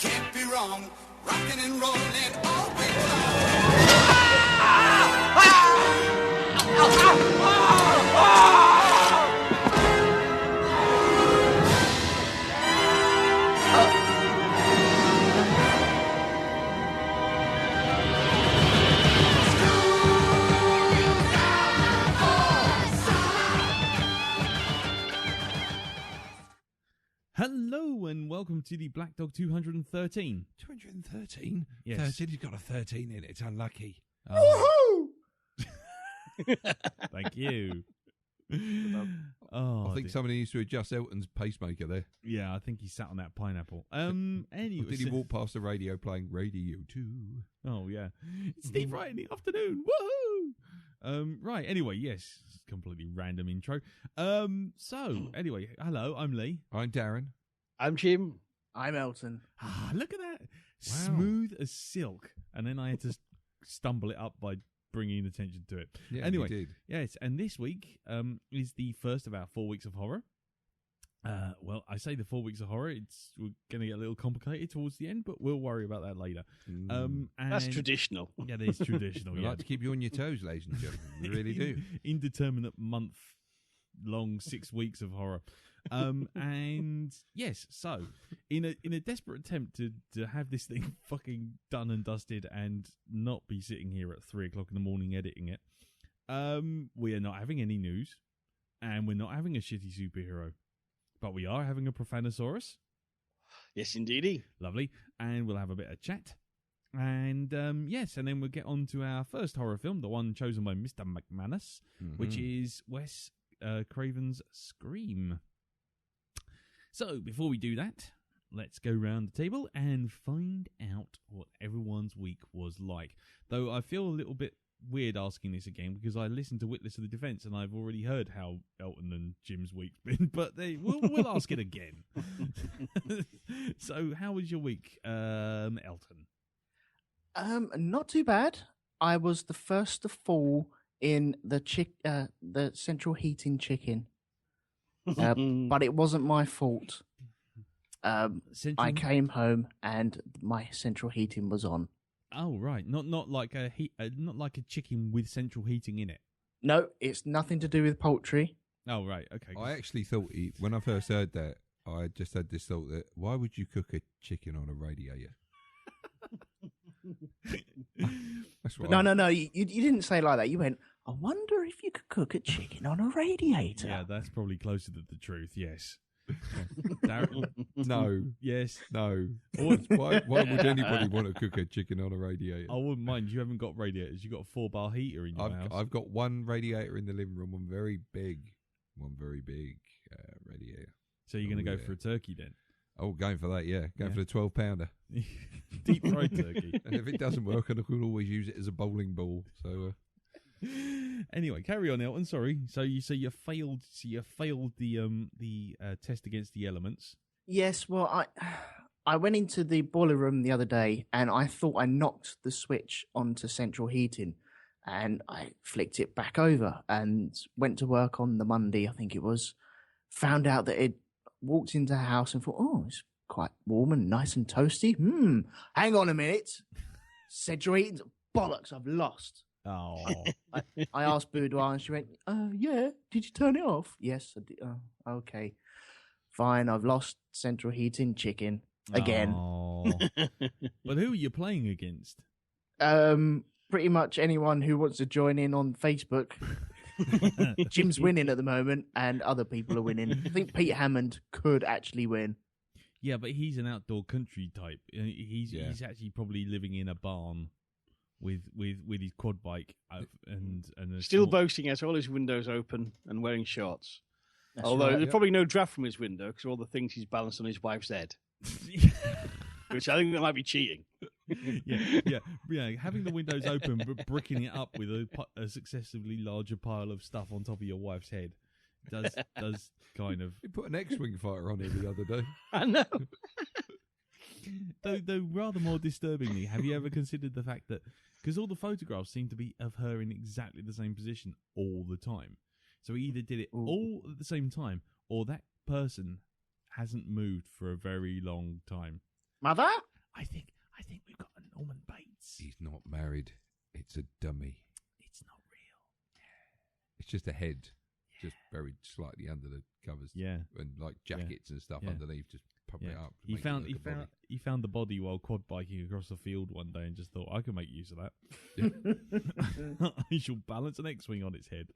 can't be wrong. Rocking and rolling all week Hello and welcome to the Blackdog 213. 213? Yes. 13, he's got a 13 in it. It's unlucky. Oh. Thank you. I think somebody needs to adjust Elton's pacemaker there. Yeah, I think he sat on that pineapple. Anyway, Did he walk past the radio playing Radio 2? Oh, yeah. It's Steve Wright in the afternoon. Woohoo! Right, anyway, yes. Completely random intro. So, anyway, hello, I'm Lee. I'm Darren. I'm Jim. I'm Elton. Ah, look at that. Wow. Smooth as silk. And then I had to stumble it up by bringing attention to it. Yeah, anyway, you did. Yes, and this week is the first of our 4 weeks of horror. Well, I say the 4 weeks of horror. We're going to get a little complicated towards the end, but we'll worry about that later. And That's traditional. Yeah, that is traditional. We Yeah. like to keep you on your toes, ladies and gentlemen. We really do. Indeterminate month-long 6 weeks of horror. And yes, so in a desperate attempt to have this thing fucking done and dusted and not be sitting here at 3 o'clock in the morning editing it, we are not having any news, and we're not having a shitty superhero. But we are having a Profanasaurus. Yes, indeedy. Lovely. And we'll have a bit of chat. And yes, and then we'll get on to our first horror film, the one chosen by Mr McManus, which is Wes Cravens Scream. So before we do that, let's go round the table and find out what everyone's week was like. Though I feel a little bit weird asking this again because I listened to Witness of the Defence and I've already heard how Elton and Jim's week's been, but we'll ask it again. So how was your week, Elton? Not too bad. I was the first to fall in the central heating chicken, but it wasn't my fault. I came home and my central heating was on. Oh right, not like a chicken with central heating in it. No, it's nothing to do with poultry. Oh right, okay. I actually thought, when I first heard that, I just had this thought that, why would you cook a chicken on a radiator? That's what No. You didn't say it like that. You went, I wonder if you could cook a chicken on a radiator. Yeah, that's probably closer to the truth. Yes. Darren? No. Yes. No. Why would anybody want to cook a chicken on a radiator? I wouldn't mind. You haven't got radiators. You've got a 4-bar heater in your house. I've got one radiator in the living room, one very big radiator. So you're going to go for a turkey then? Oh, going for that, yeah. Going for the 12-pounder. Deep fried turkey. And if it doesn't work, I could always use it as a bowling ball. So anyway, carry on, Elton. Sorry. So you failed. So you failed the test against the elements. Yes. Well, I went into the boiler room the other day and I thought I knocked the switch onto central heating, and I flicked it back over and went to work on the Monday, I think it was. Found out that it walked into the house and thought, oh, it's quite warm and nice and toasty. Hang on a minute. Central heating, bollocks, I've lost. Oh. I asked Boudoir and she went, yeah, did you turn it off? Yes, I did. Okay. Fine, I've lost central heating chicken again. Oh. But who are you playing against? Pretty much anyone who wants to join in on Facebook. Jim's winning at the moment and other people are winning. I think Pete Hammond could actually win. Yeah, but he's an outdoor country type. He's actually probably living in a barn with his quad bike and Still boasting has all his windows open and wearing shorts. That's Although right. there's probably no draft from his window because of all the things he's balanced on his wife's head. Which I think that might be cheating. yeah. Having the windows open but bricking it up with a successively larger pile of stuff on top of your wife's head does kind of. you put an X-wing fighter on it the other day. I know. Though rather more disturbingly, have you ever considered the fact that because all the photographs seem to be of her in exactly the same position all the time, so he either did it all at the same time or that person hasn't moved for a very long time. Mother? married. It's a dummy. It's not real. It's just a head, just buried slightly under the covers. Yeah. And like jackets and stuff underneath, just pop it up. He found the body while quad biking across the field one day and just thought, I can make use of that. I shall balance an X-wing on its head.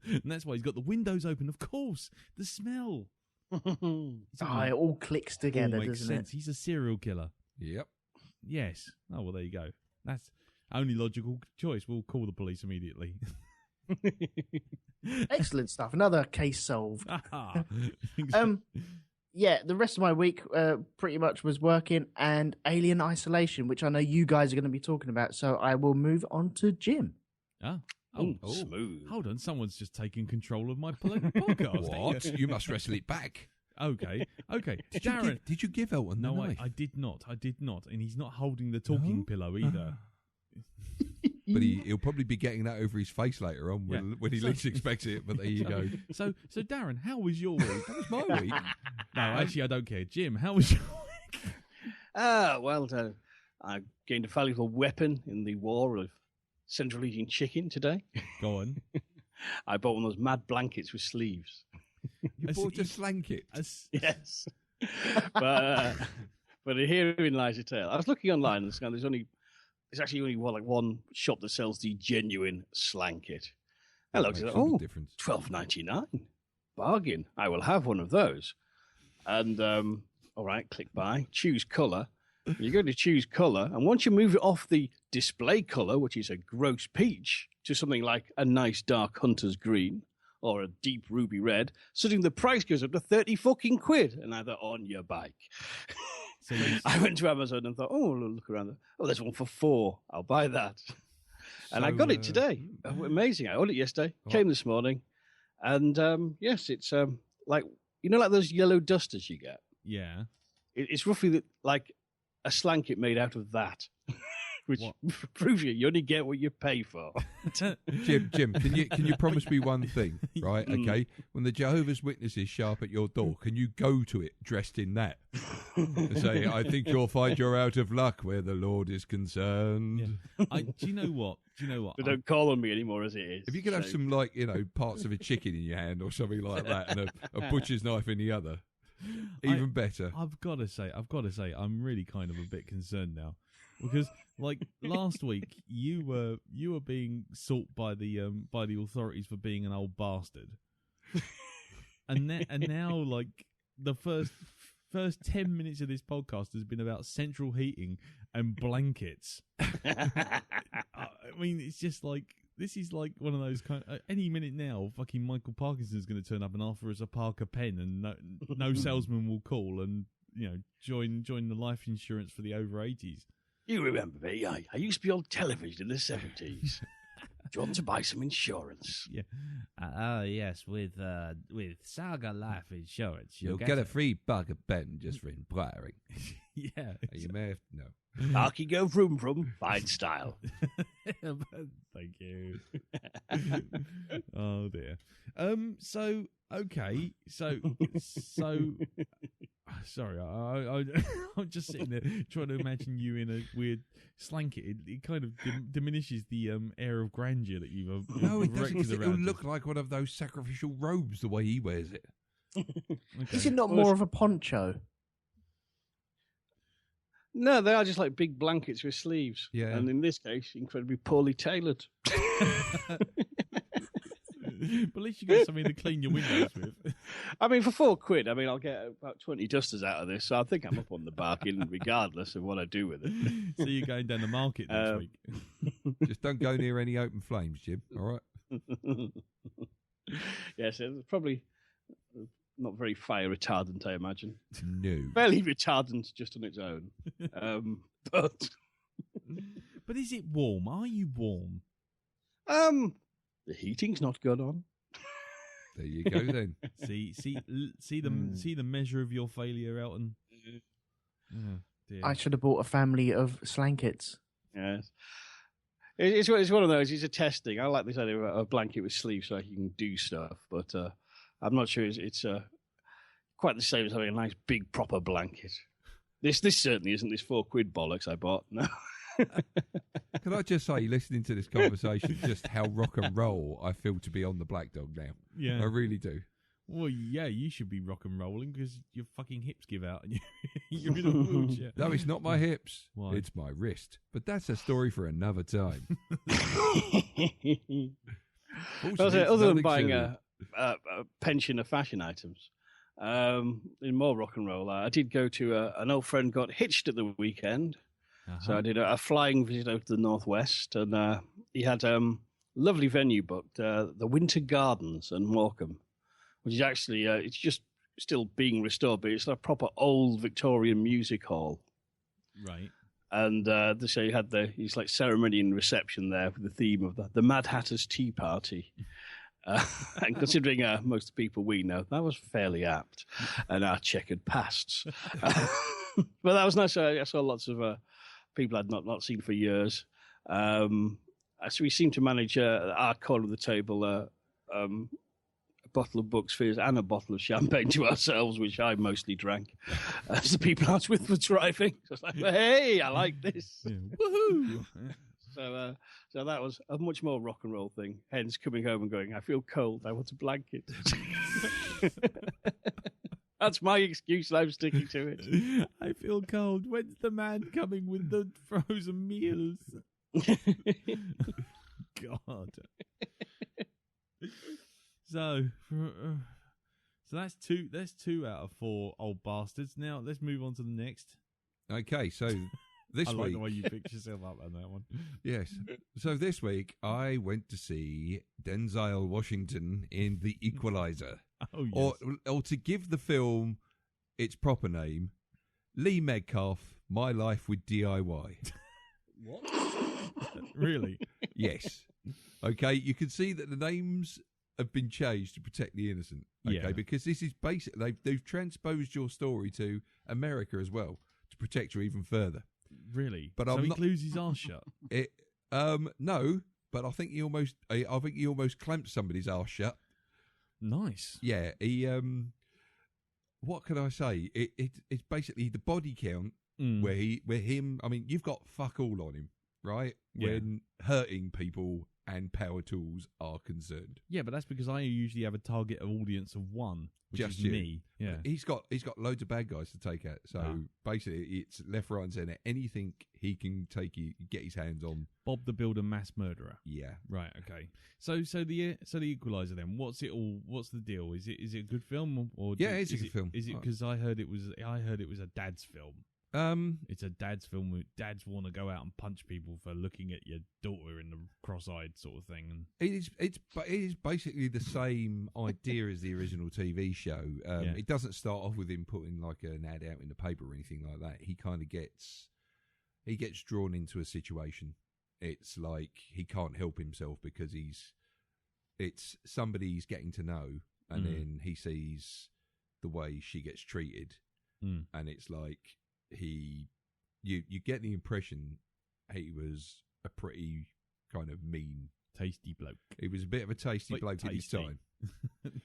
And that's why he's got the windows open, of course. The smell. It all clicks together, makes doesn't sense. He's a serial killer. Yep. Yes. Oh, well, there you go. That's only logical choice. We'll call the police immediately. Excellent stuff. Another case solved. Exactly. Yeah, the rest of my week pretty much was working and Alien Isolation, which I know you guys are going to be talking about. So I will move on to Jim. Oh, smooth. Hold on, someone's just taken control of my podcast. What? You must wrestle it back. Okay. Darren, did you give Elton the knife? I did not, and he's not holding the talking pillow either. But he'll probably be getting that over his face later on when he least expects it. But there you go. So Darren, how was your week? That was my week. No, actually, I don't care. Jim, how was your week? Well, I gained a valuable weapon in the war of central heating chicken today. Go on. I bought one of those mad blankets with sleeves. You bought a slanket. Yes. But herein lies the tale. I was looking online and there's actually only one shop that sells the genuine slanket. I looked at it. Oh, $12.99. Bargain. I will have one of those. And, all right, click buy. Choose colour. You go to choose colour, and once you move it off the display colour, which is a gross peach, to something like a nice dark hunter's green or a deep ruby red, suddenly the price goes up to 30 fucking quid. And I thought, on your bike. So I went to Amazon and thought, look around. There's one for $4. I'll buy that. And I got it today. Amazing. I ordered it yesterday. Came this morning. And yes, it's like those yellow dusters you get. Yeah. It's roughly like a slanket made out of that. Which proves you only get what you pay for. Jim, can you promise me one thing, right? Okay, when the Jehovah's Witnesses show up at your door, can you go to it dressed in that? And say, I think you'll find you're out of luck where the Lord is concerned. Yeah. Do you know what? They don't call on me anymore as it is. If you could have some parts of a chicken in your hand or something like that, and a butcher's knife in the other, even better. I've got to say, I'm really kind of a bit concerned now. Because last week you were being sought by the authorities for being an old bastard, and now the first 10 minutes of this podcast has been about central heating and blankets. I mean, it's just this is like one of those any minute now, fucking Michael Parkinson's going to turn up and offer us a Parker pen, and no salesman will call and join the life insurance for the over 80s. You remember me? I used to be on television in the 70s. Do you want to buy some insurance? Yeah. Yes, with Saga Life Insurance. You'll get a free Parker pen just for inquiring. Yeah. You may have... No. Parky go vroom vroom, fine style. Thank you. Oh, dear. Okay. So... Sorry, I'm just sitting there trying to imagine you in a weird slanket. It kind of diminishes the air of grandeur that you've No, it doesn't. erected It'll around look like one of those sacrificial robes the way he wears it. Okay. Is it not more of a poncho? No, they are just like big blankets with sleeves. Yeah. And in this case, incredibly poorly tailored. But at least you got something to clean your windows with. I mean, for £4, I'll get about 20 dusters out of this. So I think I'm up on the bargain, regardless of what I do with it. So you're going down the market next week. Just don't go near any open flames, Jim. All right. Yes, it's probably not very fire retardant, I imagine. No. Fairly retardant just on its own. But is it warm? Are you warm? The heating's not good on. There you go then. See the measure of your failure, Elton. Oh, dear. I should have bought a family of slankets. Yes. It's one of those. It's a testing. I like this idea of a blanket with sleeves so you can do stuff, but I'm not sure it's quite the same as having a nice big proper blanket. This certainly isn't this £4 bollocks I bought. No. Can I just say, listening to this conversation, just how rock and roll I feel to be on the Blackdog now. Yeah. I really do. Well, yeah, you should be rock and rolling because your fucking hips give out and you're in a wheelchair. No, it's not my hips. Why? It's my wrist. But that's a story for another time. Other than buying a pension of fashion items, in more rock and roll, I did go to an old friend got hitched at the weekend. So I did a flying visit out to the Northwest, and he had lovely venue booked, the Winter Gardens in Morecambe, which is actually, it's just still being restored, but it's a proper old Victorian music hall. Right. And so you had his like ceremony and reception there with the theme of the Mad Hatter's Tea Party. And considering most of the people we know, that was fairly apt, and our checkered pasts. But that was nice. I saw lots of people I'd not seen for years. So we seemed to manage our corner of the table, a bottle of books for us and a bottle of champagne to ourselves, which I mostly drank as the people I was with were driving. So I was like, hey, I like this. Yeah. Woohoo! So that was a much more rock and roll thing. Hence coming home and going, I feel cold, I want a blanket. That's my excuse, and I'm sticking to it. I feel cold. When's the man coming with the frozen meals? God. So that's two. That's 2 out of 4 old bastards. Now let's move on to the next. Okay, so this I week... like the way you picked yourself up on that one. Yes. So this week, I went to see Denzel Washington in The Equalizer. Oh, yes. Or to give the film its proper name, Lee Metcalf, My Life with DIY. What? Really? Yes. Okay, you can see that the names have been changed to protect the innocent. Okay, Yeah. because this is basically they've transposed your story to America as well to protect you even further. Really? But so I'm he not- glues his arse shut. No, but I think he almost clamped somebody's arse shut. Nice. Yeah, he what can I say? It's basically the body count where him. I mean, you've got fuck all on him, right? Yeah. When hurting people and power tools are concerned. Yeah, but that's because I usually have a target audience of one, which Just is you. me. Yeah. He's got loads of bad guys to take out. So basically, it's left, right, and centre. Anything he can get his hands on. Bob the Builder, mass murderer. Yeah. Right. Okay. So the Equalizer then. What's the deal? Is it a good film or Yeah, it's a good film. Is it because I heard it was a dad's film. It's a dad's film where dads want to go out and punch people for looking at your daughter in the cross-eyed sort of thing. And it is basically the same idea as the original TV show. It doesn't start off with him putting like an ad out in the paper or anything like that. He kind of gets drawn into a situation. It's like he can't help himself because it's somebody he's getting to know, and then he sees the way she gets treated, and it's like you get the impression he was a pretty kind of mean, tasty bloke. he was a bit of a tasty bloke at his tasty. time.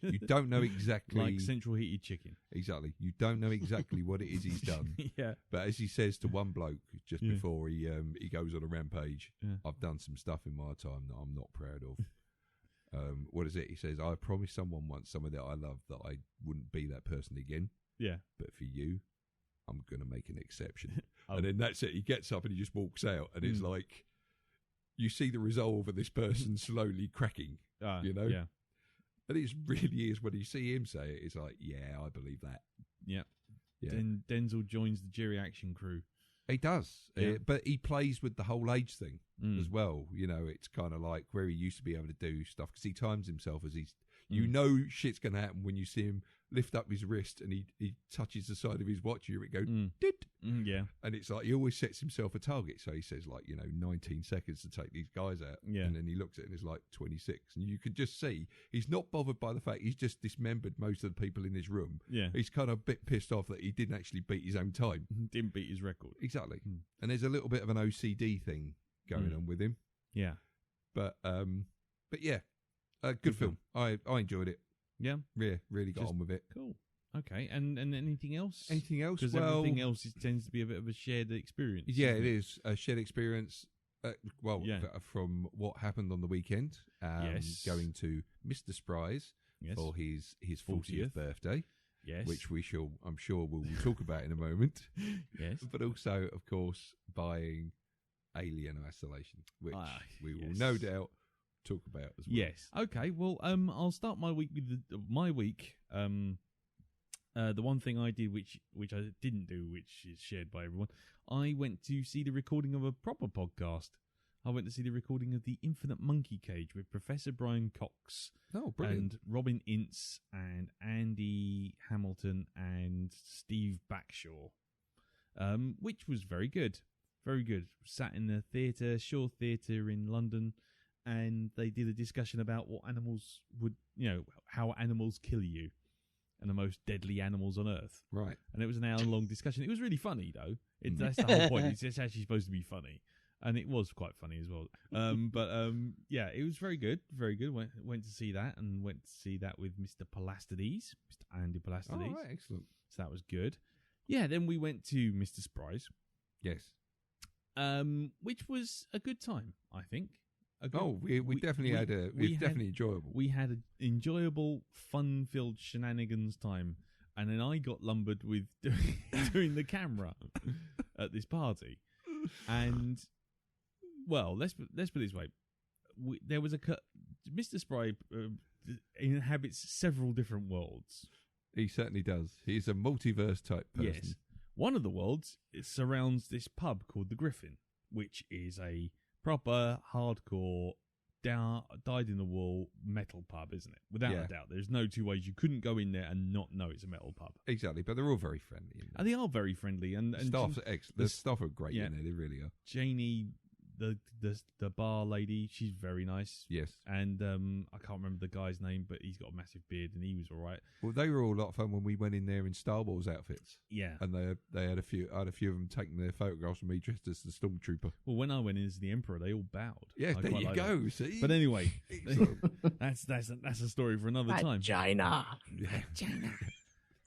You don't know exactly like central heated chicken. exactly. You don't know exactly what it is he's done. Yeah. But as he says to one bloke just before he goes on a rampage, Yeah. I've done some stuff in my time that I'm not proud of. What is it? He says, I promised someone once, someone that I loved, that I wouldn't be that person again. Yeah. But for you, I'm going to make an exception. Oh. And then that's it. He gets up and he just walks out. And it's like, you see the resolve of this person slowly cracking, you know? Yeah. And it really is, when you see him say it, it's like, yeah, I believe that. Yeah. Yeah. Then Denzel joins the Jerry Action crew. He does. Yeah. But he plays with the whole age thing as well. You know, it's kind of like where he used to be able to do stuff because he times himself as he's, you know, shit's going to happen when you see him lift up his wrist and he touches the side of his watch. You go, dit. Yeah. And it's like he always sets himself a target. So he says, like, 19 seconds to take these guys out. Yeah. And then he looks at it and it's like 26. And you could just see he's not bothered by the fact he's just dismembered most of the people in his room. Yeah. He's kind of a bit pissed off that he didn't actually beat his own time. Didn't beat his record. Exactly. And there's a little bit of an OCD thing going on with him. Yeah. But yeah, good film. I enjoyed it. Yeah. Yeah, really got on with it. Cool. Okay, and anything else? Anything else? Because everything else tends to be a bit of a shared experience. Yeah, isn't it is a shared experience. Yeah. From what happened on the weekend, Yes. going to Mr. Spry's Yes. for his 40th birthday, Yes. which I'm sure we'll talk about in a moment. Yes. But also, of course, buying Alien Isolation, which we will yes. no doubt talk about as well. Yes. Okay. Well, I'll start my week with my week. The one thing I did, which I didn't do, which is shared by everyone, I went to see the recording of a proper podcast. I went to see the recording of The Infinite Monkey Cage with Professor Brian Cox Oh, brilliant. and Robin Ince and Andy Hamilton and Steve Backshaw, which was very good. Very good. Sat in the theatre, Shaw Theatre in London, and they did a discussion about what animals would, how animals kill you and the most deadly animals on Earth. Right. And it was an hour-long discussion. It was really funny, though. That's the whole point. It's actually supposed to be funny. And it was quite funny as well. Yeah, it was very good. Very good. Went to see that, and went to see that with Mr. Palastides, Mr. Andy Palastides. Oh, right, excellent. So that was good. Yeah, then we went to Mr. Spry's. Yes. Which was a good time, I think. We definitely had a. It was definitely enjoyable. We had an enjoyable, fun-filled shenanigans time, and then I got lumbered with doing the camera at this party. And well, let's put it this way: there was Mr. Spry inhabits several different worlds. He certainly does. He's a multiverse type person. Yes, one of the worlds surrounds this pub called the Griffin, which is a proper hardcore dyed-in-the-wool metal pub, isn't it? Without a doubt. There's no two ways. You couldn't go in there and not know it's a metal pub. Exactly, but they're all very friendly. And they are very friendly. And Staff's excellent. The staff are great in there. They really are. Janie, the bar lady, she's very nice. Yes. And I can't remember the guy's name, but he's got a massive beard and he was all right. Well, they were all a lot of fun when we went in there in Star Wars outfits. Yeah. And they had a few of them taking their photographs of me dressed as the Stormtrooper. Well, when I went in as the Emperor, they all bowed. Yeah, there you go. That. See. But anyway, that's a story for another time. China.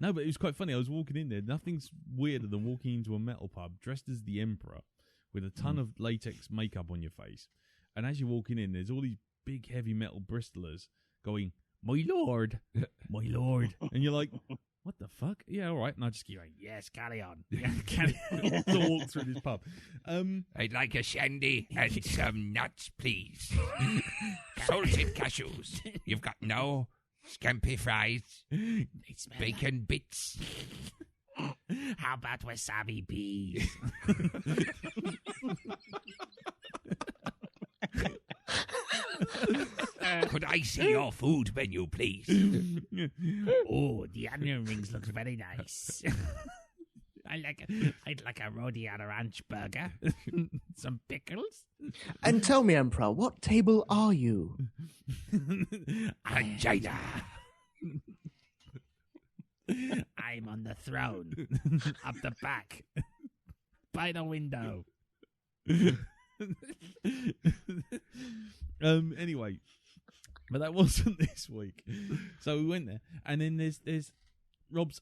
No, but it was quite funny. I was walking in there. Nothing's weirder than walking into a metal pub dressed as the Emperor with a ton of latex makeup on your face. And as you're walking in, there's all these big, heavy metal bristlers going, "My lord, my lord." And you're like, what the fuck? Yeah, all right. And I just keep going, yes, carry on. Yeah, carry on. So I walk through this pub. I'd like a shandy and some nuts, please. Salted cashews. You've got no scampi fries, bacon bits. How about wasabi peas? Could I see your food menu, please? Oh, the onion rings look very nice. I'd like a Rhodiana Ranch burger. Some pickles. And tell me, Emperor, what table are you? Angina. I'm on the throne. Up the back. By the window. Anyway, but that wasn't this week. So we went there, and then there's Rob's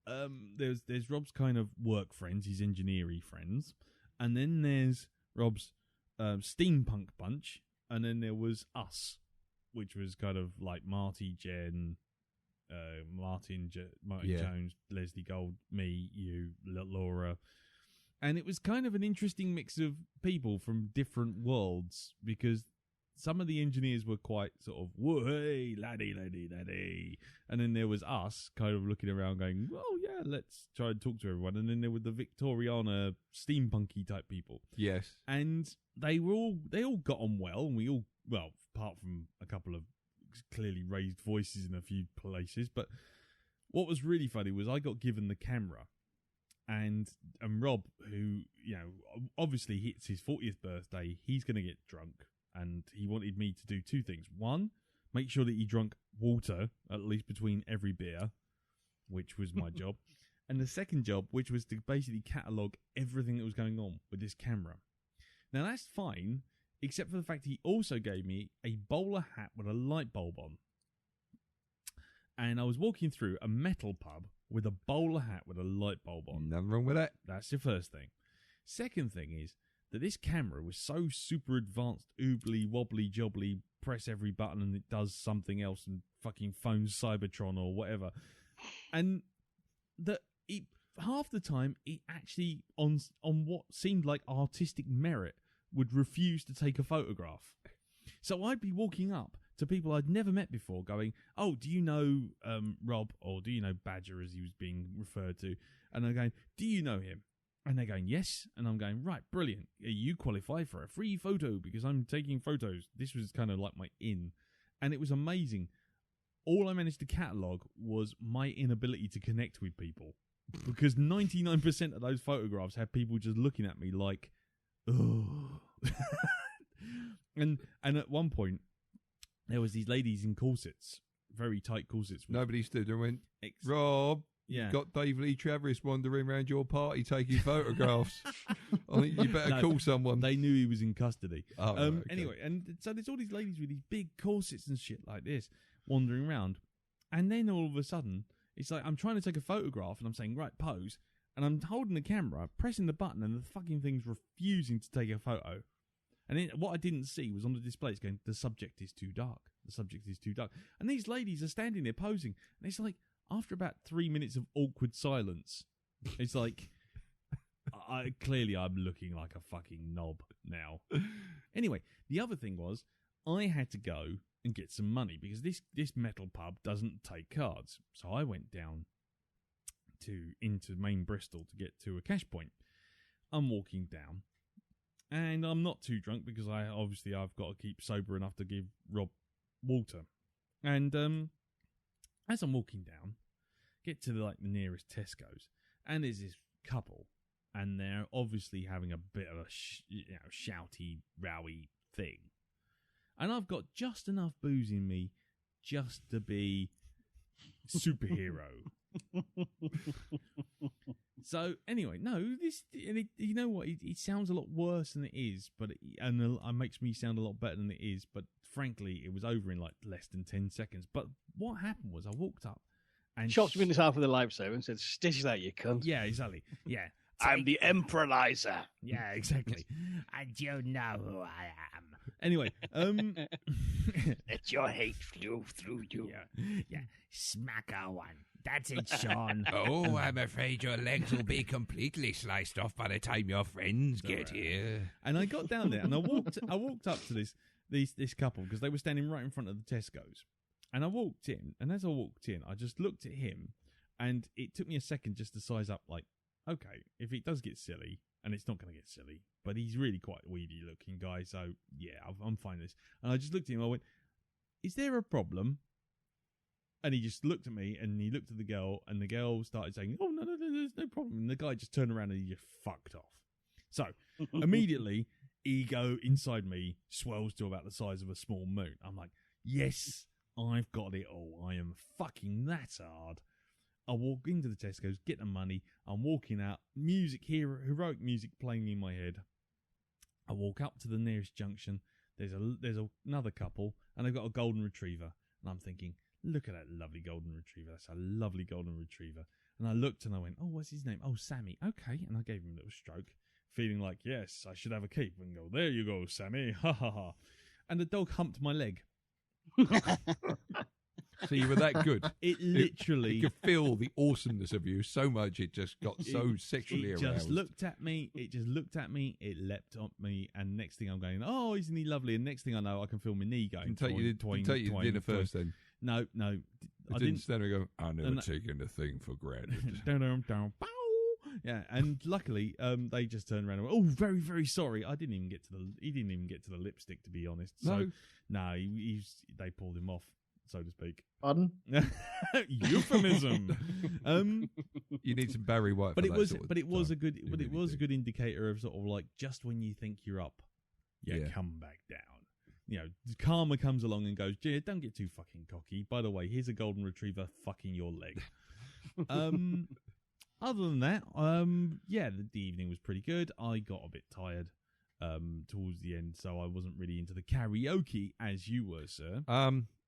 there's Rob's kind of work friends, his engineering friends, and then there's Rob's steampunk bunch, and then there was us, which was kind of like Marty, Jen, Martin Jones, Leslie Gold, me, you, Laura. And it was kind of an interesting mix of people from different worlds, because some of the engineers were quite sort of, whoa, hey, laddie. And then there was us kind of looking around going, oh, yeah, let's try and talk to everyone. And then there were the Victoriana steampunky type people. Yes. And they all got on well, and we all, well, apart from a couple of clearly raised voices in a few places. But what was really funny was I got given the camera. And Rob, who, obviously it's his 40th birthday, he's going to get drunk. And he wanted me to do two things. One, make sure that he drank water, at least between every beer, which was my job. And the second job, which was to basically catalogue everything that was going on with this camera. Now, that's fine, except for the fact he also gave me a bowler hat with a light bulb on. And I was walking through a metal pub with a bowler hat with a light bulb on. Nothing wrong with that. That's your first thing. Second thing is that this camera was so super advanced, oobly, wobbly, jobbly, press every button and it does something else and fucking phones Cybertron or whatever. And that half the time it actually, on what seemed like artistic merit, would refuse to take a photograph. So I'd be walking up to people I'd never met before going, oh, do you know Rob, or do you know Badger as he was being referred to? And I'm going, do you know him? And they're going, yes. And I'm going, right, brilliant. You qualify for a free photo because I'm taking photos. This was kind of like my in. And it was amazing. All I managed to catalogue was my inability to connect with people. Because 99% of those photographs had people just looking at me like, oh. and at one point, there was these ladies in corsets, very tight corsets. Nobody stood and went, Rob, yeah. you've got Dave Lee Travis wandering around your party taking photographs. I think you better call someone. They knew he was in custody. Oh, okay. Anyway, and so there's all these ladies with these big corsets and shit like this wandering around. And then all of a sudden, it's like I'm trying to take a photograph and I'm saying, right, pose. And I'm holding the camera, pressing the button, and the fucking thing's refusing to take a photo. And what I didn't see was on the display, it's going, the subject is too dark. The subject is too dark. And these ladies are standing there posing. And it's like, after about 3 minutes of awkward silence, it's like, clearly I'm looking like a fucking knob now. Anyway, the other thing was, I had to go and get some money because this metal pub doesn't take cards. So I went down into main Bristol to get to a cash point. I'm walking down. And I'm not too drunk because I've got to keep sober enough to give Rob water. And as I'm walking down, get to the nearest Tesco's, and there's this couple, and they're obviously having a bit of a shouty, rowy thing. And I've got just enough booze in me just to be superhero. So anyway, no, you know what? It sounds a lot worse than it is, and it makes me sound a lot better than it is. But frankly, it was over in less than 10 seconds. But what happened was I walked up and chopped him in half with a lifesaver and said, "Stitch that, you cunt." Yeah, exactly. Yeah, I'm the Emperorizer. Yeah, exactly. And you know who I am. Anyway, let your hate flow through you. Yeah. Smacker one. That's it, Sean. Oh, I'm afraid your legs will be completely sliced off by the time your friends get here. And I got down there and I walked up to this couple because they were standing right in front of the Tesco's. And I walked in, and as I walked in, I just looked at him, and it took me a second just to size up, okay, if it does get silly, and it's not going to get silly, but he's really quite a weedy looking guy, so yeah, I'm fine with this. And I just looked at him, I went, is there a problem? And he just looked at me, and he looked at the girl, and the girl started saying, oh, no, there's no problem. And the guy just turned around and he just fucked off. So, immediately, ego inside me swells to about the size of a small moon. I'm like, yes, I've got it all. I am fucking that hard. I walk into the Tesco's, get the money. I'm walking out. Music here, heroic music playing in my head. I walk up to the nearest junction. There's another couple, and they've got a golden retriever. And I'm thinking, look at that lovely golden retriever. That's a lovely golden retriever. And I looked and I went, oh, what's his name? Oh, Sammy. Okay. And I gave him a little stroke, feeling like, yes, I should have a keep. And go, there you go, Sammy. Ha ha ha. And the dog humped my leg. So you were that good. It literally... You could feel the awesomeness of you so much it just got so sexually aroused. It just looked at me. It leapt on me. And next thing I'm going, oh, isn't he lovely? And next thing I know, I can feel my knee going. Take you to dinner first then. No. I didn't stand there and go, I never taken a thing for granted. Yeah, and luckily, they just turned around and went, oh, very, very sorry. He didn't even get to the lipstick, to be honest. So, no, they pulled him off, so to speak. Pardon? Euphemism. You need some Barry White. But it was a good indicator of sort of just when you think you're up, come back down. You know, karma comes along and goes, gee, don't get too fucking cocky. By the way, here's a golden retriever fucking your leg. Other than that, the evening was pretty good. I got a bit tired towards the end, so I wasn't really into the karaoke as you were, sir.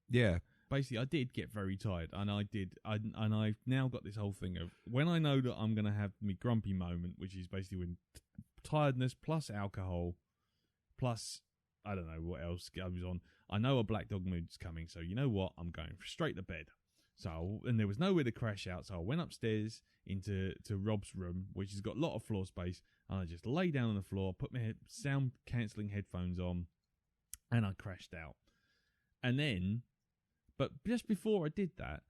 Yeah. basically I did get very tired, and I've now got this whole thing of when I know that I'm going to have my grumpy moment, which is basically when tiredness plus alcohol plus I don't know what else goes on. I know a Blackdog mood's coming, so you know what? I'm going straight to bed. So, and there was nowhere to crash out, so I went upstairs into Rob's room, which has got a lot of floor space, and I just lay down on the floor, put my sound cancelling headphones on, and I crashed out. And then, but just before I did that,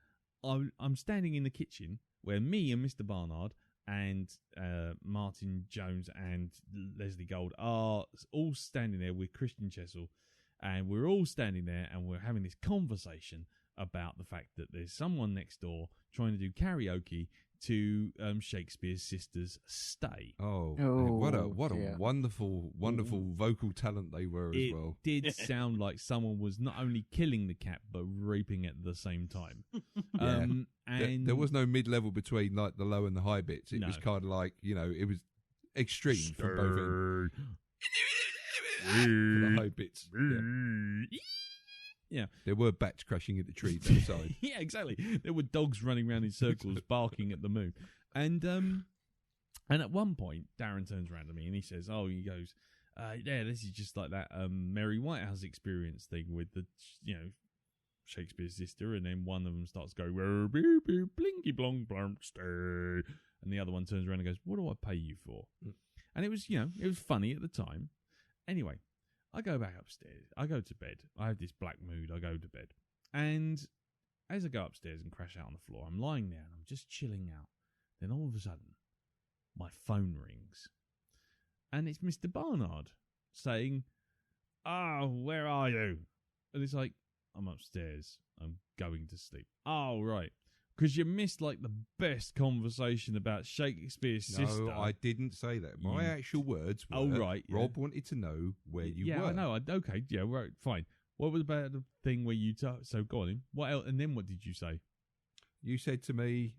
I'm standing in the kitchen where me and Mr. Barnard and Martin Jones and Leslie Gold are all standing there with Christian Chessel, and we're all standing there and we're having this conversation about the fact that there's someone next door trying to do karaoke to Shakespeare's Sisters Stay. Oh, what a wonderful vocal talent they were as well. It did sound like someone was not only killing the cat but raping it at the same time. And there was no mid-level between like the low and the high bits. It was kind of like, it was extreme from both ends. For the high bits. Yeah. There were bats crashing into trees outside. Yeah, exactly. There were dogs running around in circles barking at the moon. And at one point, Darren turns around to me and he says, yeah, this is just like that Mary Whitehouse experience thing with the, Shakespeare's sister, and then one of them starts going, blinky blong blonk stay. And the other one turns around and goes, what do I pay you for? And it was, it was funny at the time. Anyway, I go back upstairs. I go to bed. I have this black mood. I go to bed. And as I go upstairs and crash out on the floor, I'm lying there and I'm just chilling out. Then all of a sudden, my phone rings. And it's Mr. Barnard saying, "Oh, where are you?" And it's like, I'm upstairs. I'm going to sleep. Oh, right. Because you missed like the best conversation about Shakespeare's sister. No, I didn't say that. My actual words were, right, Rob wanted to know where you were. Yeah, I know. Okay, yeah, right, fine. What was about the thing where you... so, go on in. What else? And then what did you say? You said to me,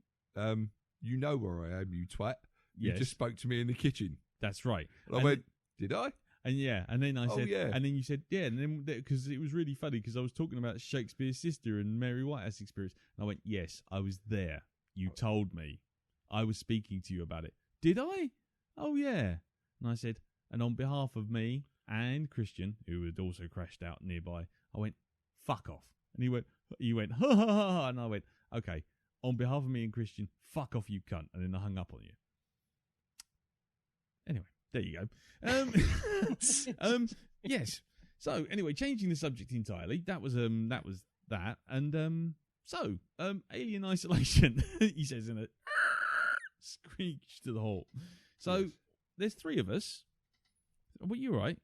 you know where I am, you twat. You Yes. just spoke to me in the kitchen. That's right. And I went, did I? And then I said... yeah. And then you said, yeah, and then... Because it was really funny, because I was talking about Shakespeare's sister and Mary Whitehouse experience. And I went, yes, I was there. You told me. I was speaking to you about it. Did I? Oh, yeah. And I said, and on behalf of me and Christian, who had also crashed out nearby, I went, fuck off. And he went, ha, ha, ha, ha. And I went, okay, on behalf of me and Christian, fuck off, you cunt. And then I hung up on you. Anyway, there you go. Yes. So anyway, changing the subject entirely. That was that. And Alien Isolation. He says in a screech to the halt. So Yes. there's three of us. Were you all right?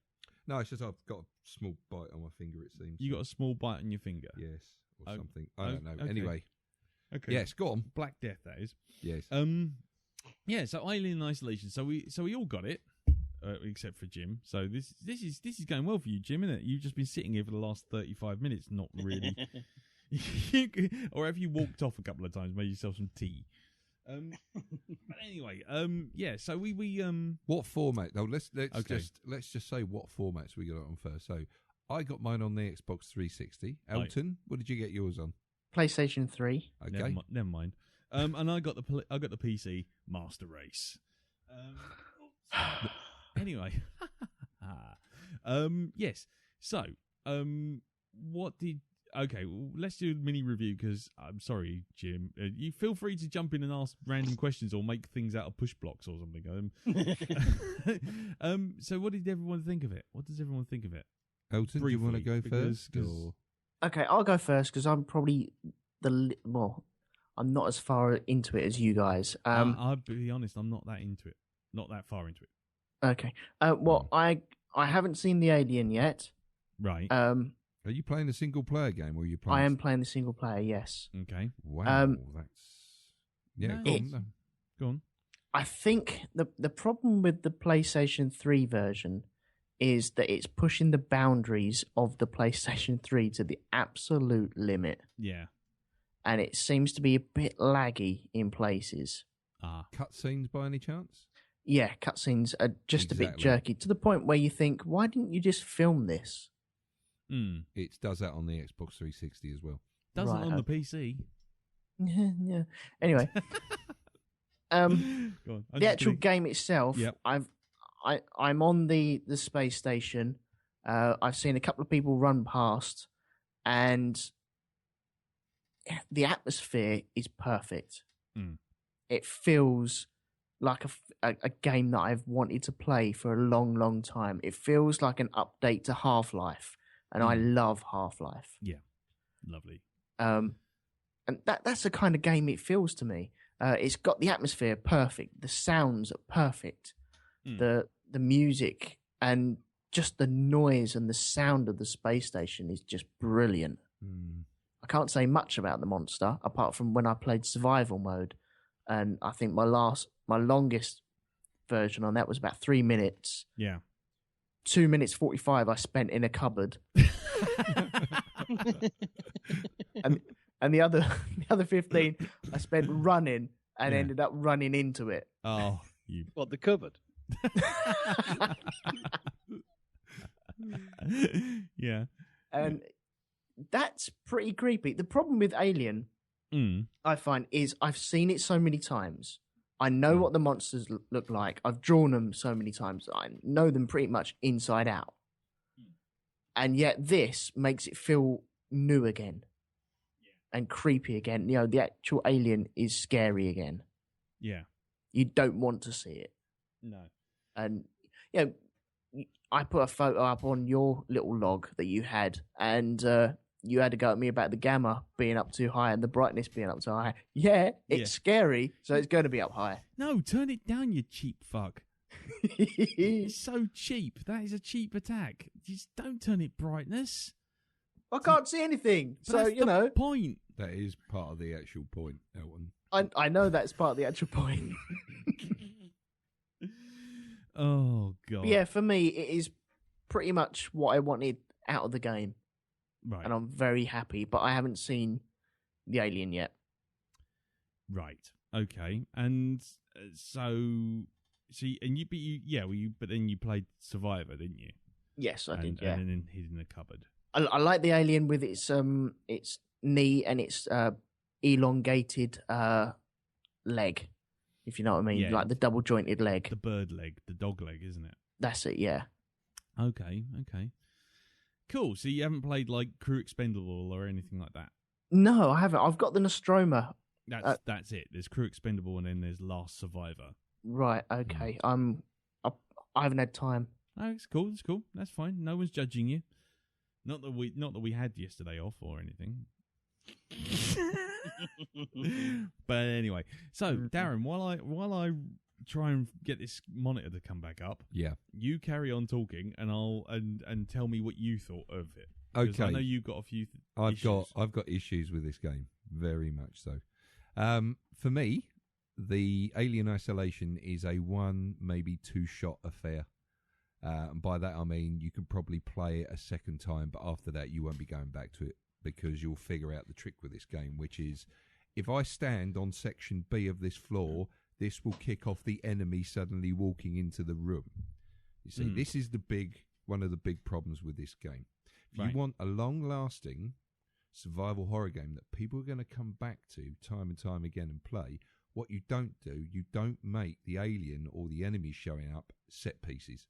No, it's just I've got a small bite on my finger, it seems. You got a small bite on your finger. Yes, or Oh, something. I don't know. okay. Anyway, Okay. yes, go on. Black Death, that is. Yes. Yeah. So Alien Isolation. So we all got it, except for Jim. So this is going well for you, Jim, isn't it? You've just been sitting here for the last 35 minutes, not really. Or have you walked off a couple of times, made yourself some tea? But anyway, yeah. So we What format? though? Let's Okay. just say what formats we got it on first. So I got mine on the Xbox 360. Elton, what did you get yours on? PlayStation 3. Okay. never mind. And I got the PC Master Race. Anyway, yes. So, what did? Okay, well, let's do a mini review because I'm sorry, Jim. You feel free to jump in and ask random questions or make things out of push blocks or something. So, what did everyone think of it? What does everyone think of it? Elton, do you want to go Briefly, first? because- or- Okay, I'll go first because I'm probably I'm not as far into it as you guys. I'll be honest, I'm not that into it. Not that far into it. Okay. Well, I haven't seen the Alien yet. Right. Are you playing a single player game or are you playing? I am playing the single player. Yes. Okay. Wow, that's No, Go it's- on. Go on. I think the problem with the PlayStation 3 version is that it's pushing the boundaries of the PlayStation 3 to the absolute limit, Yeah. and it seems to be a bit laggy in places. Cutscenes by any chance? Yeah, cutscenes are just a bit Exactly. jerky to the point where you think, why didn't you just film this? Mm. It does that on the Xbox 360 as well. Doesn't Right, on the PC. Yeah. Anyway, Go on. I'm the just actual gonna- game itself, Yep. I'm on the space station. I've seen a couple of people run past, and the atmosphere is perfect. Mm. It feels like a game that I've wanted to play for a long, long time. It feels like an update to Half-Life, and I love Half-Life. Lovely. And that's the kind of game it feels to me. It's got the atmosphere perfect, the sounds are perfect, the music and just the noise and the sound of the space station is just brilliant. I can't say much about the monster apart from when I played survival mode, and I think my longest version on that was about 3 minutes. Yeah. 2 minutes 45 I spent in a cupboard. And the other 15 I spent running and Yeah. ended up running into it. Oh, you. What, the cupboard? Yeah. And that's pretty creepy. The problem with Alien, I find, is I've seen it so many times. I know what the monsters look like. I've drawn them so many times. I know them pretty much inside out. And yet this makes it feel new again. And creepy again. You know, the actual alien is scary again. Yeah. You don't want to see it. No. And, you know, I put a photo up on your little log that you had, and you had to go at me about the gamma being up too high and the brightness being up too high. Yeah, it's scary, so it's going to be up high. No, turn it down, you cheap fuck. It's so cheap. That is a cheap attack. Just don't turn it brightness. I can't see anything, But so, that's you the know. point. That is part of the actual point, Elton. I know that's part of the actual point. Oh, God. But yeah, for me, it is pretty much what I wanted out of the game. Right. And I'm very happy, but I haven't seen the alien yet. Right. Okay. And but then you played Survivor, didn't you? Yes, I did, yeah. And then hid in the cupboard. I like the alien with its knee and its elongated leg, if you know what I mean, Yeah. like the double jointed leg. The bird leg, the dog leg, isn't it? That's it, yeah. Okay. Cool. So you haven't played like Crew Expendable or anything like that? No, I haven't. I've got the Nostromo. That's it. There's Crew Expendable and then there's Last Survivor. Right. Okay. I haven't had time. Oh, it's cool. That's fine. No one's judging you. Not that we had yesterday off or anything. But anyway, so Darren, while I try and get this monitor to come back up, you carry on talking, and I'll and tell me what you thought of it. Okay, I know you've got a few. I've got issues with this game, very much so. For me, the Alien Isolation is a 1, maybe 2 shot affair. And by that I mean you can probably play it a second time, but after that you won't be going back to it because you'll figure out the trick with this game, which is if I stand on section B of this floor, this will kick off the enemy suddenly walking into the room. You see, this is one of the big problems with this game. If you want a long-lasting survival horror game that people are going to come back to time and time again and play, what you don't do, you don't make the alien or the enemy showing up set pieces.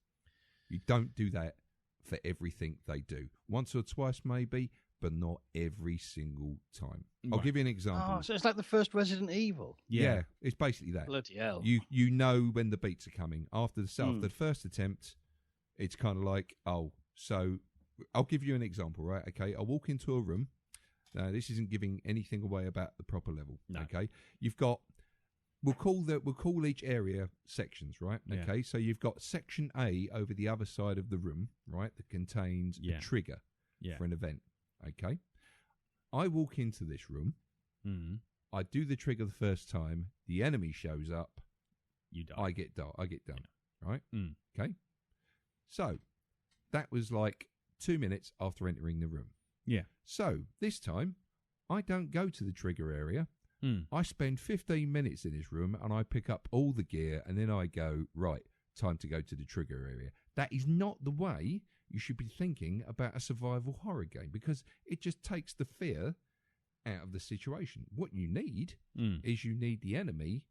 You don't do that for everything they do. Once or twice maybe, but not every single time. I'll give you an example. Oh, so it's like the first Resident Evil. Yeah, it's basically that. Bloody hell. You know when the beats are coming. After the first attempt, it's kind of like, so I'll give you an example, right? Okay, I'll walk into a room. Now, this isn't giving anything away about the proper level. No. Okay, you've got. We'll call each area sections, right? Yeah. Okay, so you've got section A over the other side of the room, right? That contains a trigger for an event. Okay, I walk into this room. I do the trigger the first time. The enemy shows up. You die. I get done. Right? Okay. So that was like 2 minutes after entering the room. Yeah. So this time, I don't go to the trigger area. I spend 15 minutes in this room and I pick up all the gear and then I go, right, time to go to the trigger area. That is not the way you should be thinking about a survival horror game because it just takes the fear out of the situation. What you need Mm. is you need the enemy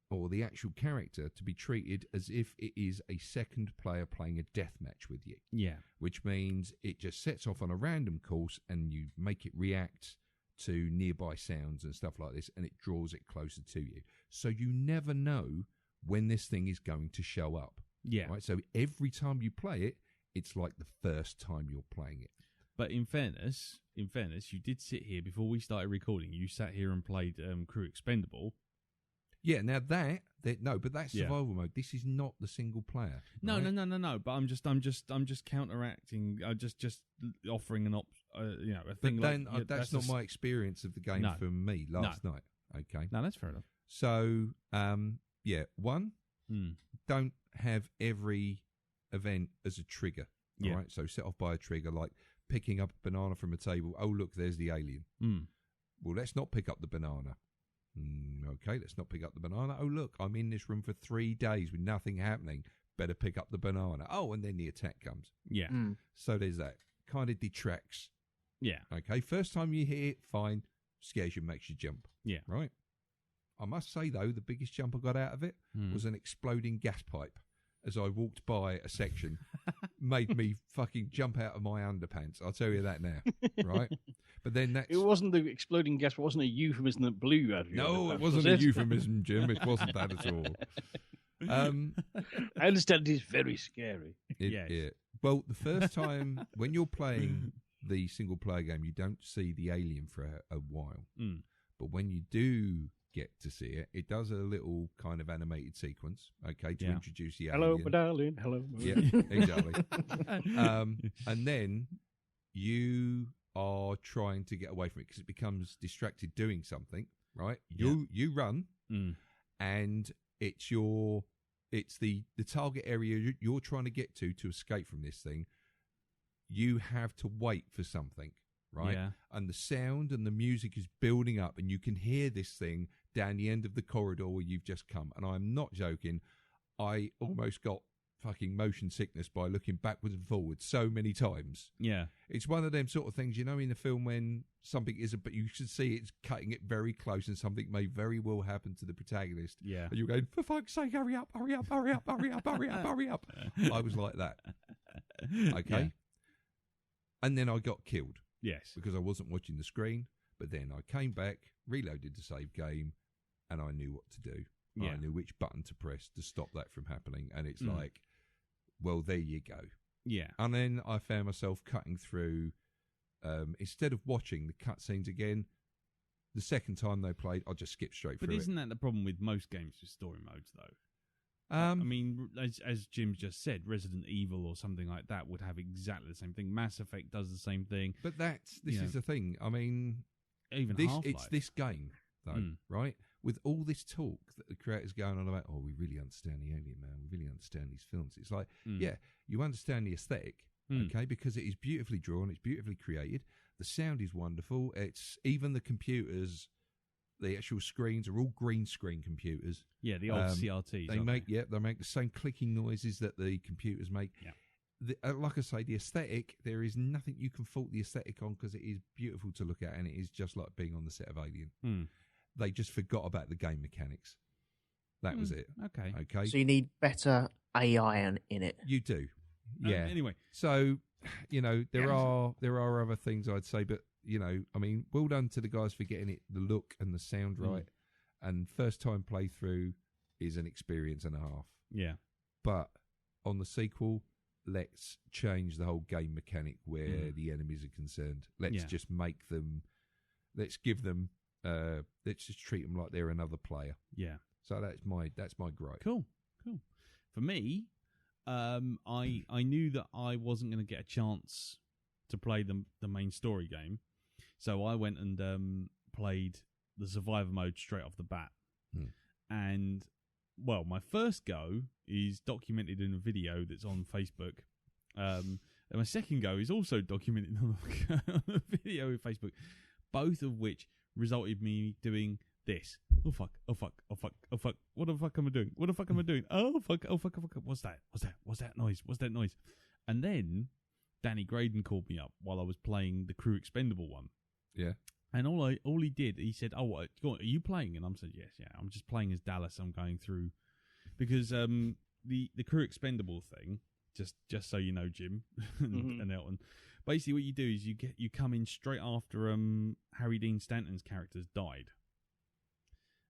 or the actual character to be treated as if it is a second player playing a deathmatch with you, Yeah. which means it just sets off on a random course and you make it react to nearby sounds and stuff like this, and it draws it closer to you. So you never know when this thing is going to show up. Yeah. Right? So every time you play it, it's like the first time you're playing it. But in fairness, you did sit here before we started recording. You sat here and played Crew Expendable. Yeah, now but that's Yeah. survival mode. This is not the single player. No, right? no. But I'm just counteracting. Just offering a But thing. then like, that's not my experience of the game No. for me last night. Okay, No, that's fair enough. so one, Mm. don't have every event as a trigger. Yeah. All right, so set off by a trigger like picking up a banana from a table. Oh, look, there's the alien. Mm. Well, let's not pick up the banana. Okay, let's not pick up the banana. Oh, look, I'm in this room for 3 days with nothing happening. Better pick up the banana. Oh, and then the attack comes. Yeah. Mm. So there's that. Kind of detracts. Yeah. Okay, first time you hit it, fine. Scares you, makes you jump. Yeah. Right? I must say, though, the biggest jump I got out of it Mm. was an exploding gas pipe. As I walked by a section, made me fucking jump out of my underpants. I'll tell you that now. Right? But then that's... It wasn't the exploding gas, it wasn't a euphemism that blew you out of your No, underpants, it wasn't was a euphemism, Jim. It wasn't that at all. I understand it is very scary. Yes. Yeah. Well, the first time when you're playing the single player game, you don't see the alien for a while. Mm. But when you do get to see it, it does a little kind of animated sequence, okay, to Yeah. introduce the Hello, alien. my darling. Hello, my Yeah, exactly. And then you are trying to get away from it because it becomes distracted doing something, right? You run, Mm. and it's the target area you're trying to get to escape from this thing. You have to wait for something, right? Yeah. And the sound and the music is building up, and you can hear this thing down the end of the corridor where you've just come. And I'm not joking. I almost got fucking motion sickness by looking backwards and forwards so many times. Yeah. It's one of them sort of things, in the film when something isn't, but you should see it's cutting it very close and something may very well happen to the protagonist. Yeah. And you're going, for fuck's sake, hurry up, hurry up, hurry up, hurry up, hurry up, hurry up. I was like that. Okay. Yeah. And then I got killed Yes. because I wasn't watching the screen. But then I came back, reloaded the save game, and I knew what to do. Yeah. I knew which button to press to stop that from happening. And it's Mm. like, well, there you go. Yeah. And then I found myself cutting through, instead of watching the cutscenes again, the second time they played, I just skipped straight But through isn't that the problem with most games with story modes, though? it. I mean, as Jim just said, Resident Evil or something like that would have exactly the same thing. Mass Effect does the same thing. But this Yeah. is the thing. I mean, Even it's Half-Life. this game, though, Mm. right? With all this talk that the creators going on about, oh, we really understand the alien, man. We really understand these films. It's like, Mm. yeah, you understand the aesthetic, Mm. okay, because it is beautifully drawn, it's beautifully created. The sound is wonderful. It's even the computers, the actual screens are all green screen computers. Yeah, the old CRTs. They aren't make they make the same clicking noises that the computers make. Yeah. Like I say, the aesthetic, there is nothing you can fault the aesthetic on because it is beautiful to look at and it is just like being on the set of Alien. Mm. They just forgot about the game mechanics. That was it. Okay. Okay. So you need better AI in it. You do. Yeah. Anyway. So, there are other things I'd say, but I mean, well done to the guys for getting it, the look and the sound right. And first time playthrough is an experience and a half. Yeah. But on the sequel, let's change the whole game mechanic where the enemies are concerned. Let's just make them. Let's give them. Let's just treat them like they're another player. Yeah. So that's my gripe. Cool. For me, I knew that I wasn't going to get a chance to play the main story game, so I went and played the survivor mode straight off the bat. And well, my first go is documented in a video that's on Facebook. And my second go is also documented on a video on Facebook, both of which resulted me doing this. Oh fuck, oh fuck, oh fuck, oh fuck. What the fuck am I doing? What the fuck am I doing? Oh fuck, oh fuck, oh fuck. What's that? What's that noise? What's that noise? And then Danny Graydon called me up while I was playing the Crew Expendable one. Yeah. And all he did, he said, "Oh, what? Go on, are you playing?" And I said, "Yes, yeah. I'm just playing as Dallas. I'm going through because the crew expendable thing. Just so you know, Jim and Elton. Basically, what you do is you come in straight after Harry Dean Stanton's character's died,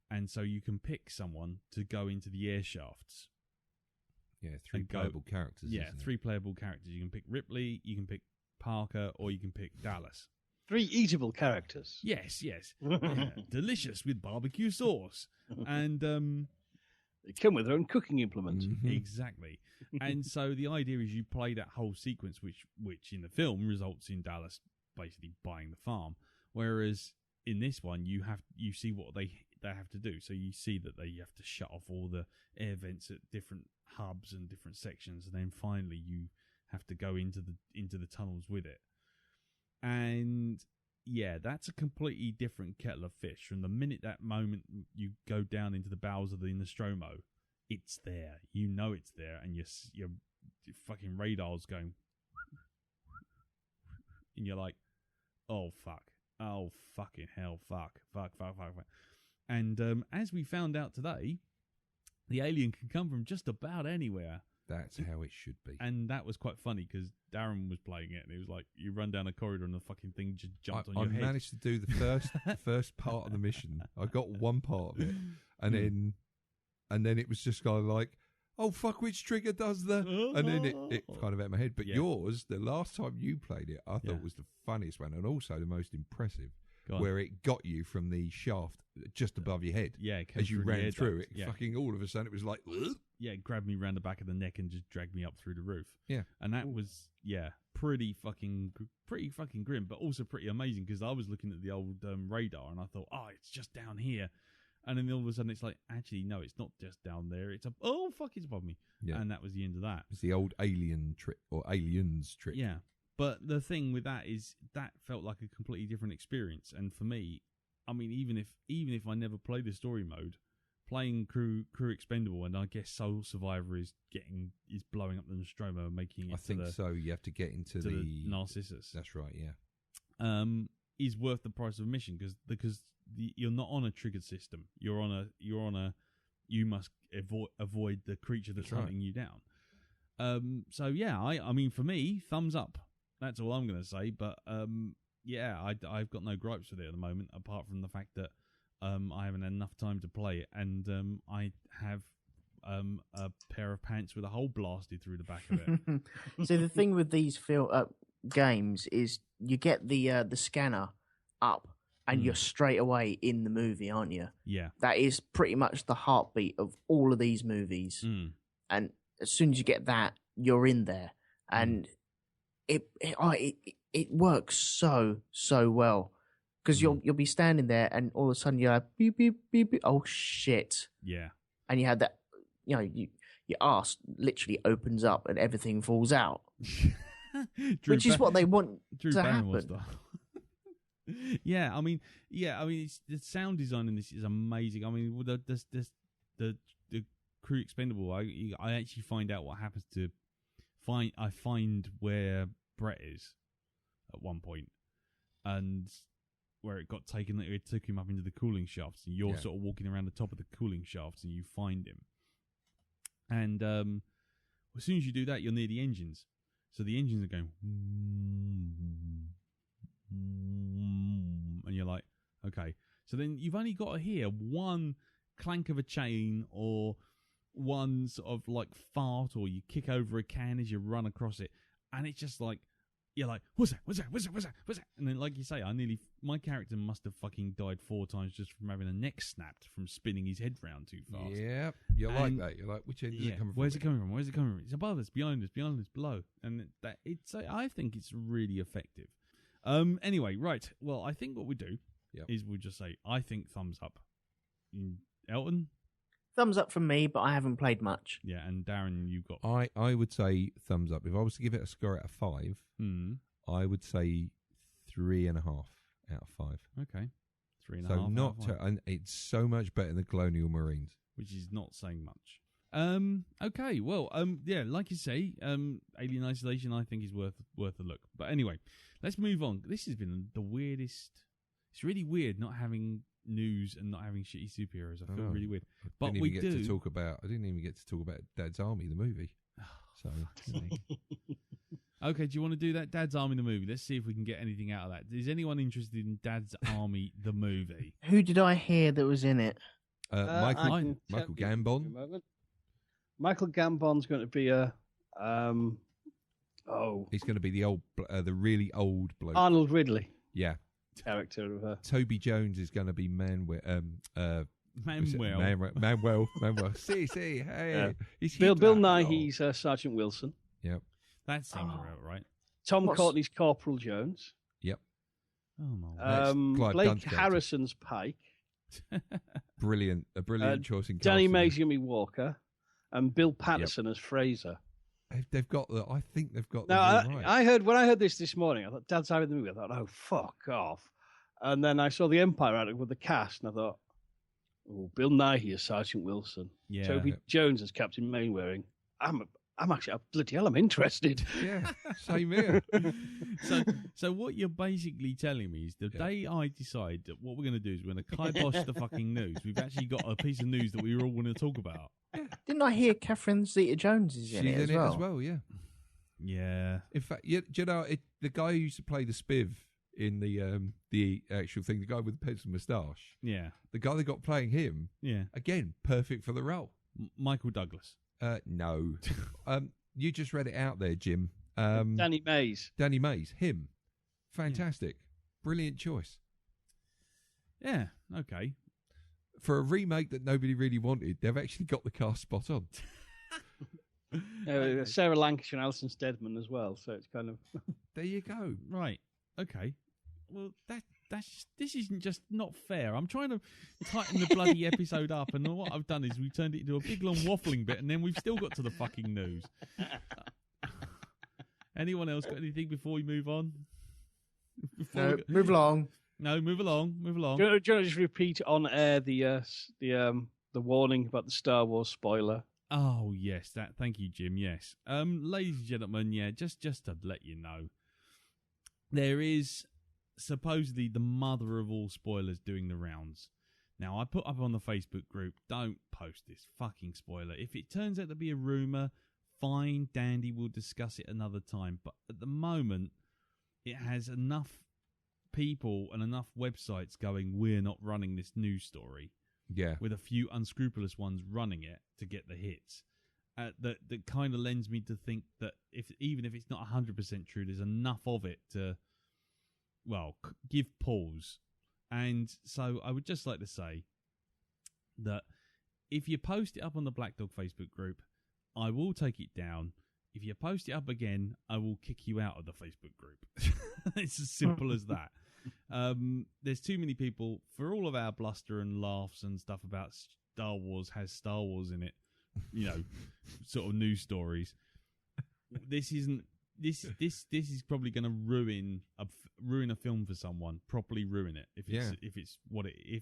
and so you can pick someone to go into the air shafts. Yeah, 3 playable characters. Yeah, isn't 3 playable characters. You can pick Ripley, you can pick Parker, or you can pick Dallas. 3 eatable characters. Yes. Yeah. Delicious with barbecue sauce. And they come with their own cooking implement. Exactly. And so the idea is you play that whole sequence, which in the film results in Dallas basically buying the farm. Whereas in this one, you see what they have to do. So you see that they have to shut off all the air vents at different hubs and different sections, and then finally you have to go into the tunnels with it. And yeah, that's a completely different kettle of fish. From the minute that moment you go down into the bowels of the Nostromo, it's there. You know it's there, and your fucking radar's going, and you're like, oh fuck, oh fucking hell, fuck. And as we found out today, the alien can come from just about anywhere. That's how it should be. And that was quite funny because Darren was playing it, and it was like you run down a corridor and the fucking thing just jumped on your head. I managed to do the first part of the mission. I got one part of it, and then it was just kind of like, oh fuck, which trigger does the? And then it kind of hit my head. But yours, the last time you played it, I thought was the funniest one, and also the most impressive, where it got you from the shaft just above your head. Yeah, as you ran through it, fucking all of a sudden it was like, yeah, it grabbed me around the back of the neck and just dragged me up through the roof. Yeah, and that was pretty fucking grim, but also pretty amazing because I was looking at the old radar and I thought, oh, it's just down here, and then all of a sudden it's like, actually no, it's not just down there. It's it's above me. Yeah, and that was the end of that. It's the old alien trick or aliens trick. Yeah. But the thing with that is that felt like a completely different experience. And for me, I mean, even if I never played the story mode, playing crew expendable, and I guess Soul Survivor is blowing up the Nostromo and making it. I think so. You have to get into the Narcissus. That's right. Yeah. Is worth the price of admission because you're not on a triggered system. You're on a you must avoid the creature that's hunting you down. So yeah, I mean, for me, thumbs up. That's all I'm going to say. But I've got no gripes with it at the moment, apart from the fact that I haven't had enough time to play it, and I have a pair of pants with a hole blasted through the back of it. So the thing with these games is you get the scanner up, and you're straight away in the movie, aren't you? Yeah. That is pretty much the heartbeat of all of these movies. And as soon as you get that, you're in there, and it works so well because you'll be standing there and all of a sudden you're like beep beep beep beep. Oh shit! Yeah, and you had that. You know, your arse literally opens up and everything falls out, which is what they want to happen. Yeah, I mean, it's, the sound design in this is amazing. I mean, the crew expendable. I actually find out what happens to. I find where Brett is at one point, and where it got taken. It took him up into the cooling shafts, and you're sort of walking around the top of the cooling shafts, and you find him. And as soon as you do that, you're near the engines. So the engines are going, and you're like, okay. So then you've only got to hear one clank of a chain or one sort of like fart, or you kick over a can as you run across it, and it's just like you're like, what's that? And then, like you say, my character must have fucking died 4 times just from having a neck snapped from spinning his head round too fast. Yeah, you're like that. You're like, which end is it coming from? Where's it coming from? It's above us, behind us, below, and I think it's really effective. Anyway, right. Well, I think what we do is we'll just say, I think thumbs up. Elton. Thumbs up from me, but I haven't played much. Yeah, and Darren, you got... I would say thumbs up. If I was to give it a score out of 5, I would say 3.5 out of 5. Okay. 3.5 So not... and it's so much better than Colonial Marines. Which is not saying much. Okay, well, like you say, Alien Isolation I think is worth a look. But anyway, let's move on. This has been the weirdest... It's really weird not having news and not having shitty superheroes. I feel know. really weird. I But didn't we even do. get to talk about. I didn't even get to talk about Dad's Army, the movie. So Okay, do you want to do that? Dad's Army, the movie. Let's see if we can get anything out of that. Is anyone interested in Dad's Army, the movie? Who did I hear that was in it? Michael Gambon. Michael Gambon's going to be a He's going to be the really old bloke. Arnold Ridley Yeah. character of her. Toby Jones is going to be Manuel. Manuel. See, hey. Yeah. He's Bill Hitler. Nye, Oh. he's Sergeant Wilson. Yep. That seems about right. Tom What's- Courtney's Corporal Jones. Yep. Oh, my word. That's Clive Blake Dunn's character. Harrison's Pike. Brilliant. A brilliant choice in Danny casting. Mays going to be Walker. And Bill Patterson as Fraser. They've got the. I think they've got. Now, the right. I heard when I heard this morning, I thought Dad's having the movie. I thought, oh fuck off. And then I saw the Empire article with the cast, and I thought, oh, Bill Nighy as Sergeant Wilson, Yeah. Toby Jones as Captain Mainwaring. I'm actually bloody hell. I'm interested. Yeah. Same here. So what you're basically telling me is the day I decide that what we're going to do is we're going to kibosh the fucking news, we've actually got a piece of news that we all want to talk about. Didn't I hear Catherine Zeta-Jones is She's in it as well? as well. Yeah. Yeah. In fact, do you know the guy who used to play the Spiv in the actual thing, the guy with the pencil moustache, Yeah. the guy that got playing him, Yeah. again, perfect for the role. Michael Douglas. No, you just read it out there, Jim. Danny Mays. Danny Mays, him, fantastic, brilliant choice Yeah. Okay. for a remake that nobody really wanted. They've actually got the cast spot on. Sarah Lancashire and Alison Steadman as well. So it's kind of There you go. Right. Okay. Well, this isn't just not fair. I'm trying to tighten the bloody episode up, and what I've done is we've turned it into a big long waffling bit, and then we've still got to the fucking news. Anyone else got anything before we move on? No, move along. No, move along. Move along. Do you want to just repeat on air the warning about the Star Wars spoiler? Oh yes, Thank you, Jim. Yes, ladies and gentlemen. Yeah, just to let you know, there is supposedly the mother of all spoilers doing the rounds. Now, I put up on the Facebook group, don't post this fucking spoiler. If it turns out to be a rumour, fine, dandy, we'll discuss it another time. But at the moment, it has enough people and enough websites going, we're not running this news story, Yeah. with a few unscrupulous ones running it to get the hits. That kind of lends me to think that even if it's not 100% true, there's enough of it to, well, give pause. And so I would just like to say that if you post it up on the Blackdog Facebook group, I will take it down. If you post it up again, I will kick you out of the Facebook group. It's as simple as that. There's too many people, for all of our bluster and laughs and stuff about Star Wars has Star Wars in it, sort of news stories. This isn't. This is probably going to ruin a film for someone. Properly ruin it if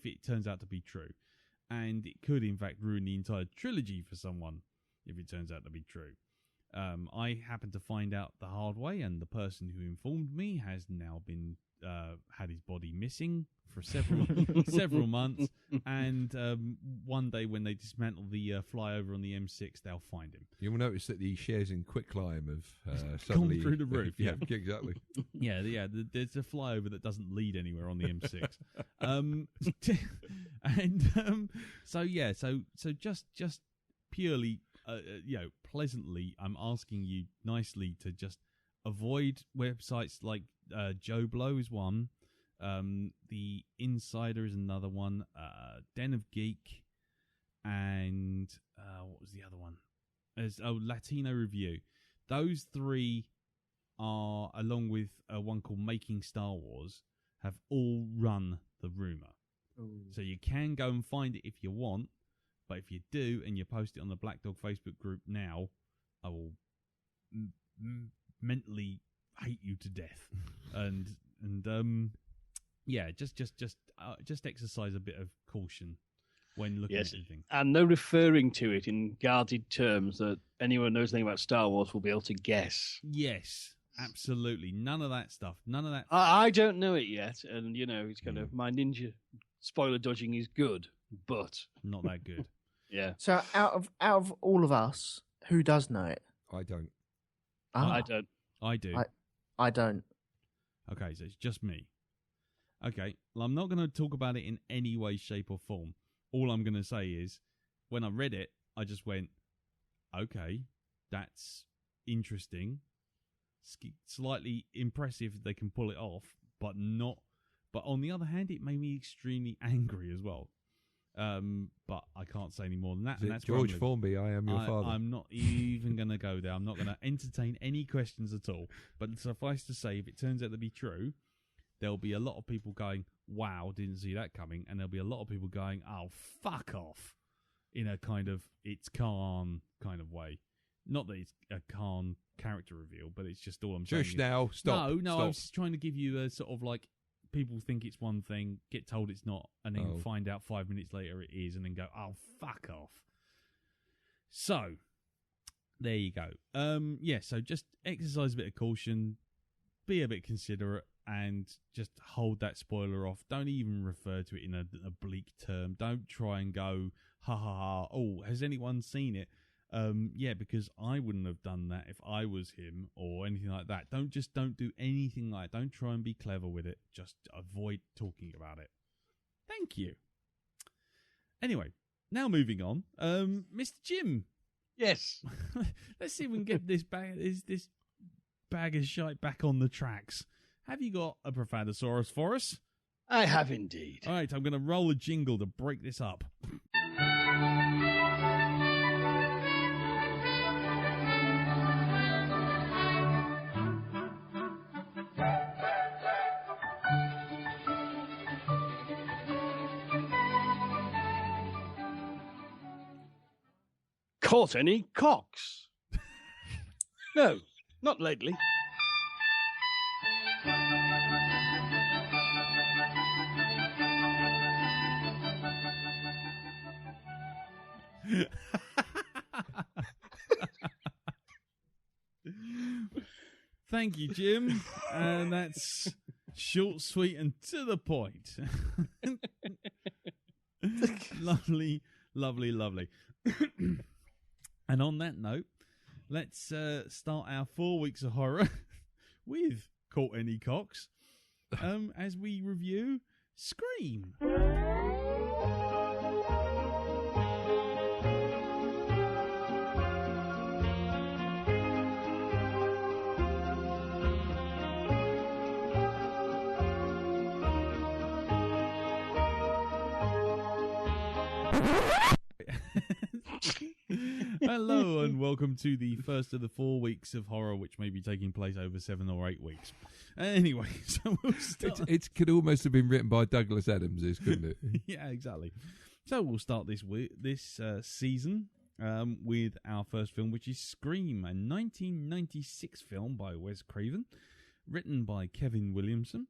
it turns out to be true, and it could in fact ruin the entire trilogy for someone if it turns out to be true. I happened to find out the hard way, and the person who informed me has now been had his body missing for several months. And one day when they dismantle the flyover on the M6, they'll find him. You'll notice that the shares in quicklime have suddenly gone through the roof. Yeah, exactly. Yeah. There's a flyover that doesn't lead anywhere on the M6. So just purely, pleasantly, I'm asking you nicely to just avoid websites like Joe Blow is one, The Insider is another one, Den of Geek, and what was the other one? Latino Review. Those three are, along with one called Making Star Wars, have all run the rumour. So you can go and find it if you want, but if you do and you post it on the Blackdog Facebook group now, I will mentally hate you to death. Just exercise a bit of caution when looking at anything. And no referring to it in guarded terms that anyone who knows anything about Star Wars will be able to guess. Yes. Absolutely. None of that stuff. None of that. I don't know it yet, and it's kind of my ninja spoiler dodging is good, but Not that good. yeah, So out of all of us, who does know it? I don't. I don't. I do. I don't. Okay, so it's just me. Okay, well, I'm not going to talk about it in any way, shape, or form. All I'm going to say is, when I read it, I just went, okay, that's interesting. Slightly impressive if they can pull it off, but not. But on the other hand, it made me extremely angry as well. But I can't say any more than that. Is And it that's George Formby, I am your father. I'm not even going to go there. I'm not going to entertain any questions at all. But suffice to say, if it turns out to be true, there'll be a lot of people going, wow, didn't see that coming. And there'll be a lot of people going, oh, fuck off, in a kind of, it's Khan kind of way. Not that it's a Khan character reveal, but it's just all I'm saying. Shush now, stop. No, stop. I was just trying to give you a sort of like, people think it's one thing, get told it's not, and then find out 5 minutes later it is, and then go, oh, fuck off. So, there you go. So just exercise a bit of caution, be a bit considerate, and just hold that spoiler off. Don't even refer to it in a bleak term. Don't try and go, ha ha ha, oh, has anyone seen it? Because I wouldn't have done that if I was him or anything like that. Don't do anything like that. Don't try and be clever with it. Just avoid talking about it. Thank you. Anyway, now moving on. Mr. Jim. Yes. Let's see if we can get this bag of shite back on the tracks. Have you got a Profanasaurus for us? I have indeed. All right, I'm going to roll a jingle to break this up. Caught any cocks? No, not lately. Thank you, Jim. And that's short, sweet, and to the point. Lovely, lovely, lovely. And on that note, let's start our 4 weeks of horror with Caught Any Cocks as we review Scream. Hello and welcome to the first of the 4 weeks of horror, which may be taking place over 7 or 8 weeks. Anyway, so we'll start. It could almost have been written by Douglas Adams, couldn't it? Yeah, exactly. So we'll start this season with our first film, which is Scream, a 1996 film by Wes Craven, written by Kevin Williamson,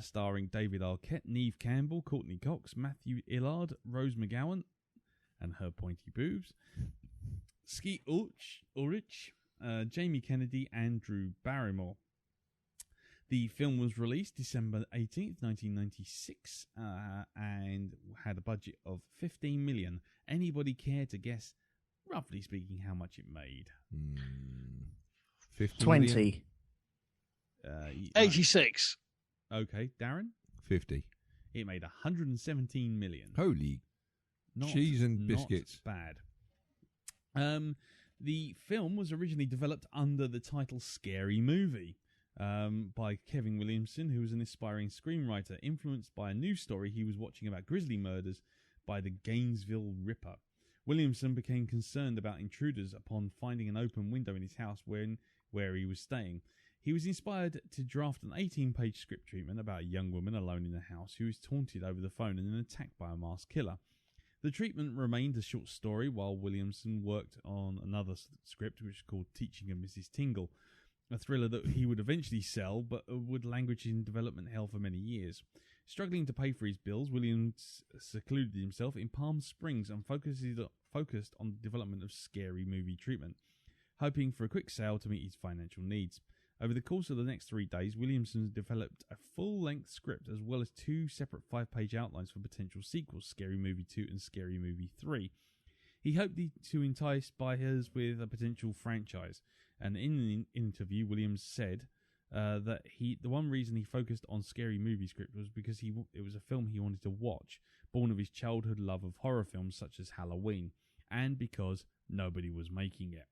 starring David Arquette, Neve Campbell, Courtney Cox, Matthew Illard, Rose McGowan, and her pointy boobs, Skeet Ulrich, Jamie Kennedy, and Drew Barrymore. The film was released December 18th, 1996, and had a budget of $15 million. Anybody care to guess, roughly speaking, how much it made? 20. 86. Okay, Darren? 50. It made $117 million. Holy cheese and biscuits. Not bad. The film was originally developed under the title Scary Movie by Kevin Williamson, who was an aspiring screenwriter, influenced by a news story he was watching about grisly murders by the Gainesville Ripper. Williamson became concerned about intruders upon finding an open window in his house where he was staying. He was inspired to draft an 18-page script treatment about a young woman alone in a house who is taunted over the phone and then attacked by a masked killer. The treatment remained a short story while Williamson worked on another script which was called Teaching of Mrs. Tingle, a thriller that he would eventually sell but would languish in development hell for many years. Struggling to pay for his bills, Williams secluded himself in Palm Springs and focused on the development of Scary Movie treatment, hoping for a quick sale to meet his financial needs. Over the course of the next 3 days, Williamson developed a full-length script as well as 2 separate 5-page outlines for potential sequels, Scary Movie 2 and Scary Movie 3. He hoped to entice buyers with a potential franchise, and in an interview, Williams said that the one reason he focused on Scary Movie script was because it was a film he wanted to watch, born of his childhood love of horror films such as Halloween, and because nobody was making it.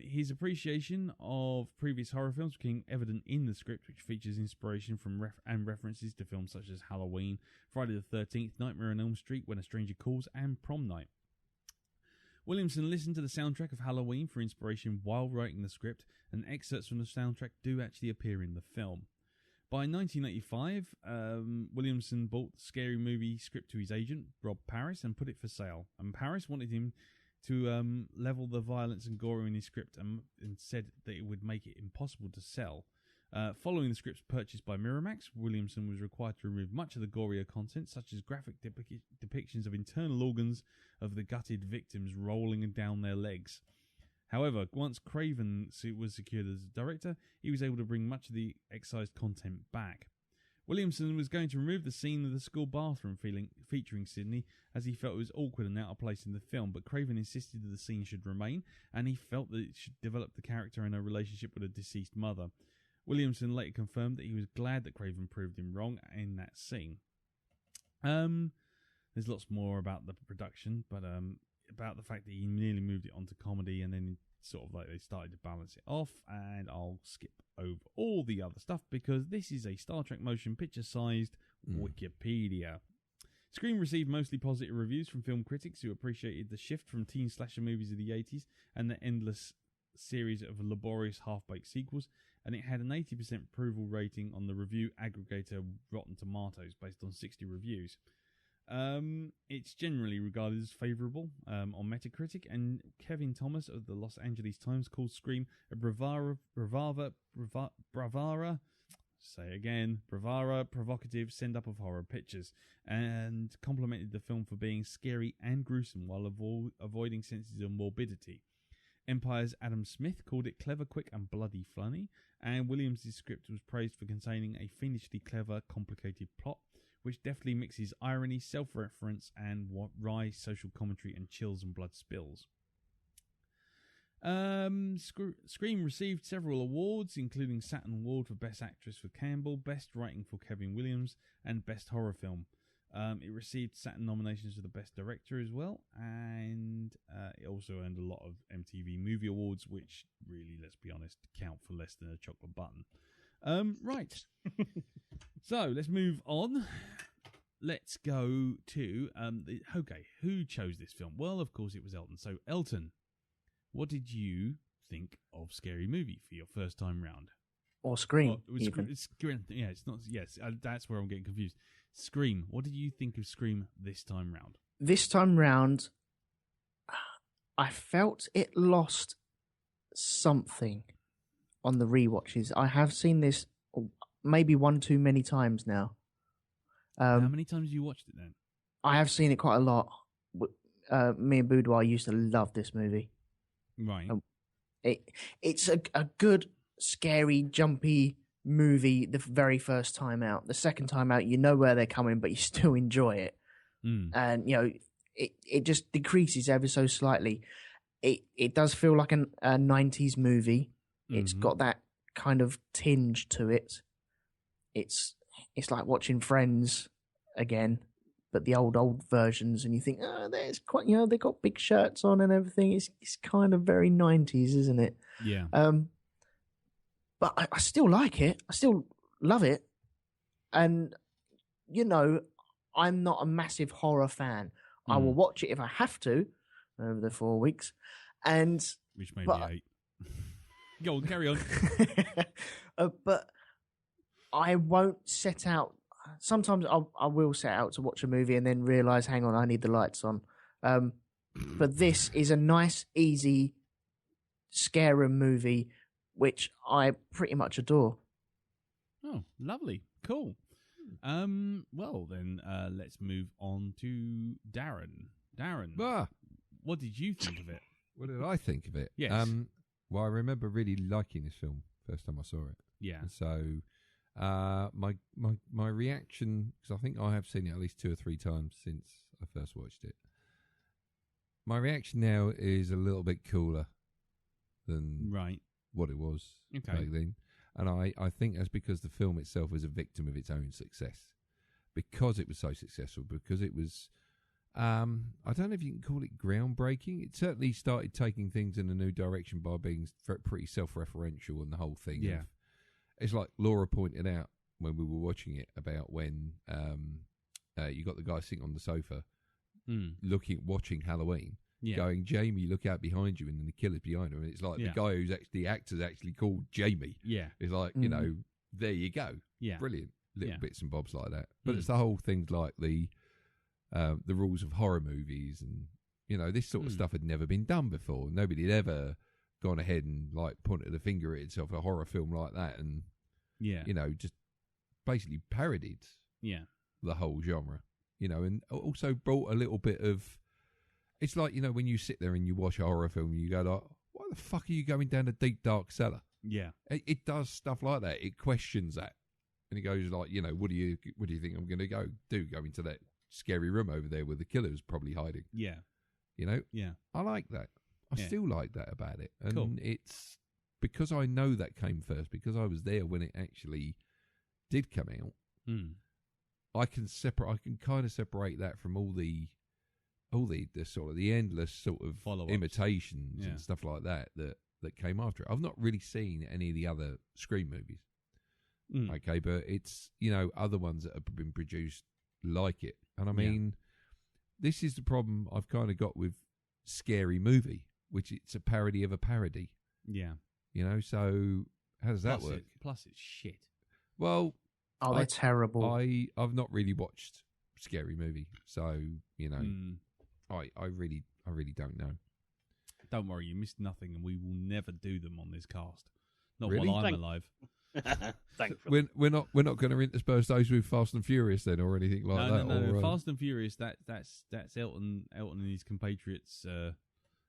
His appreciation of previous horror films became evident in the script, which features inspiration from references to films such as Halloween, Friday the 13th, Nightmare on Elm Street, When a Stranger Calls, and Prom Night. Williamson listened to the soundtrack of Halloween for inspiration while writing the script, and excerpts from the soundtrack do actually appear in the film. By 1985, Williamson bought the Scary Movie script to his agent, Rob Paris, and put it for sale. And Paris wanted him to level the violence and gore in his script and said that it would make it impossible to sell. Following the script's purchase by Miramax, Williamson was required to remove much of the gorier content, such as graphic depictions of internal organs of the gutted victims rolling down their legs. However, once Craven was secured as a director, he was able to bring much of the excised content back. Williamson was going to remove the scene of the school bathroom featuring Sidney, as he felt it was awkward and out of place in the film, but Craven insisted that the scene should remain, and he felt that it should develop the character and her relationship with a deceased mother. Williamson later confirmed that he was glad that Craven proved him wrong in that scene. There's lots more about the production, but about the fact that he nearly moved it onto comedy, and then sort of like they started to balance it off, and I'll skip over all the other stuff because this is a Star Trek motion picture-sized Wikipedia. Scream received mostly positive reviews from film critics who appreciated the shift from teen slasher movies of the 80s and the endless series of laborious half-baked sequels, and it had an 80% approval rating on the review aggregator Rotten Tomatoes based on 60 reviews. It's generally regarded as favourable on Metacritic, and Kevin Thomas of the Los Angeles Times called Scream a bravura, provocative send-up of horror pictures, and complimented the film for being scary and gruesome while avoiding senses of morbidity. Empire's Adam Smith called it clever, quick, and bloody funny, and Williams' script was praised for containing a fiendishly clever, complicated plot, which deftly mixes irony, self-reference, and wry social commentary and chills and blood spills. Scream received several awards, including Saturn Award for Best Actress for Campbell, Best Writing for Kevin Williams, and Best Horror Film. It received Saturn nominations for the Best Director as well, and it also earned a lot of MTV Movie Awards, which really, let's be honest, count for less than a chocolate button. Right. So, let's move on. Let's go to, who chose this film? Well, of course, it was Elton. So, Elton, what did you think of Scary Movie for your first time round? Or Scream, that's where I'm getting confused. Scream. What did you think of Scream this time round? This time round, I felt it lost something on the rewatches. I have seen this maybe one too many times now. How many times have you watched it then? I have seen it quite a lot. Me and Boudoir used to love this movie. Right. It's a good, scary, jumpy movie the very first time out. The second time out, you know where they're coming, but you still enjoy it. And, you know, it just decreases ever so slightly. It does feel like a 90s movie. It's got that kind of tinge to it. It's like watching Friends again, but the old versions, and you think, there's quite, you know, they got big shirts on and everything. It's kind of very 90s, isn't it? Yeah. But I still like it. I still love it. And, you know, I'm not a massive horror fan. I will watch it if I have to over the 4 weeks. Which may be 8. Go on, carry on. But I won't set out. Sometimes I will set out to watch a movie and then realise, hang on, I need the lights on. But this is a nice, easy, scare movie, which I pretty much adore. Oh, lovely. Cool. Well, then let's move on to Darren. Darren, what did you think of it? What did I think of it? Yes. Well, I remember really liking this film first time I saw it. Yeah. And so my reaction, because I think I have seen it at least 2 or 3 times since I first watched it. My reaction now is a little bit cooler than what it was back then. And I think that's because the film itself was a victim of its own success. Because it was so successful, because it was, I don't know if you can call it groundbreaking. It certainly started taking things in a new direction by being pretty self-referential and the whole thing. Yeah. It's like Laura pointed out when we were watching it about when you got the guy sitting on the sofa watching Halloween, going, Jamie, look out behind you, and then the killer's behind him. And it's like the guy who's the actor's actually called Jamie. Yeah. It's like, you know, there you go. Yeah. Brilliant. Little bits and bobs like that. But it's the whole things like the rules of horror movies, and, you know, this sort of stuff had never been done before. Nobody had ever gone ahead and, like, pointed a finger at itself, a horror film like that, and, you know, just basically parodied the whole genre, you know, and also brought a little bit of, it's like, you know, when you sit there and you watch a horror film and you go like, why the fuck are you going down a deep dark cellar? Yeah. It does stuff like that. It questions that. And it goes like, you know, what do you think I'm going to go into that scary room over there where the killer's probably hiding? Yeah. You know? Yeah. I like that. I still like that about it. And it's because I know that came first, because I was there when it actually did come out. I can kind of separate that from all the sort of the endless sort of follow-ups, imitations and stuff like that came after it. I've not really seen any of the other Scream movies. Okay, but it's, you know, other ones that have been produced like it. And I mean, this is the problem I've kind of got with Scary Movie, which it's a parody of a parody. Yeah. You know, so how does that work? Plus it's shit. Well, they're terrible. I've not really watched Scary Movie, so, you know, I really don't know. Don't worry, you missed nothing, and we will never do them on this cast. Not Really? while I'm alive. Thankfully. We're not going to intersperse those with Fast and Furious then, or anything like that. No. Or, Fast and Furious. That's Elton and his compatriots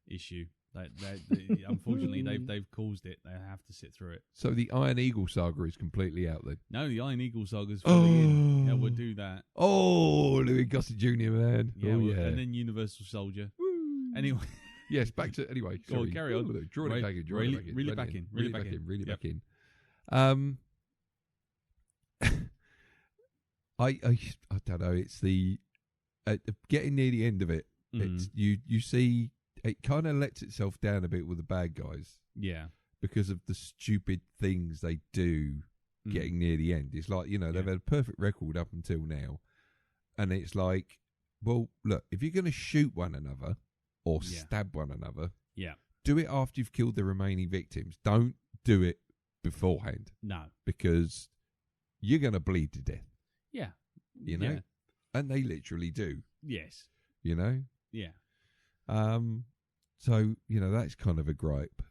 issue. Unfortunately, they've caused it. They have to sit through it. So the Iron Eagle saga is completely out then. No, the Iron Eagle saga's fully in. Yeah, we'll do that. Oh, Louis Gossett Jr., man. Yeah, oh, yeah. And then Universal Soldier. Woo. Anyway. Yes, back to anyway. Go on, carry on. Draw it back in. Really back in. I don't know. It's the getting near the end of it. It's you see it kind of lets itself down a bit with the bad guys. Yeah, because of the stupid things they do. Getting near the end, it's like, you know, they've had a perfect record up until now, and it's like, well, look, if you're going to shoot one another or stab one another, do it after you've killed the remaining victims. Don't do it beforehand. No, because you're going to bleed to death. Yeah, you know, and they literally do. Yes, you know. Yeah. So, you know, that's kind of a gripe.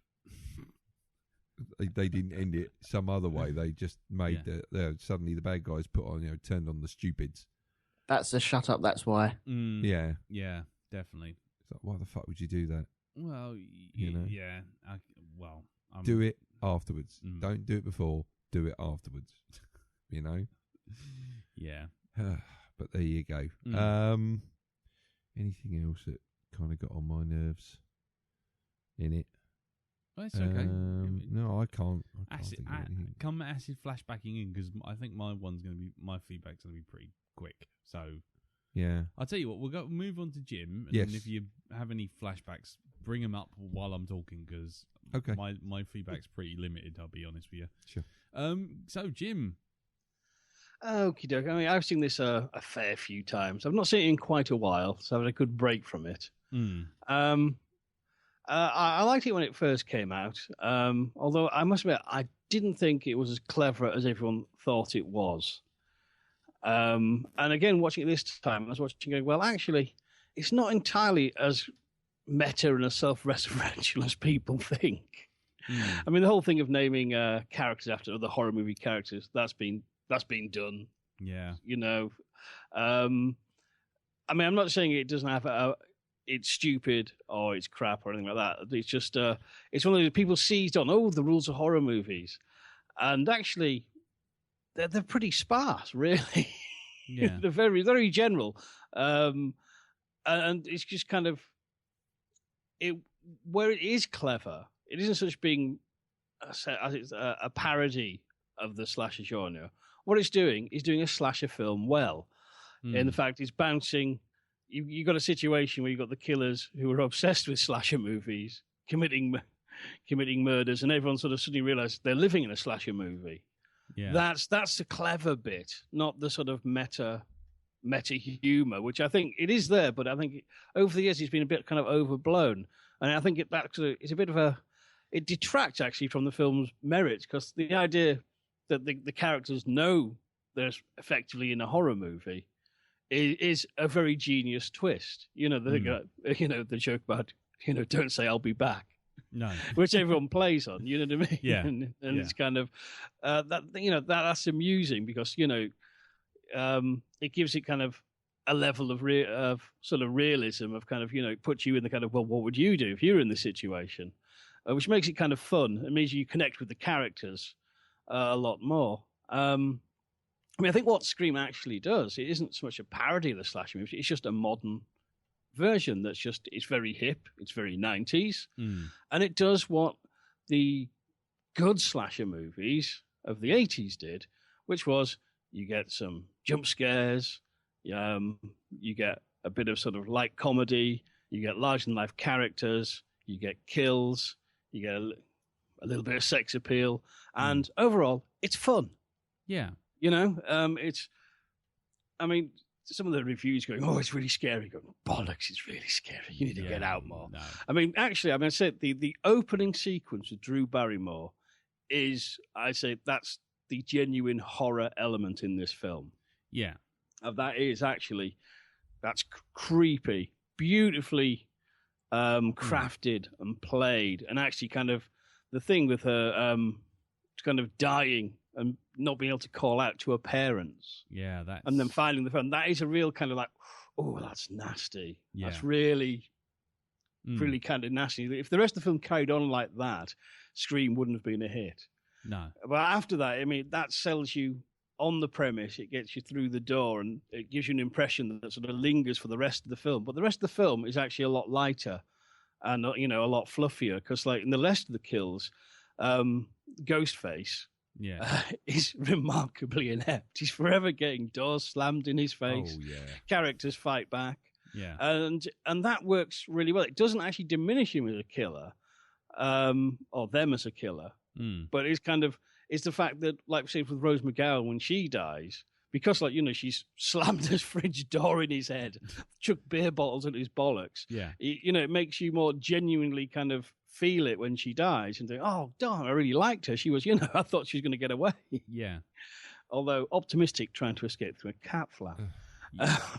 They didn't end it some other way. They just made suddenly the bad guys turned on the stupids. That's a shut up. That's why. Yeah, definitely. It's like, why the fuck would you do that? Well, you know, do it afterwards. Don't do it before. Do it afterwards. You know. Yeah. But there you go. Anything else that kind of got on my nerves in it? Well, it's okay. No, I can't. Come acid flashbacking in, because I think my feedback's going to be pretty quick. So yeah, I'll tell you what. We'll move on to Jim, and then if you have any flashbacks, bring them up while I'm talking, because my feedback's pretty limited. I'll be honest with you. Sure. So Jim. Okie doke. I mean, I've seen this a fair few times. I've not seen it in quite a while, so I've had a good break from it. I liked it when it first came out, although I must admit, I didn't think it was as clever as everyone thought it was. And again, watching it this time, I was watching going, well, actually, it's not entirely as meta and as self-referential as people think. I mean, the whole thing of naming characters after other horror movie characters, that's been done. Yeah. You know, I mean, I'm not saying it doesn't have it's stupid or it's crap or anything like that. It's just it's one of those people seized on the rules of horror movies, and actually they're pretty sparse, really. Yeah. They're very very general, and it's just kind of where it is clever. It isn't such being a parody of the slasher genre. What it's doing is doing a slasher film well. In the fact it's bouncing. You got a situation where you've got the killers who are obsessed with slasher movies, committing murders, and everyone sort of suddenly realizes they're living in a slasher movie. Yeah. That's the clever bit, not the sort of meta humor, which I think it is there, but I think over the years it's been a bit kind of overblown, and I think it's a bit of it detracts actually from the film's merits, because the idea that the characters know they're effectively in a horror movie is a very genius twist. The joke about don't say I'll be back. No, which everyone plays on. You know what I mean? Yeah, and it's kind of that's amusing because it gives it kind of a level of sort of realism of kind of puts you in the kind of, well, what would you do if you were in this situation, which makes it kind of fun. It means you connect with the characters a lot more. I think what Scream actually does, it isn't so much a parody of the slasher movie, it's just a modern version it's very hip, it's very 90s, and it does what the good slasher movies of the 80s did, which was you get some jump scares, you get a bit of sort of light comedy, you get large-than-life characters, you get kills, you get a little bit of sex appeal, and overall, it's fun. Yeah. Some of the reviews going, it's really scary. Going, bollocks, it's really scary. You need to get out more. No. I said the opening sequence with Drew Barrymore that's the genuine horror element in this film. Yeah. That's creepy, beautifully crafted and played, and actually kind of the thing with her kind of dying and not being able to call out to her parents. Yeah, and then finding the phone. That is a real kind of like, that's nasty. Yeah. That's really kind of nasty. If the rest of the film carried on like that, Scream wouldn't have been a hit. No. But after that, that sells you on the premise. It gets you through the door, and it gives you an impression that sort of lingers for the rest of the film. But the rest of the film is actually a lot lighter and, a lot fluffier, because like in the rest of the kills, Ghostface is remarkably inept. He's forever getting doors slammed in his face. Oh, yeah. Characters fight back. Yeah. And that works really well. It doesn't actually diminish him as a killer, or them as a killer. But it's the fact that, like, say, with Rose McGowan, when she dies, because, she's slammed his fridge door in his head, chucked beer bottles at his bollocks. Yeah. It makes you more genuinely kind of feel it when she dies and think, oh, darn, I really liked her. She was, I thought she was going to get away. Yeah. Although optimistic, trying to escape through a cat flap.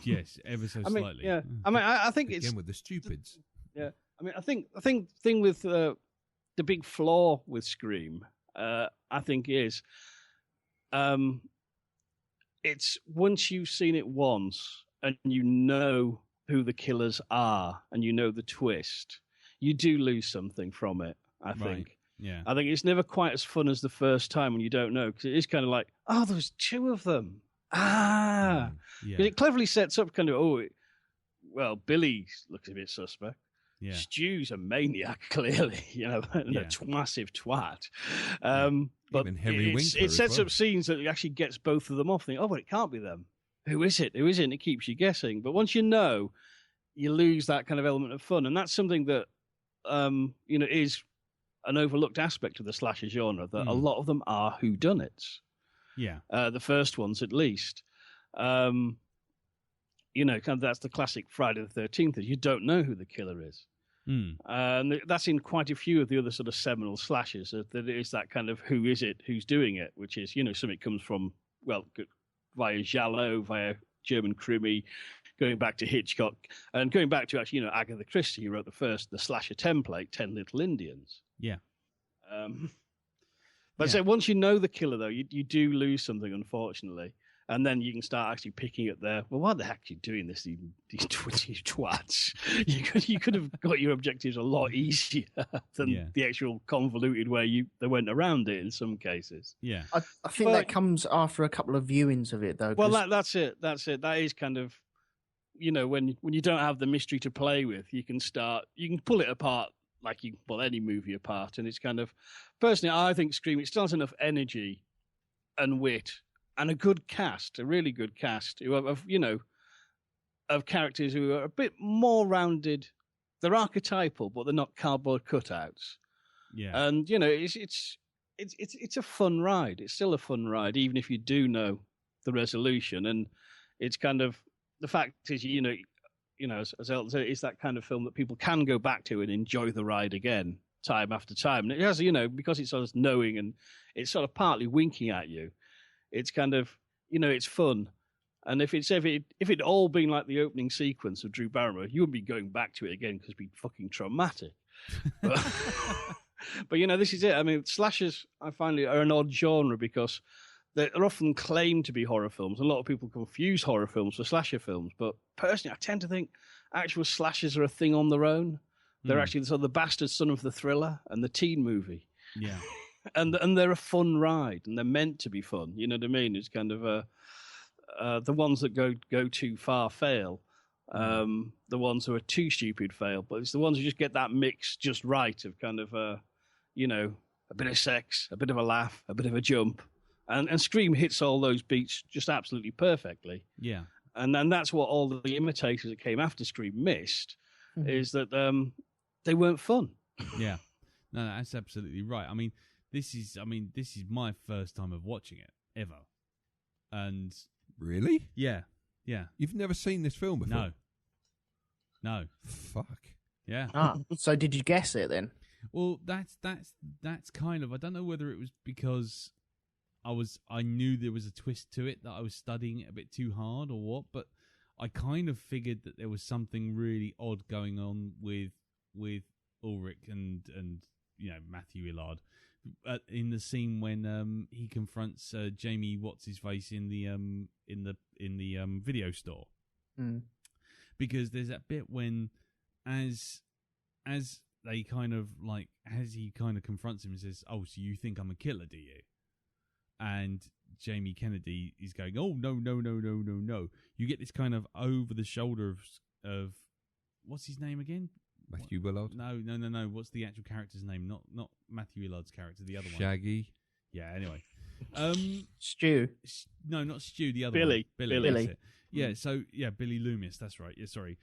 Yes, ever so slightly. Yeah. I think Again it's with the stupids. Yeah. I think thing with the big flaw with Scream, I think is, it's once you've seen it once and you know who the killers are and you know the twist, you do lose something from it, I think. Right. Yeah. I think it's never quite as fun as the first time when you don't know, because it is kind of like, there's two of them. Yeah. It cleverly sets up kind of, Billy looks a bit suspect. Yeah. Stu's a maniac, clearly, and a massive twat. But Even Henry Winkler it sets as well. up scenes that actually gets both of them off. Think, but it can't be them. Who is it? Who is it? And it keeps you guessing. But once you know, you lose that kind of element of fun, and that's something that is an overlooked aspect of the slasher genre. That a lot of them are whodunits. Yeah. The first ones, at least. Kind of that's the classic Friday the 13th. You don't know who the killer is. And that's in quite a few of the other sort of seminal slashers. That it is that kind of who is it, who's doing it, which is, something comes from, via Giallo, via German Krimi, going back to Hitchcock, and going back to actually, Agatha Christie, who wrote the slasher template, 10 Little Indians. Yeah. But so once you know the killer, though, you do lose something, unfortunately. And then you can start actually picking at why the heck are you doing this, these twitchy twats? You could have got your objectives a lot easier than the actual convoluted way they went around it in some cases. Yeah. I think that comes after a couple of viewings of it, though. Well, that's it. That is kind of, when you don't have the mystery to play with, you can pull it apart like you pull any movie apart. And it's kind of, personally, I think Scream, it still has enough energy and wit and a good cast, a really good cast of characters who are a bit more rounded. They're archetypal, but they're not cardboard cutouts. Yeah. And it's a fun ride. It's still a fun ride, even if you do know the resolution. And it's kind of, the fact is, as Elton said, it's that kind of film that people can go back to and enjoy the ride again, time after time. And it has, because it's sort of knowing and it's sort of partly winking at you. It's kind of, it's fun. And if it all been like the opening sequence of Drew Barrymore, you wouldn't be going back to it again because it'd be fucking traumatic. But, this is it. I mean, slashers, I find, are an odd genre because they're often claimed to be horror films. A lot of people confuse horror films for slasher films. But personally, I tend to think actual slashers are a thing on their own. They're actually sort of the bastard son of the thriller and the teen movie. Yeah. And they're a fun ride, and they're meant to be fun. You know what I mean? It's kind of the ones that go too far fail. The ones who are too stupid fail. But it's the ones who just get that mix just right of kind of, a bit of sex, a bit of a laugh, a bit of a jump. And Scream hits all those beats just absolutely perfectly. Yeah. And then that's what all the imitators that came after Scream missed, is that they weren't fun. Yeah. No, that's absolutely right. I mean, this is my first time of watching it ever. And really? Yeah. Yeah. You've never seen this film before? No. Fuck. Yeah. So did you guess it then? Well, that's kind of, I don't know whether it was because I knew there was a twist to it, that I was studying it a bit too hard or what, but I kind of figured that there was something really odd going on with Ulrich and Matthew Illard in the scene when he confronts Jamie what's-his-face in the video store. Because there's that bit when as they kind of like, as he kind of confronts him and says, "Oh, so you think I'm a killer, do you?" And Jamie Kennedy is going, "Oh, no. You get this kind of over the shoulder of what's his name again? Matthew Willard? No. What's the actual character's name? Not Matthew Willard's character, the other one. Shaggy. Yeah, anyway. Stu. No, not Stu, the other Billy. one. Billy. That's it. Yeah, so Billy Loomis, that's right. Yeah, sorry.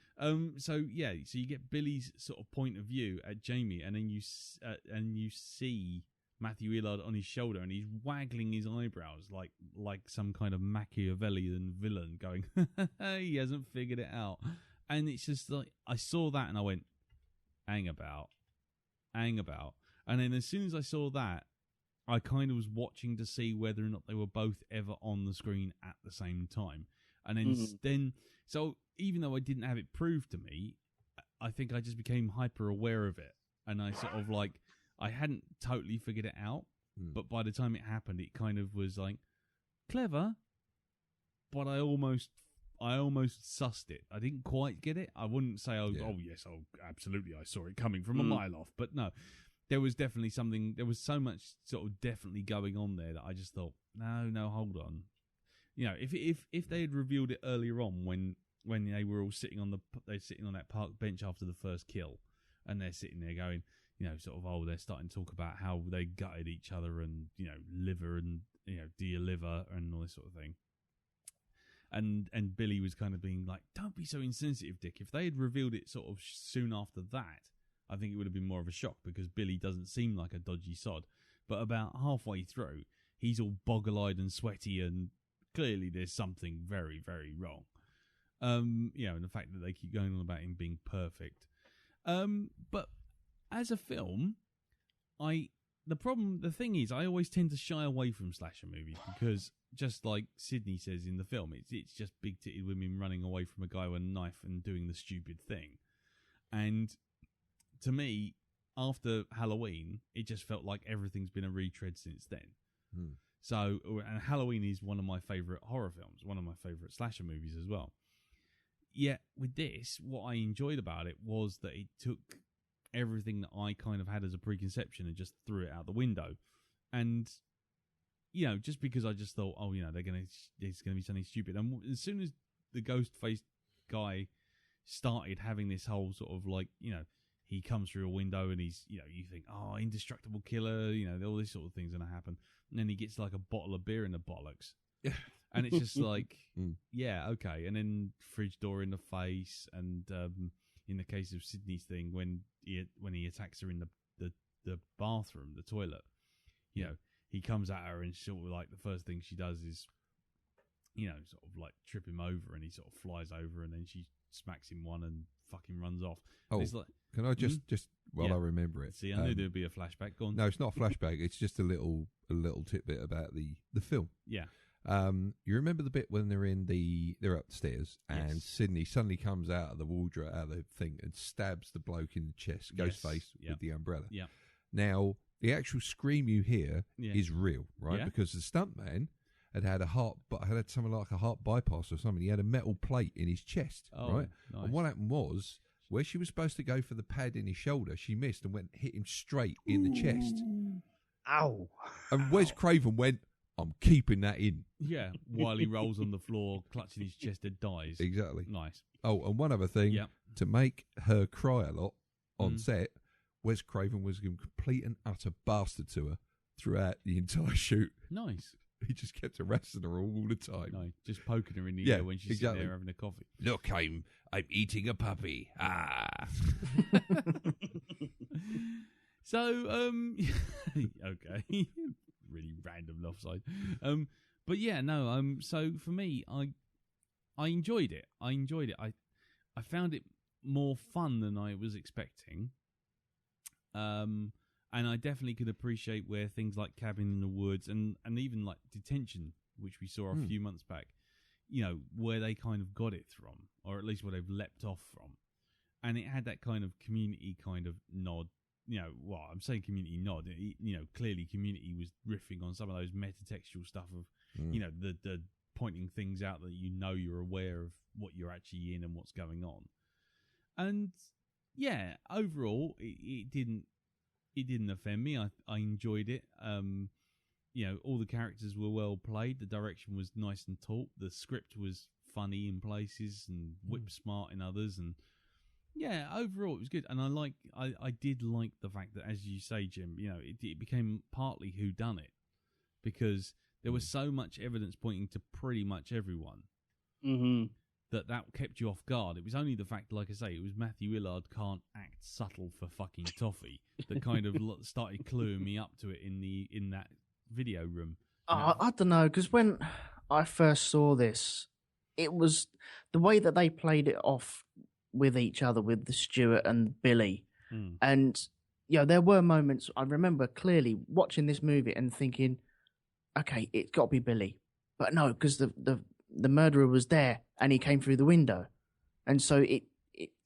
So you get Billy's sort of point of view at Jamie, and then you see Matthew Willard on his shoulder, and he's waggling his eyebrows like some kind of Machiavellian villain, going, he hasn't figured it out. And it's just like, I saw that and I went, hang about. And then as soon as I saw that, I kind of was watching to see whether or not they were both ever on the screen at the same time. And then, so even though I didn't have it proved to me, I think I just became hyper aware of it. And I sort of like, I hadn't totally figured it out, but by the time it happened, it kind of was like clever, but I almost sussed it. I didn't quite get it. I wouldn't say, yes, absolutely, I saw it coming from a mile off. But no, there was definitely something. There was so much sort of definitely going on there that I just thought, no, hold on. If they had revealed it earlier on when they were all sitting on that park bench after the first kill, and they're sitting there going, they're starting to talk about how they gutted each other and, liver and, do your liver and all this sort of thing. And Billy was kind of being like, don't be so insensitive, Dick. If they had revealed it sort of soon after that, I think it would have been more of a shock because Billy doesn't seem like a dodgy sod. But about halfway through, he's all boggle-eyed and sweaty, and clearly there's something very, very wrong. And the fact that they keep going on about him being perfect. But as a film, the thing is, I always tend to shy away from slasher movies because, just like Sydney says in the film, it's just big-titted women running away from a guy with a knife and doing the stupid thing. And to me, after Halloween, it just felt like everything's been a retread since then. So, and Halloween is one of my favourite horror films, one of my favourite slasher movies as well. Yet with this, what I enjoyed about it was that it took everything that I kind of had as a preconception and just threw it out the window. And, you know, just because I just thought, oh, you know, there's going to be something stupid. And as soon as the ghost-faced guy started having this whole sort of like, you know, he comes through a window and he's, you know, you think, oh, indestructible killer, you know, all these sort of things going to happen. And then he gets like a bottle of beer in the bollocks. And it's just like, yeah, okay. And then fridge door in the face. And in the case of Sydney's thing, when he attacks her in the bathroom, the toilet, you know, he comes at her and sort of like the first thing she does is, you know, sort of like trip him over, and he sort of flies over, and then she smacks him one and fucking runs off. Oh, it's like, can I just while I remember it? See, I knew there'd be a flashback. Go on. No, it's not a flashback. It's just a little tidbit about the film. Yeah. You remember the bit when they're upstairs and Sydney suddenly comes out of the wardrobe, out of the thing, and stabs the bloke in the chest, Ghostface, with the umbrella. Yeah. Now, the actual scream you hear is real, right? Yeah. Because the stuntman had something like a heart bypass or something. He had a metal plate in his chest, right? Nice. And what happened was, where she was supposed to go for the pad in his shoulder, she missed and hit him straight in the chest. Ow. And Wes Craven went, I'm keeping that in. Yeah, while he rolls on the floor, clutching his chest and dies. Exactly. Nice. Oh, and one other thing, to make her cry a lot on set, Wes Craven was a complete and utter bastard to her throughout the entire shoot. Nice. He just kept harassing her all the time. No, just poking her in the ear when she's sitting there having a coffee. Look, I'm eating a puppy. Ah. So, okay. Really random offside. But yeah, no, so for me, I enjoyed it. I found it more fun than I was expecting. And I definitely could appreciate where things like Cabin in the Woods and even like Detention, which we saw a few months back, you know, where they kind of got it from, or at least where they've leapt off from. And it had that kind of Community kind of nod. You know, well, I'm saying Community nod. You know, clearly Community was riffing on some of those metatextual stuff of, you know, the pointing things out that you know you're aware of what you're actually in and what's going on. And yeah, overall, it didn't offend me. I enjoyed it. You know, all the characters were well played. The direction was nice and taut. The script was funny in places and whip smart in others. And yeah, overall it was good. And I did like the fact that, as you say, Jim, you know, it became partly whodunit, because there was so much evidence pointing to pretty much everyone. That kept you off guard. It was only the fact, like I say, it was Matthew Illard can't act subtle for fucking toffee that kind of started cluing me up to it in that video room. I don't know, because when I first saw this, it was the way that they played it off with each other, with the Stuart and Billy. And, you know, there were moments, I remember clearly watching this movie and thinking, okay, it's got to be Billy. But no, because the murderer was there and he came through the window. And so it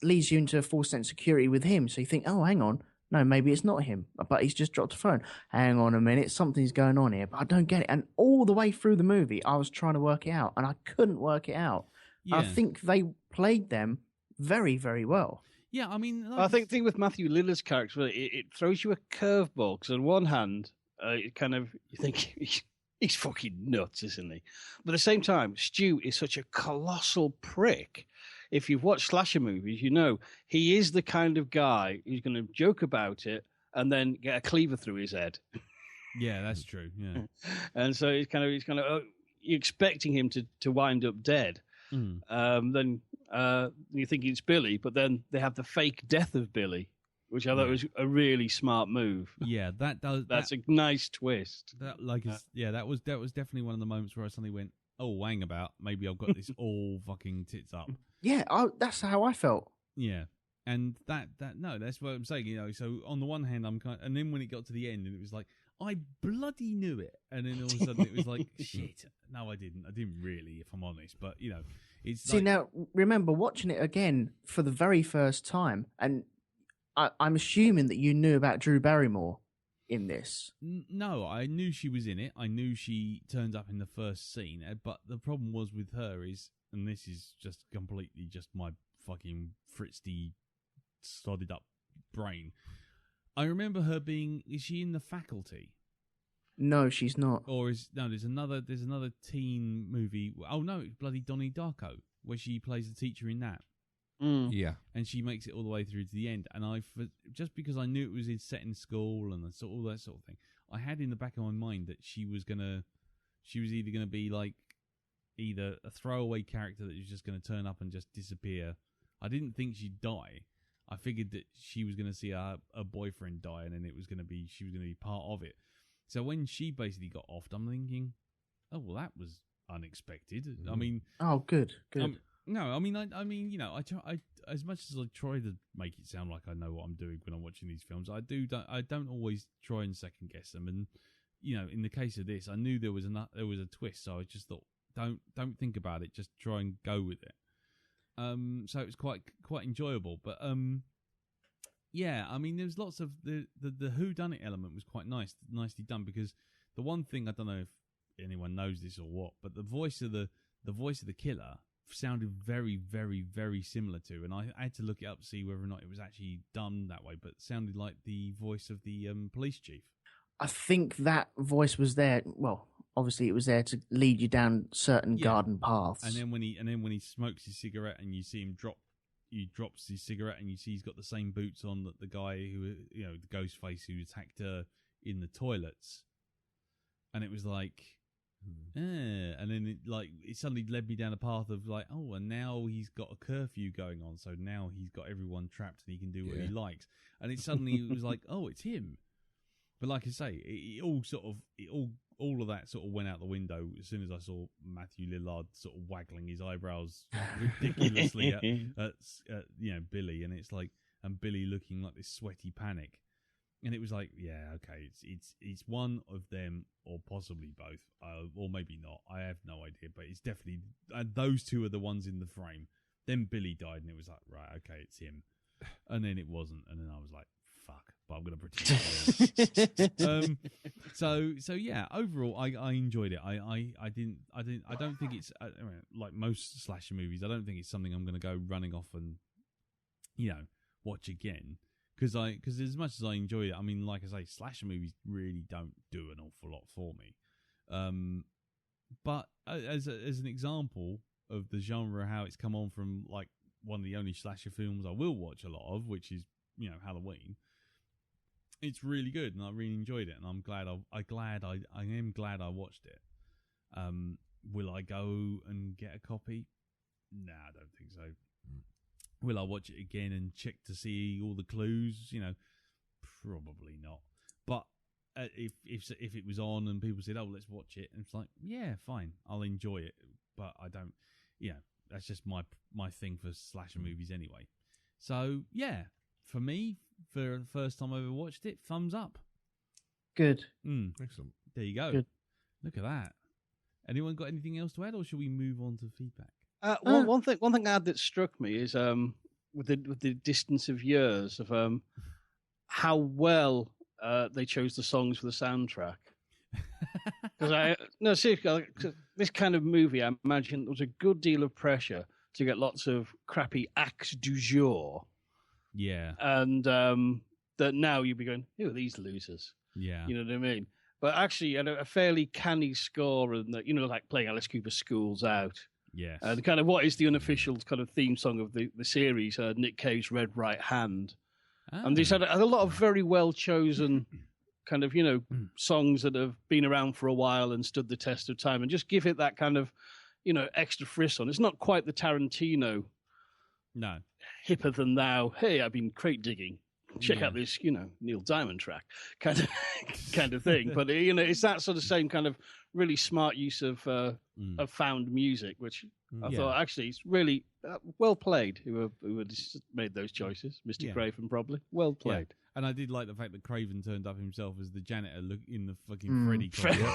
leads you into a false sense of security with him. So you think, oh, hang on. No, maybe it's not him, but he's just dropped a phone. Hang on a minute, something's going on here, but I don't get it. And all the way through the movie, I was trying to work it out, and I couldn't work it out. Yeah. I think they played them very, very well. Yeah, I mean... I think the thing with Matthew Lillard's character, it throws you a curveball, because on one hand, it kind of, you think... He's fucking nuts, isn't he? But at the same time, Stu is such a colossal prick. If you've watched slasher movies, you know he is the kind of guy who's going to joke about it and then get a cleaver through his head. Yeah, that's true. Yeah, and so he's kind of you're expecting him to wind up dead. Then you think it's Billy, but then they have the fake death of Billy, which I thought was a really smart move. Yeah, that's a nice twist. That was definitely one of the moments where I suddenly went, oh, hang about, maybe I've got this all fucking tits up. Yeah, that's how I felt. Yeah, and that's what I'm saying. You know, so on the one hand, and then when it got to the end, and it was like, I bloody knew it, and then all of a sudden it was like, shit, no, I didn't really, if I'm honest. But you know, it's now remember watching it again for the very first time, and I'm assuming that you knew about Drew Barrymore. in this. No, I knew she was in it. I knew she turned up in the first scene. But the problem was with her is, and this is just completely just my fucking fritzy, sodded up brain. I remember her being. Is she in The Faculty? No, she's not. Or there's another teen movie. Oh no, it's bloody Donnie Darko, where she plays the teacher in that. Yeah, and she makes it all the way through to the end. And just because I knew it was set in school and all that sort of thing, I had in the back of my mind that she was either gonna be like either a throwaway character that was just gonna turn up and just disappear. I didn't think she'd die. I figured that she was gonna see her boyfriend die, and then she was gonna be part of it. So when she basically got offed, I'm thinking, oh well, that was unexpected. I mean, oh, good. No, I mean, I try, as much as I try to make it sound like I know what I'm doing when I'm watching these films, I don't always try and second guess them. And in the case of this, I knew there was a twist, so I just thought, don't think about it, just try and go with it. So it was quite enjoyable, but yeah, I mean, there's lots of the whodunit element was quite nicely done, because the one thing, I don't know if anyone knows this or what, but the voice of the killer sounded very, very, very similar to, and I had to look it up to see whether or not it was actually done that way, but it sounded like the voice of the police chief. I think that voice was there. Well, obviously, it was there to lead you down certain garden paths. And then when he smokes his cigarette, and you see him drops his cigarette, and you see he's got the same boots on that the guy who, the ghost face who attacked her in the toilets, and it was like. And then it suddenly led me down a path of like, oh, and now he's got a curfew going on, so now he's got everyone trapped and he can do what he likes. And it was like, oh, it's him. But like I say, it all of that sort of went out the window as soon as I saw Matthew Lillard sort of waggling his eyebrows ridiculously at Billy, and it's like, and Billy looking like this sweaty panic. And it was like, yeah, okay, it's one of them, or possibly both, or maybe not. I have no idea, but it's definitely those two are the ones in the frame. Then Billy died, and it was like, right, okay, it's him. And then it wasn't, and then I was like, fuck, but I'm gonna pretend. So yeah, overall, I enjoyed it. I don't think it's like most slasher movies. I don't think it's something I'm gonna go running off and watch again. Because as much as I enjoy it, I mean, like I say, slasher movies really don't do an awful lot for me. But as an example of the genre, how it's come on from like one of the only slasher films I will watch a lot of, which is Halloween. It's really good, and I really enjoyed it, and I'm glad I am glad I watched it. Will I go and get a copy? Nah, I don't think so. Will I watch it again and check to see all the clues? Probably not. But if it was on and people said, "Oh, let's watch it," and it's like, yeah, fine, I'll enjoy it. But I don't. That's just my thing for slasher movies anyway. So yeah, for me, for the first time I ever watched it, thumbs up. Good. Excellent. There you go. Good. Look at that. Anyone got anything else to add, or should we move on to feedback? One thing I had that struck me is with the distance of years of how well they chose the songs for the soundtrack. Because seriously, this kind of movie, I imagine there was a good deal of pressure to get lots of crappy acts du jour. Yeah, and that now you'd be going, who are these losers? Yeah, you know what I mean. But actually, a fairly canny score, and like playing Alice Cooper's "School's Out." Yes. The kind of what is the unofficial kind of theme song of the series, Nick Cave's Red Right Hand. And these had a lot of very well chosen kind of, songs that have been around for a while and stood the test of time, and just give it that kind of, extra frisson. It's not quite the Tarantino. No. Hipper than thou. Hey, I've been crate digging. Check out this, Neil Diamond track kind of thing. But it's that sort of same kind of really smart use of found music, which I thought actually it's really well played. Who made those choices, Mr. Craven probably well played. Yeah. And I did like the fact that Craven turned up himself as the janitor in the fucking Freddy costume.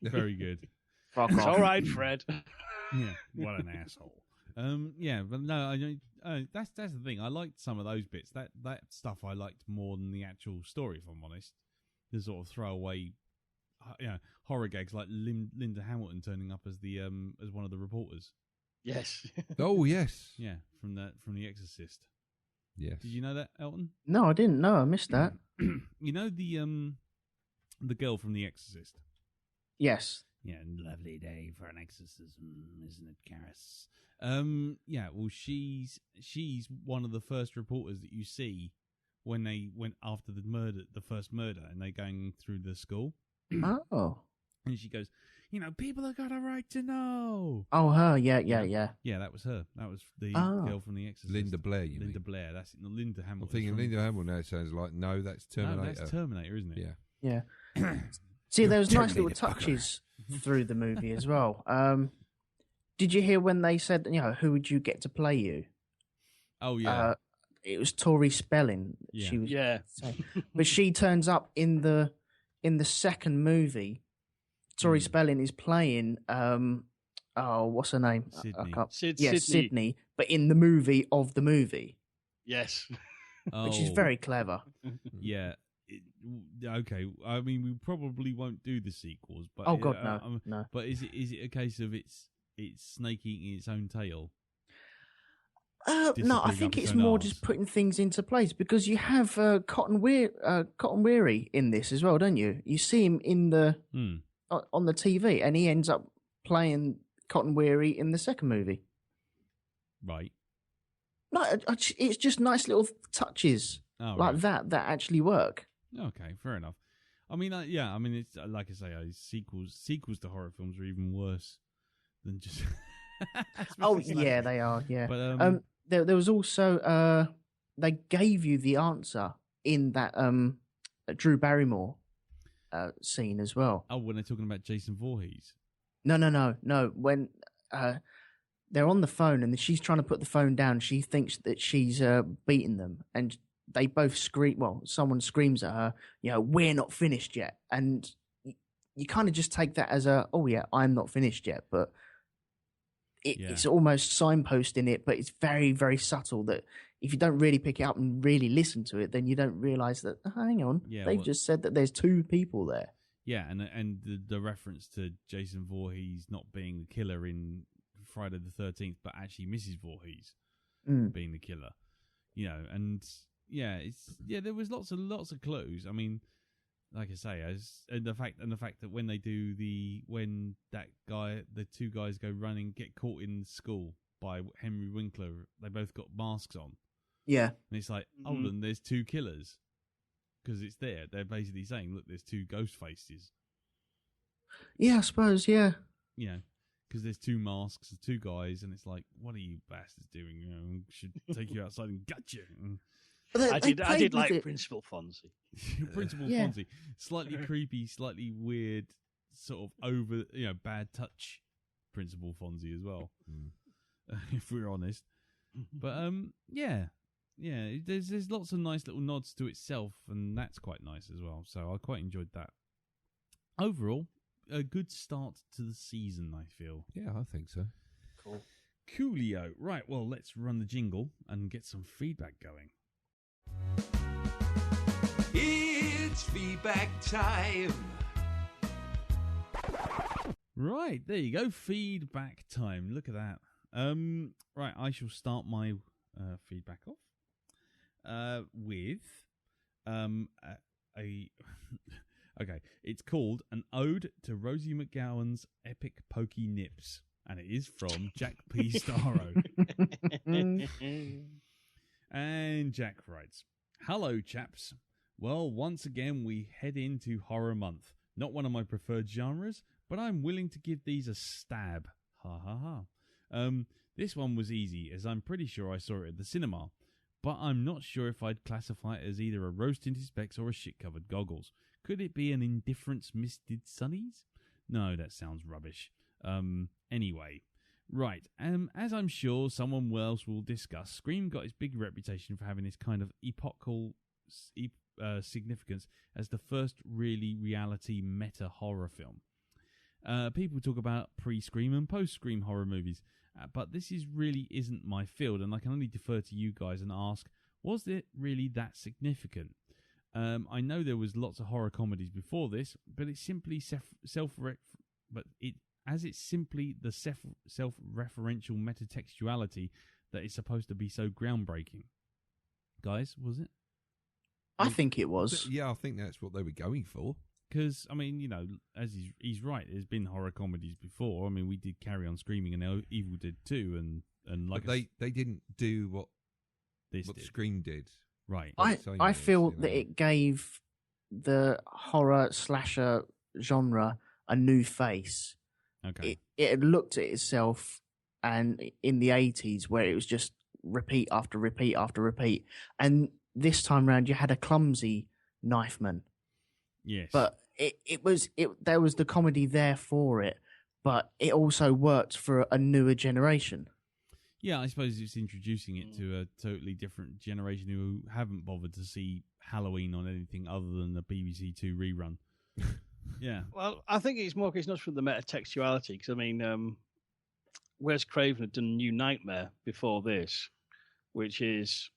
Very good. Fuck off. All right, Fred. Yeah, what an asshole. But no, that's the thing. I liked some of those bits. That stuff I liked more than the actual story, if I'm honest. the sort of throwaway, horror gags like Linda Hamilton turning up as the as one of the reporters. Yes. Oh yes, Yeah, from The Exorcist. yes. Did you know that, Elton? No, I didn't know. I missed that. You know the girl from The Exorcist. Yes. Yeah, Lovely day for an exorcism, isn't it, Karis? yeah. Well, she's one of the first reporters that you see when they went after the first murder, and they're going through the school. Oh. And she goes, people have got a right to know. Oh, her. Yeah. Yeah, that was her. That was the girl from The Exorcist. Linda Blair, you Linda mean? Blair. That's it. No, Linda Hamilton. I'm thinking Linda Hamilton now sounds like, no, that's Terminator. No, that's Terminator, isn't it? Yeah. Yeah. See, there was nice little Terminator fucker. touches through the movie as well. Did you hear when they said, who would you get to play you? Oh yeah. It was Tori Spelling. Yeah. She was, Yeah. but she turns up in the second movie. Tori Spelling is playing. What's her name? I Sydney. can't- Sydney. Sydney. But in the movie of the movie, Yes. which is very clever. Yeah. Okay. I mean, we probably won't do the sequels, but Oh God, no, no. But is it a case of it's snake eating its own tail? No, I disappearing think up its it's own more arse. just putting things into place because you have Cotton Weary in this as well, don't you? You see him in the on the TV, and he ends up playing Cotton Weary in the second movie. Right. No, it's just nice little touches Oh, like right. that actually work. Okay, fair enough. I mean, yeah. I mean, it's like I say, sequels to horror films are even worse than just. Oh Especially yeah, slasher. they are. Yeah. But There was also they gave you the answer in that Drew Barrymore scene as well. oh, when they're talking about Jason Voorhees. No. When they're on the phone and she's trying to put the phone down, she thinks that she's beating them, and they both scream. Well, someone screams at her, "We're not finished yet," and you kind of just take that as "Oh yeah, I'm not finished yet," but. It's almost signposting it, but it's very, very subtle that if you don't really pick it up and really listen to it, then you don't realise that, hang on, they've just said that there's two people there. Yeah, and the reference to Jason Voorhees not being the killer in Friday the 13th, but actually Mrs. Voorhees being the killer, and there was lots of clues. I mean, like I say, and the fact that when they do the two guys go running, get caught in school by Henry Winkler, they both got masks on. Yeah, and it's like, oh, then there's two killers because it's there. They're basically saying, look, there's two ghost faces. Yeah, I suppose. Yeah, because there's two masks, there's two guys, and it's like, what are you bastards doing? We should take you outside and gut you. I did like Principal Fonzie. Principal Fonzie, slightly creepy, slightly weird, sort of over, bad touch. Principal Fonzie as well, if we're honest. But there's lots of nice little nods to itself, and that's quite nice as well. So I quite enjoyed that. Overall, a good start to the season, I feel. Yeah, I think so. Cool. Coolio. Right, well, let's run the jingle and get some feedback going. It's feedback time. Right, there you go. Feedback time. Look at that. Right, I shall start my feedback off with a okay. It's called An Ode to Rosie McGowan's Epic Pokey Nips, and it is from Jack P. Starro. And Jack writes, "Hello, chaps. Well, once again, we head into Horror Month. Not one of my preferred genres, but I'm willing to give these a stab. Ha ha ha. This one was easy, as I'm pretty sure I saw it at the cinema, but I'm not sure if I'd classify it as either a rose-tinted specs or a shit-covered goggles. Could it be an Indifference Misted Sunnies? No, that sounds rubbish. Anyway. Right, as I'm sure someone else will discuss, Scream got its big reputation for having this kind of epochal significance as the first really reality meta horror film. People talk about pre-Scream and post-Scream horror movies, but this really isn't my field, and I can only defer to you guys and ask, was it really that significant? I know there was lots of horror comedies before this, but it's simply it's simply the self-referential metatextuality that is supposed to be so groundbreaking. Guys, was it? I think it was. Yeah, I think that's what they were going for. Because, I mean, as he's right, there's been horror comedies before. I mean, we did Carry On Screaming and Evil Dead 2, and like but they didn't do what did. Scream did. Right. I feel that it gave the horror slasher genre a new face. Okay. It had looked at itself, and in the 80s, where it was just repeat after repeat after repeat, and this time round you had a clumsy knifeman. Yes. But there was the comedy there for it, but it also worked for a newer generation. Yeah, I suppose it's introducing it to a totally different generation who haven't bothered to see Halloween on anything other than the BBC Two rerun. Yeah. Well, I think it's not from the metatextuality, because, I mean, Wes Craven had done New Nightmare before this, which is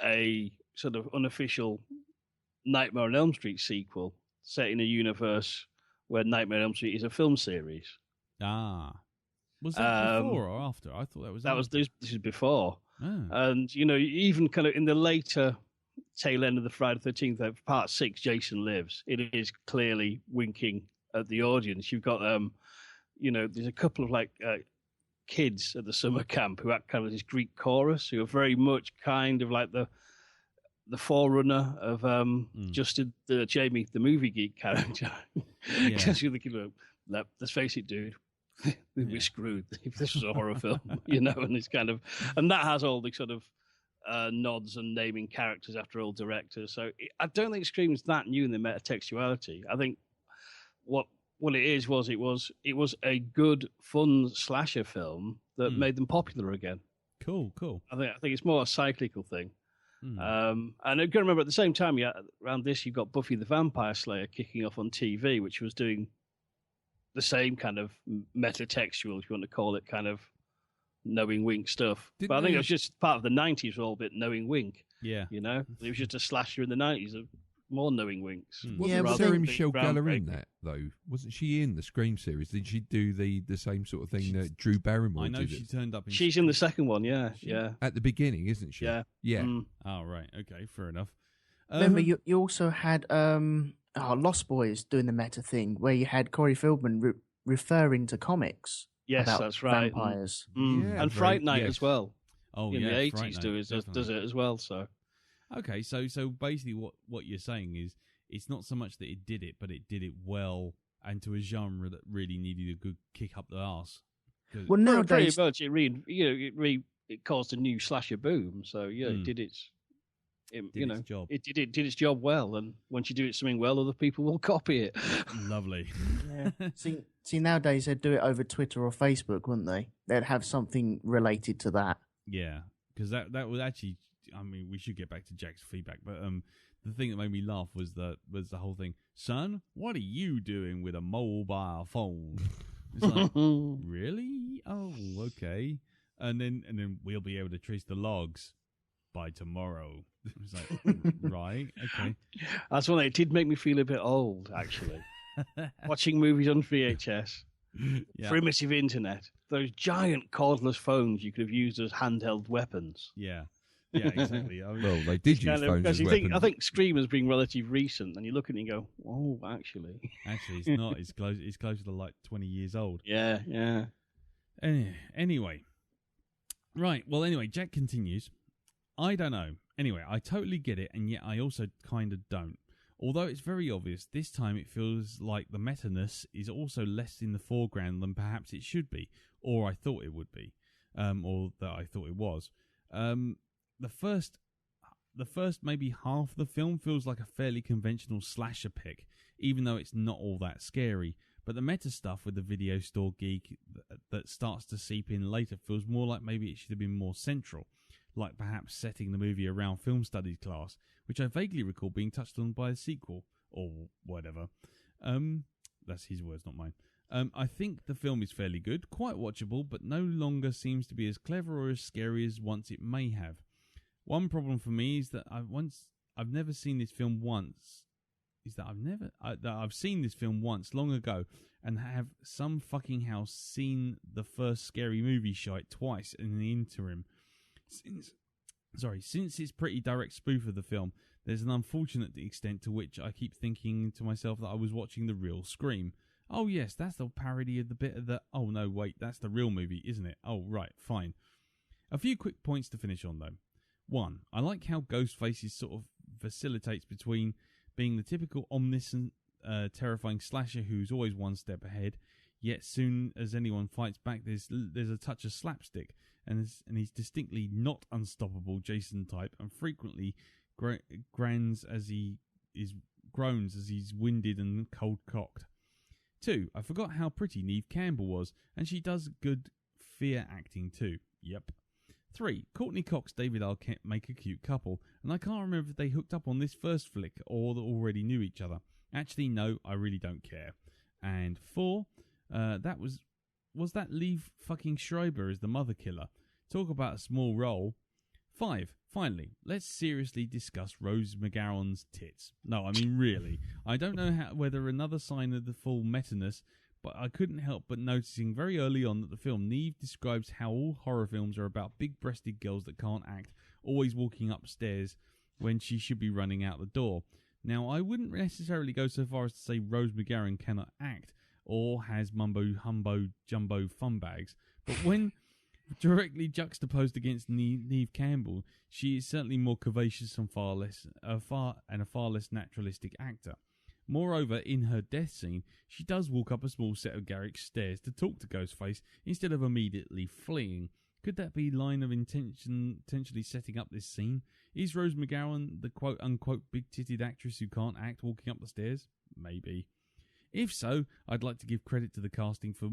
a sort of unofficial Nightmare on Elm Street sequel set in a universe where Nightmare on Elm Street is a film series. Ah. Was that before or after? I thought that was this is before. Oh. And, even kind of in the later tail end of the Friday the 13th, part 6, Jason Lives, it is clearly winking at the audience. You've got, there's a couple of kids at the summer camp who act kind of this Greek chorus, who are very much kind of like the forerunner of Justin Jamie, the movie geek character. Because you're thinking, let's face it, dude. We're screwed if this was a horror film, and it's kind of, and that has all the sort of nods and naming characters after old directors. So I don't think Scream's that new in the metatextuality. I think what it was a good, fun slasher film that made them popular again. Cool. I think it's more a cyclical thing. And I've got to remember at the same time, around this, you've got Buffy the Vampire Slayer kicking off on TV, which was doing the same kind of metatextual, if you want to call it, kind of knowing wink stuff. But I think it was just part of the 90s, all a bit knowing wink. Yeah. It was just a slasher in the 90s of more knowing winks. Wasn't Sarah Michelle Gellar in that, though? Wasn't she in the Scream series? Did she do the same sort of thing that Drew Barrymore did? I know she turned up in... She's in the second one, yeah. At the beginning, isn't she? Yeah. Yeah. Oh, right. Okay, fair enough. Remember, you also had Lost Boys doing the meta thing, where you had Corey Feldman referring to comics. Yes, about that's right. Vampires. Yeah, and Fright Night as well. Oh, in yeah. the Fright 80s Night, does it as well. So okay, so basically what you're saying is it's not so much that it did it, but it did it well and to a genre that really needed a good kick up the arse. Well, nowadays, pretty much it caused a new slasher boom. So it did its job. It did its job well, and once you do it something well, other people will copy it. Lovely. Yeah. See, nowadays they'd do it over Twitter or Facebook, wouldn't they? They'd have something related to that. Yeah, because that was actually. I mean, we should get back to Jack's feedback, but the thing that made me laugh was the whole thing. Son, what are you doing with a mobile phone? It's like, really? Oh, okay. And then we'll be able to trace the logs by tomorrow. It's like, right, okay. That's one. It did make me feel a bit old, actually. Watching movies on VHS, primitive internet, those giant cordless phones you could have used as handheld weapons. Yeah, exactly. I mean, Well, they did use phones as weapons. I think Scream has been relatively recent, and you look at it and you go, "Oh, actually." Actually, it's not. It's close. It's closer to like 20 years old. Yeah. Anyway, right. Well, anyway, Jack continues. I don't know. Anyway, I totally get it, and yet I also kind of don't. Although it's very obvious, this time it feels like the meta-ness is also less in the foreground than perhaps it should be, or I thought it would be, or that I thought it was. The first maybe half of the film feels like a fairly conventional slasher pick, even though it's not all that scary. But the meta stuff with the video store geek that starts to seep in later feels more like maybe it should have been more central, like perhaps setting the movie around film studies class, which I vaguely recall being touched on by a sequel, or whatever. That's his words, not mine. I think the film is fairly good, quite watchable, but no longer seems to be as clever or as scary as once it may have. One problem for me is that I've never seen this film once is that I've seen this film once long ago and have some fucking house seen the first Scary Movie shite twice in the interim. Since it's pretty direct spoof of the film, there's an unfortunate extent to which I keep thinking to myself that I was watching the real Scream. Oh yes, that's the parody of the bit of the... Oh no, wait, that's the real movie, isn't it? Oh right, fine. A few quick points to finish on though. 1. I like how Ghostface sort of facilitates between being the typical omniscient, terrifying slasher who's always one step ahead, yet soon as anyone fights back, there's a touch of slapstick, and he's distinctly not unstoppable Jason type, and frequently groans as he's winded and cold-cocked. 2. I forgot how pretty Neve Campbell was, and she does good fear acting too. Yep. 3. Courtney Cox, David Arquette make a cute couple, and I can't remember if they hooked up on this first flick or that already knew each other. Actually, no, I really don't care. And 4. Was that Liev fucking Schreiber as the mother killer? Talk about a small role. 5. Finally, let's seriously discuss Rose McGowan's tits. No, I mean really. I don't know whether another sign of the full meta-ness, but I couldn't help but noticing very early on that the film Neve describes how all horror films are about big-breasted girls that can't act, always walking upstairs when she should be running out the door. Now, I wouldn't necessarily go so far as to say Rose McGowan cannot act or has mumbo-jumbo fun bags, but when directly juxtaposed against Neve Campbell, she is certainly more curvaceous and a far less naturalistic actor. Moreover, in her death scene, she does walk up a small set of garage stairs to talk to Ghostface instead of immediately fleeing. Could that be line of intentionally setting up this scene? Is Rose McGowan the quote-unquote big-titted actress who can't act walking up the stairs? Maybe. If so, I'd like to give credit to the casting for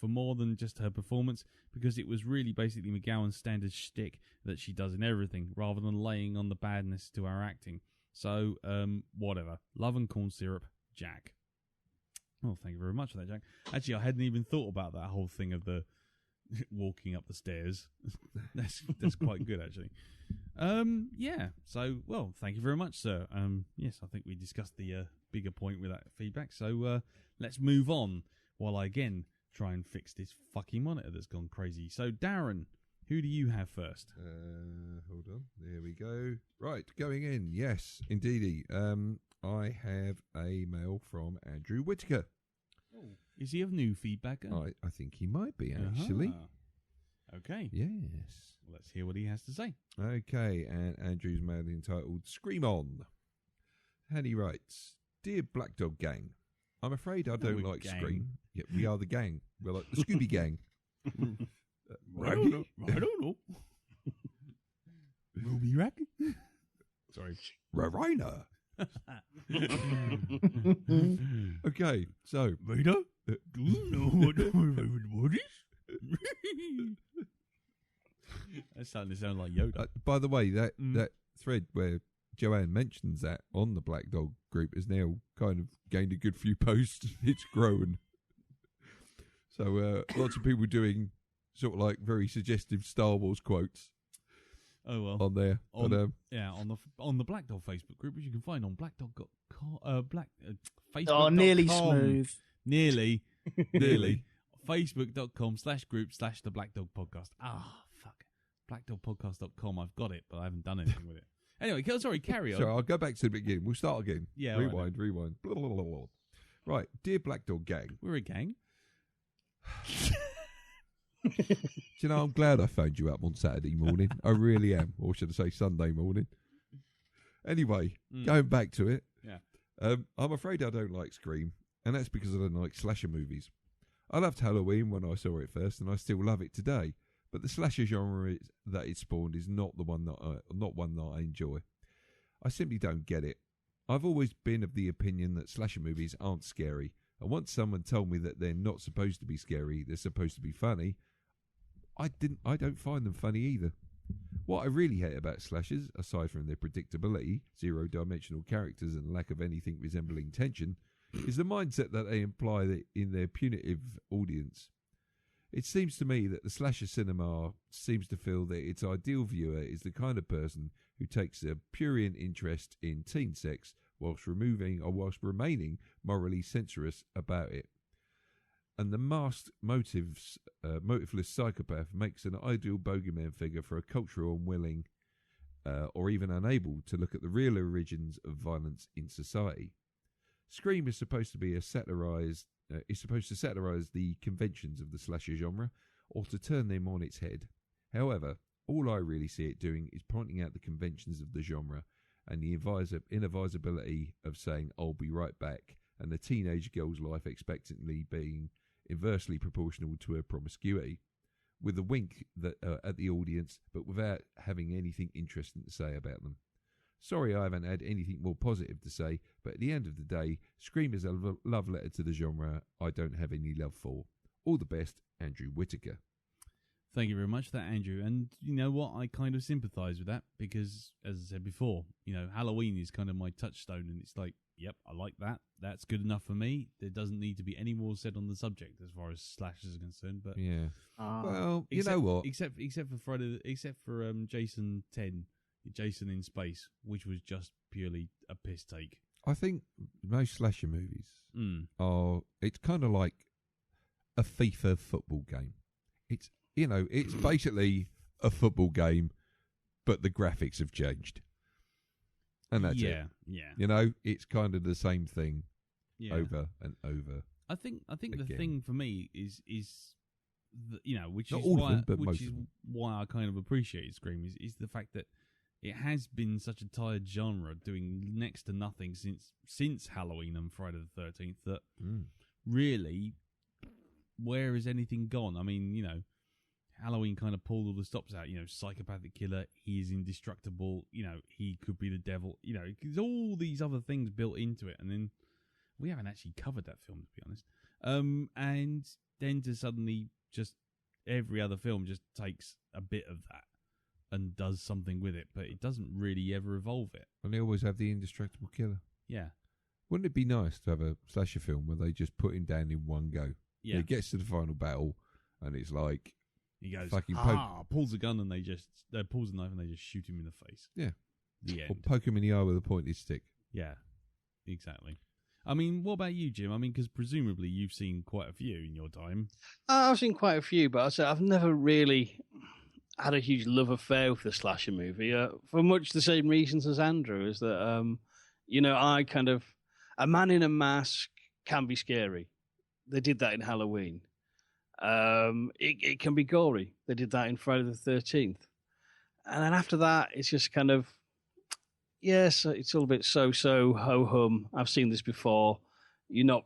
more than just her performance, because it was really basically McGowan's standard shtick that she does in everything, rather than laying on the badness to our acting. So, whatever. Love and corn syrup, Jack. Oh, thank you very much for that, Jack. Actually, I hadn't even thought about that whole thing of the walking up the stairs. that's quite good, actually. Yeah. So, well, thank you very much, sir. Yes, I think we discussed the bigger point with that feedback. So, let's move on while I again try and fix this fucking monitor that's gone crazy. So, Darren, who do you have first? Hold on. There we go. Right, going in. Yes, indeedy. I have a mail from Andrew Whittaker. Oh, is he of new feedback? I think he might be, actually. Okay. Yes. Let's hear what he has to say. Okay, and Andrew's mail entitled Scream On. And he writes, Dear Blackdog Gang, I'm afraid I don't like gang. Scream. Yeah, we are the gang. We're like the Scooby Gang. I don't know. Ruby Rack? Sorry. Rarina. Okay, so Vader, do you know what is? That's starting to sound like Yoda. by the way, that thread where Joanne mentions that on the Black Dog group has now kind of gained a good few posts. It's grown. So lots of people doing sort of like very suggestive Star Wars quotes. Oh well, on there. On the Black Dog Facebook group, which you can find on blackdog.com. Facebook. Oh, nearly smooth. Nearly. Facebook.com/group/the Black Dog Podcast. Fuck. Blackdogpodcast.com. I've got it, but I haven't done anything with it. Anyway, sorry, carry on. Sorry, I'll go back to the beginning. We'll start again. Yeah. Rewind. Blah, blah, blah, blah. Right, dear Black Dog Gang. We're a gang. Do you know, I'm glad I phoned you up on Saturday morning. I really am. Or should I say Sunday morning. Anyway, going back to it. Yeah. I'm afraid I don't like Scream, and that's because I don't like slasher movies. I loved Halloween when I saw it first, and I still love it today. But the slasher genre that it spawned is not one that I enjoy. I simply don't get it. I've always been of the opinion that slasher movies aren't scary, and once someone told me that they're not supposed to be scary, they're supposed to be funny, I don't find them funny either. What I really hate about slashers, aside from their predictability, zero-dimensional characters and lack of anything resembling tension, is the mindset that they imply in their punitive audience. It seems to me that the slasher cinema seems to feel that its ideal viewer is the kind of person who takes a prurient interest in teen sex whilst remaining morally censorious about it. And the masked motiveless psychopath makes an ideal bogeyman figure for a culture unwilling or even unable to look at the real origins of violence in society. Scream is supposed to be satirise the conventions of the slasher genre, or to turn them on its head. However, all I really see it doing is pointing out the conventions of the genre and the inadvisability of saying "I'll be right back" and the teenage girl's life expectancy being inversely proportional to her promiscuity, with a wink at the audience, but without having anything interesting to say about them. Sorry I haven't had anything more positive to say, but at the end of the day, Scream is a love letter to the genre I don't have any love for. All the best, Andrew Whittaker. Thank you very much for that, Andrew. And you know what? I kind of sympathise with that because, as I said before, Halloween is kind of my touchstone, and it's like, yep, I like that. That's good enough for me. There doesn't need to be any more said on the subject as far as slashers are concerned. But yeah, well, you know what? Except for Jason 10, Jason in Space, which was just purely a piss take. I think most slasher movies are. It's kind of like a FIFA football game. It's basically a football game, but the graphics have changed. And that's it. Yeah. It's kind of the same thing over and over. I think again. The thing for me is which Not is all why of them, but most of them. Why I kind of appreciate Scream is the fact that it has been such a tired genre, doing next to nothing since Halloween and Friday the 13th, that really, where has anything gone? I mean, Halloween kind of pulled all the stops out. Psychopathic killer, he is indestructible. He could be the devil. There's all these other things built into it, and then we haven't actually covered that film, to be honest. And then to suddenly just every other film just takes a bit of that and does something with it, but it doesn't really ever evolve it. And they always have the indestructible killer. Yeah. Wouldn't it be nice to have a slasher film where they just put him down in one go? Yeah. He gets to the final battle, and it's like he goes, fucking pulls a gun and pulls a knife and they just shoot him in the face. Yeah. The end. Or poke him in the eye with a pointed stick. Yeah, exactly. I mean, what about you, Jim? I mean, because presumably you've seen quite a few in your time. I've seen quite a few, but I've never really had a huge love affair with the slasher movie for much the same reasons as Andrew. Is that I kind of a man in a mask can be scary. They did that in Halloween. It can be gory. They did that in Friday the 13th. And then after that, it's just kind of, yes, it's all a bit so-so, ho-hum. I've seen this before. You're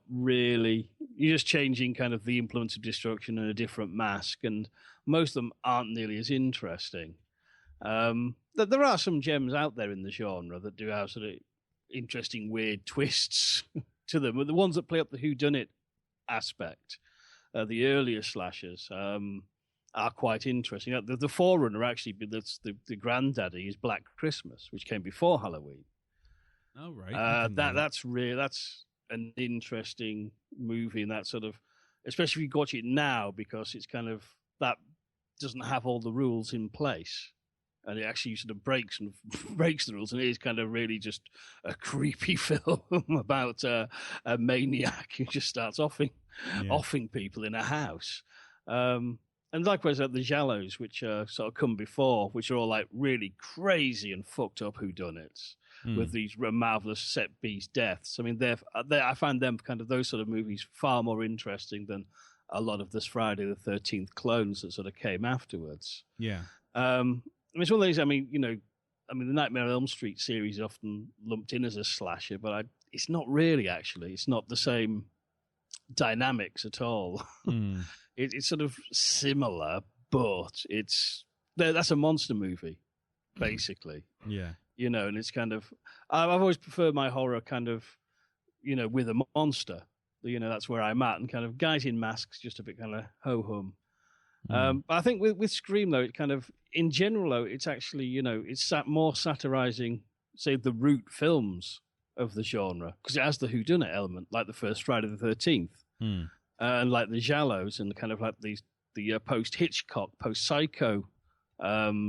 just changing kind of the implements of destruction and a different mask. And most of them aren't nearly as interesting. There are some gems out there in the genre that do have sort of interesting, weird twists to them. But the ones that play up the whodunit aspect, the earlier slashers, are quite interesting. The forerunner, actually, that's the granddaddy, is Black Christmas, which came before Halloween. Oh, right. That's an interesting movie, and that sort of, especially if you watch it now, because it's kind of, that doesn't have all the rules in place. And it actually sort of breaks the rules, and it is kind of really just a creepy film about a maniac who just starts offing people in a house. And likewise, the Giallos, which sort of come before, which are all like really crazy and fucked up whodunits with these marvelous set-piece deaths. I mean, I find them kind of those sort of movies far more interesting than a lot of this Friday the 13th clones that sort of came afterwards. Yeah. It's one of those. I mean, the Nightmare on Elm Street series is often lumped in as a slasher, but it's not really. Actually, it's not the same dynamics at all. It's sort of similar, but that's a monster movie, basically. Yeah. And it's kind of, I've always preferred my horror kind of, with a monster. That's where I'm at, and kind of guys in masks, just a bit kind of ho hum. But I think with Scream, though, it kind of, in general, though, it's actually, it's more satirizing, say, the root films of the genre, because it has the whodunit element, like the first Friday the 13th, and like the Giallos, and kind of like these the post-Hitchcock, post-Psycho,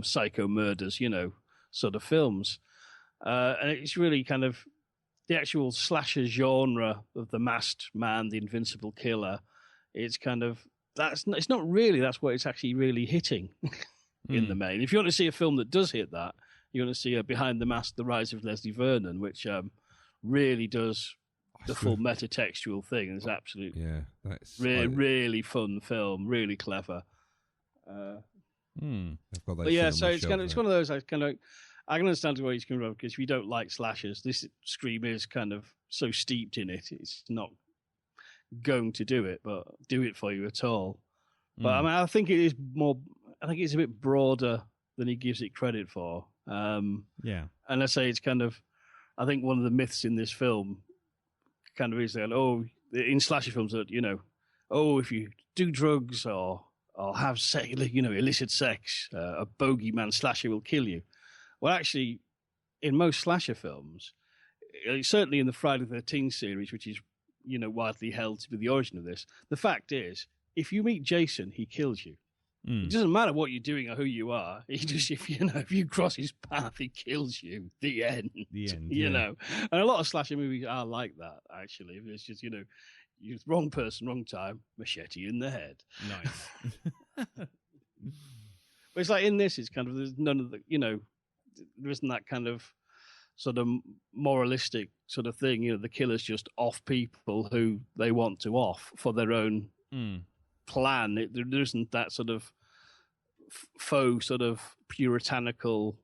psycho murders, sort of films. And it's really kind of the actual slasher genre of the masked man, the invincible killer. It's kind of, it's not really, that's what it's actually really hitting in the main. If you want to see a film that does hit that, you want to see Behind the Mask, The Rise of Leslie Vernon, which really does the full metatextual thing. It's absolutely really fun film, really clever. But yeah, so it's kind of, it's one of those. I can understand where he's coming from, because if you don't like slashers, this Scream is kind of so steeped in it. It's not going to do it for you at all. But I mean, I think it is more. I think it's a bit broader than he gives it credit for. And I say it's kind of. I think one of the myths in this film kind of is that in slasher films that if you do drugs or have sex, illicit sex, a bogeyman slasher will kill you. Well, actually, in most slasher films, certainly in the Friday the 13th series, which is widely held to be the origin of this, the fact is, if you meet Jason, he kills you. It doesn't matter what you're doing or who you are. He just, if you cross his path, he kills you. The end. And a lot of slasher movies are like that. Actually, it's just you're wrong person, wrong time, machete in the head. Nice. But it's like in this, it's kind of there's none of the there isn't that kind of sort of moralistic sort of thing. The killer's just off people who they want to off for their own plan. There isn't that sort of faux sort of puritanical,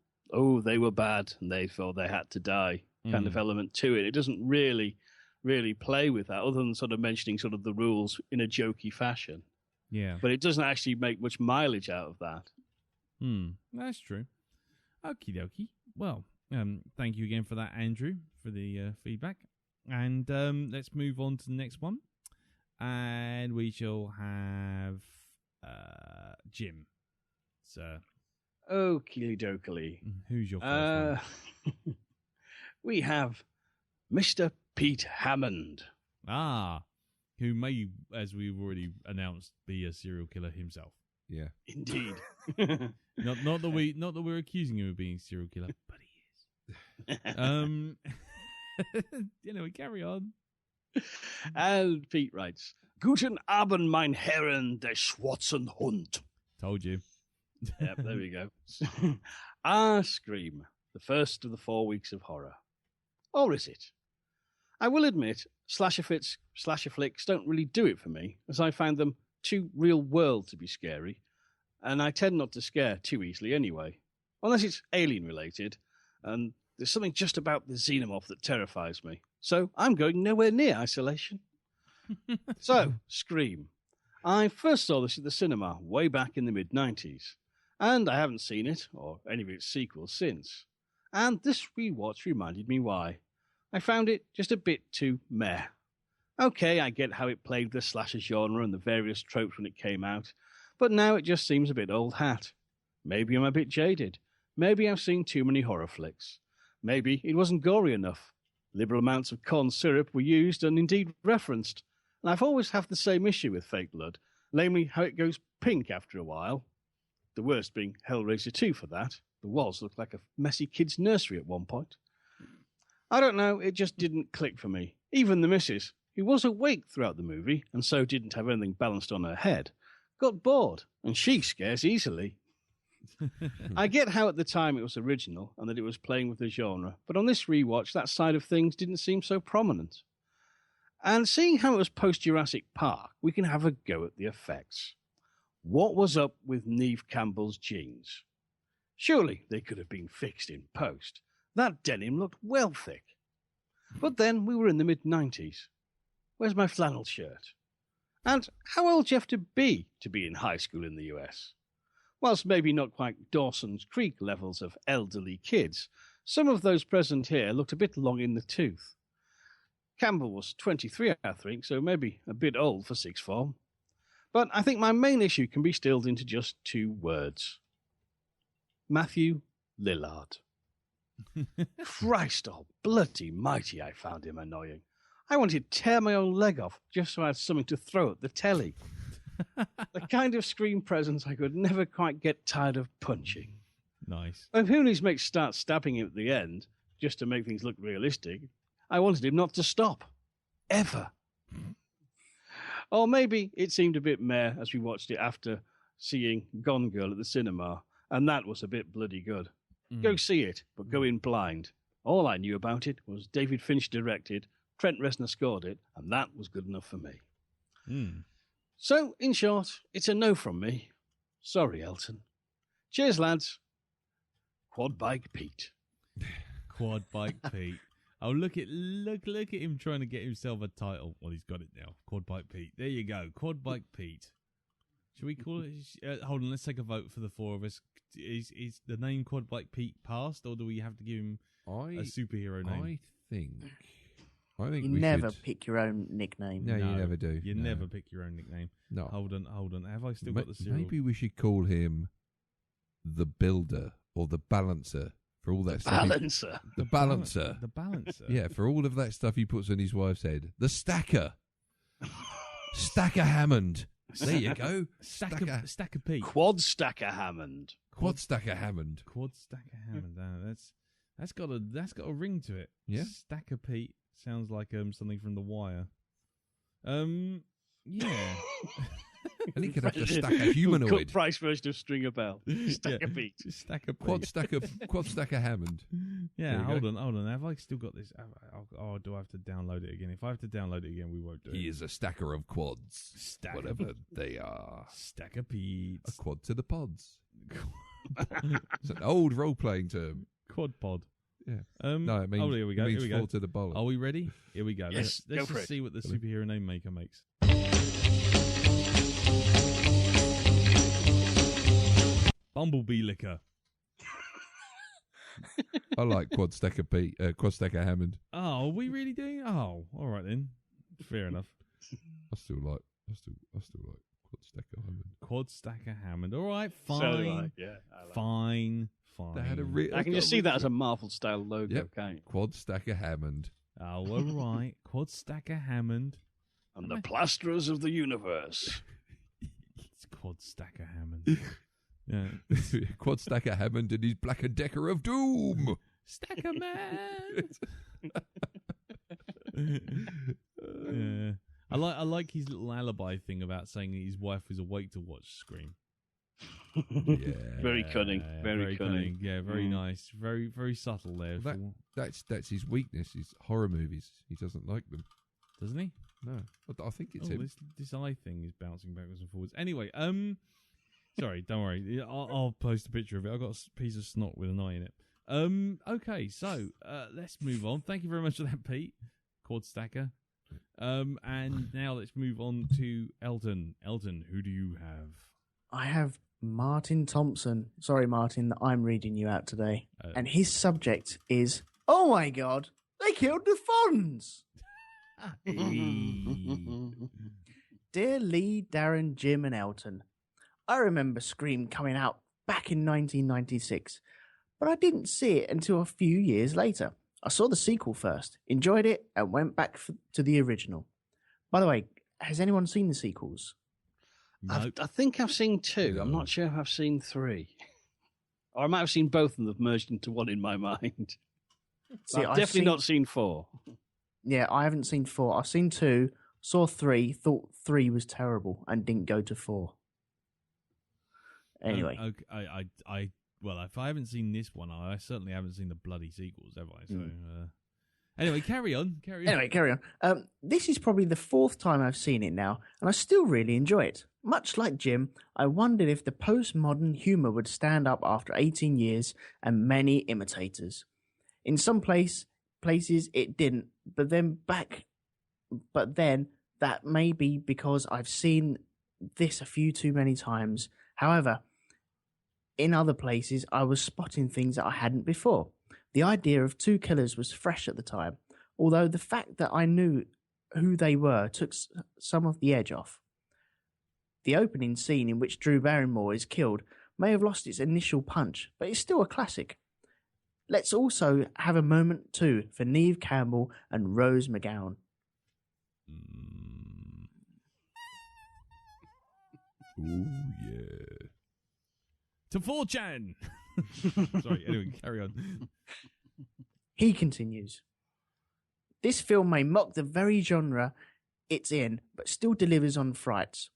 they were bad and they thought they had to die kind of element to it. It doesn't really play with that, other than sort of mentioning sort of the rules in a jokey fashion. Yeah. But it doesn't actually make much mileage out of that. That's true. Okie dokie. Well, thank you again for that, Andrew, for the feedback. And let's move on to the next one. And we shall have Jim. So, okie dokie. Who's your first one? We have Mr. Pete Hammond. Who may, as we've already announced, be a serial killer himself. Yeah, indeed. not that we're accusing him of being a serial killer, but he is. We carry on. And Pete writes, Guten Abend, mein Herren, der schwarzen Hund. Told you. Yep, there we go. Scream, the first of the 4 weeks of horror. Or is it? I will admit, slasher flicks don't really do it for me, as I find them too real world to be scary, and I tend not to scare too easily anyway, unless it's alien related, and there's something just about the xenomorph that terrifies me. So I'm going nowhere near isolation. So, Scream. I first saw this at the cinema way back in the mid-90s, and I haven't seen it, or any of its sequels, since. And this rewatch reminded me why. I found it just a bit too meh. Okay, I get how it played the slasher genre and the various tropes when it came out, but now it just seems a bit old hat. Maybe I'm a bit jaded. Maybe I've seen too many horror flicks. Maybe it wasn't gory enough. Liberal amounts of corn syrup were used and indeed referenced, and I've always had the same issue with fake blood, namely how it goes pink after a while. The worst being Hellraiser 2 for that. The walls looked like a messy kid's nursery at one point. I don't know, it just didn't click for me. Even the missus, who was awake throughout the movie and so didn't have anything balanced on her head, got bored, and she scares easily. I get how at the time it was original and that it was playing with the genre, but on this rewatch, that side of things didn't seem so prominent. And seeing how it was post-Jurassic Park, we can have a go at the effects. What was up with Neve Campbell's jeans? Surely they could have been fixed in post. That denim looked well thick. But then we were in the mid-90s. Where's my flannel shirt? And how old do you have to be in high school in the US? Whilst maybe not quite Dawson's Creek levels of elderly kids, some of those present here looked a bit long in the tooth. Campbell was 23, I think, so maybe a bit old for sixth form. But I think my main issue can be distilled into just 2 words. Matthew Lillard. Christ bloody mighty, I found him annoying. I wanted to tear my own leg off just so I had something to throw at the telly. The kind of screen presence I could never quite get tired of punching. Nice. When Hoonies start stabbing him at the end, just to make things look realistic, I wanted him not to stop. Ever. Or maybe it seemed a bit meh as we watched it after seeing Gone Girl at the cinema, and that was a bit bloody good. Go see it, but go in blind. All I knew about it was David Finch directed, Trent Reznor scored it, and that was good enough for me. So, in short, it's a no from me. Sorry, Elton. Cheers, lads. Quad Bike Pete. Quad Bike Pete. Oh, look at him trying to get himself a title. Well, he's got it now. Quad Bike Pete. There you go. Quad Bike Pete. Should we call it? Hold on, let's take a vote for the four of us. Is the name Quad Bike Pete passed, or do we have to give him a superhero name? I think you we never should... pick your own nickname. No, you never do. You never pick your own nickname. No. Hold on. Have I still got the serial? Maybe we should call him the Builder or the Balancer for all that stuff. Balancer. The Balancer. The Balancer. Yeah, for all of that stuff he puts on his wife's head. The Stacker. Stacker Hammond. There you go. Stacker Pete. Quad Stacker Hammond. Quad Stacker Hammond. Quad Stacker Hammond. That's got a ring to it. Yeah. Stacker Pete sounds like something from The Wire. Yeah. And he could have the Stacker Humanoid. Cut price version of Stringer Bell. Stacker Pete. Stacker Pete. Quad Stacker Hammond. Yeah, hold on. Have I still got this? Oh, do I have to download it again? If I have to download it again, we won't do it. He is a stacker of quads. Whatever they are. Stacker Pete. A quad to the pods. It's an old role-playing term. Quad pod. Yeah. No, it means, here we go. It means here we go. fall to the bollock. Are we ready? Here we go. Yes, let's go just for see what the superhero name maker makes. Bumblebee Liquor. I like Quad Stacker Pete, Quad Stacker Hammond. Oh, are we really doing? Oh, all right then. Fair enough. I still like Quad Stacker Hammond. Quad Stacker Hammond. All right, fine. So do I. Yeah, I like fine. They had I can just see that as a Marvel style logo, can't you? Quad Stacker Hammond. Oh, all right. Quad Stacker Hammond. And the plasterers of the universe. It's Quad Stacker Hammond. Yeah. Quad Stacker Hammond and his Black and Decker of Doom. Stacker Man. Yeah. I like his little alibi thing about saying that his wife was awake to watch Scream. Yeah. Very cunning. Very cunning. Yeah, very nice. Very, very subtle there. Well, that's his weakness, is horror movies. He doesn't like them. Doesn't he? No. I think it's him. This eye thing is bouncing backwards and forwards. Anyway, sorry, don't worry. I'll post a picture of it. I've got a piece of snot with an eye in it. Okay, so let's move on. Thank you very much for that, Pete. Quad Stacker. And now let's move on to Elton. Elton, who do you have? I have Martin Thompson. Sorry, Martin, that I'm reading you out today. And his subject is, oh my God, they killed the Fonz. Dear Lee, Darren, Jim, and Elton, I remember Scream coming out back in 1996, but I didn't see it until a few years later. I saw the sequel first, enjoyed it, and went back to the original. By the way, has anyone seen the sequels? Nope. I think I've seen two. No. I'm not sure if I've seen three. Or I might have seen both of them merged into one in my mind. See, I've definitely not seen four. Yeah, I haven't seen four. I've seen two, saw three, thought three was terrible, and didn't go to four. Anyway. Okay, well, if I haven't seen this one, I certainly haven't seen the bloody sequels, have I? So, anyway, carry on. Anyway, carry on. This is probably the fourth time I've seen it now, and I still really enjoy it. Much like Jim, I wondered if the postmodern humour would stand up after 18 years and many imitators. In some places it didn't, but then that may be because I've seen this a few too many times. However, in other places, I was spotting things that I hadn't before. The idea of two killers was fresh at the time, although the fact that I knew who they were took some of the edge off. The opening scene in which Drew Barrymore is killed may have lost its initial punch, but it's still a classic. Let's also have a moment too for Neve Campbell and Rose McGowan. Ooh, yeah. To 4chan! Sorry, anyway, carry on. He continues, this film may mock the very genre it's in, but still delivers on frights.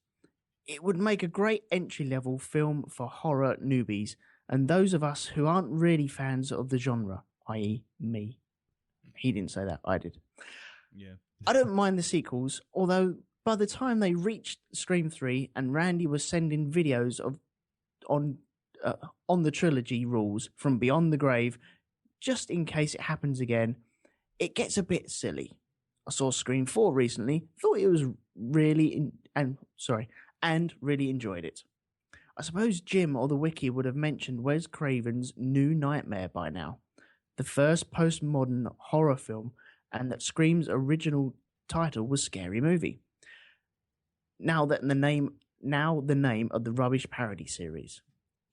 It would make a great entry-level film for horror newbies and those of us who aren't really fans of the genre, i.e. me. He didn't say that, I did. Yeah. I don't mind the sequels, although by the time they reached Scream 3 and Randy was sending videos of on the trilogy rules from Beyond the Grave, just in case it happens again, it gets a bit silly. I saw Scream 4 recently, thought it was and really enjoyed it. I suppose Jim or the Wiki would have mentioned Wes Craven's New Nightmare by now, the first postmodern horror film, and that Scream's original title was Scary Movie. Now the name of the rubbish parody series.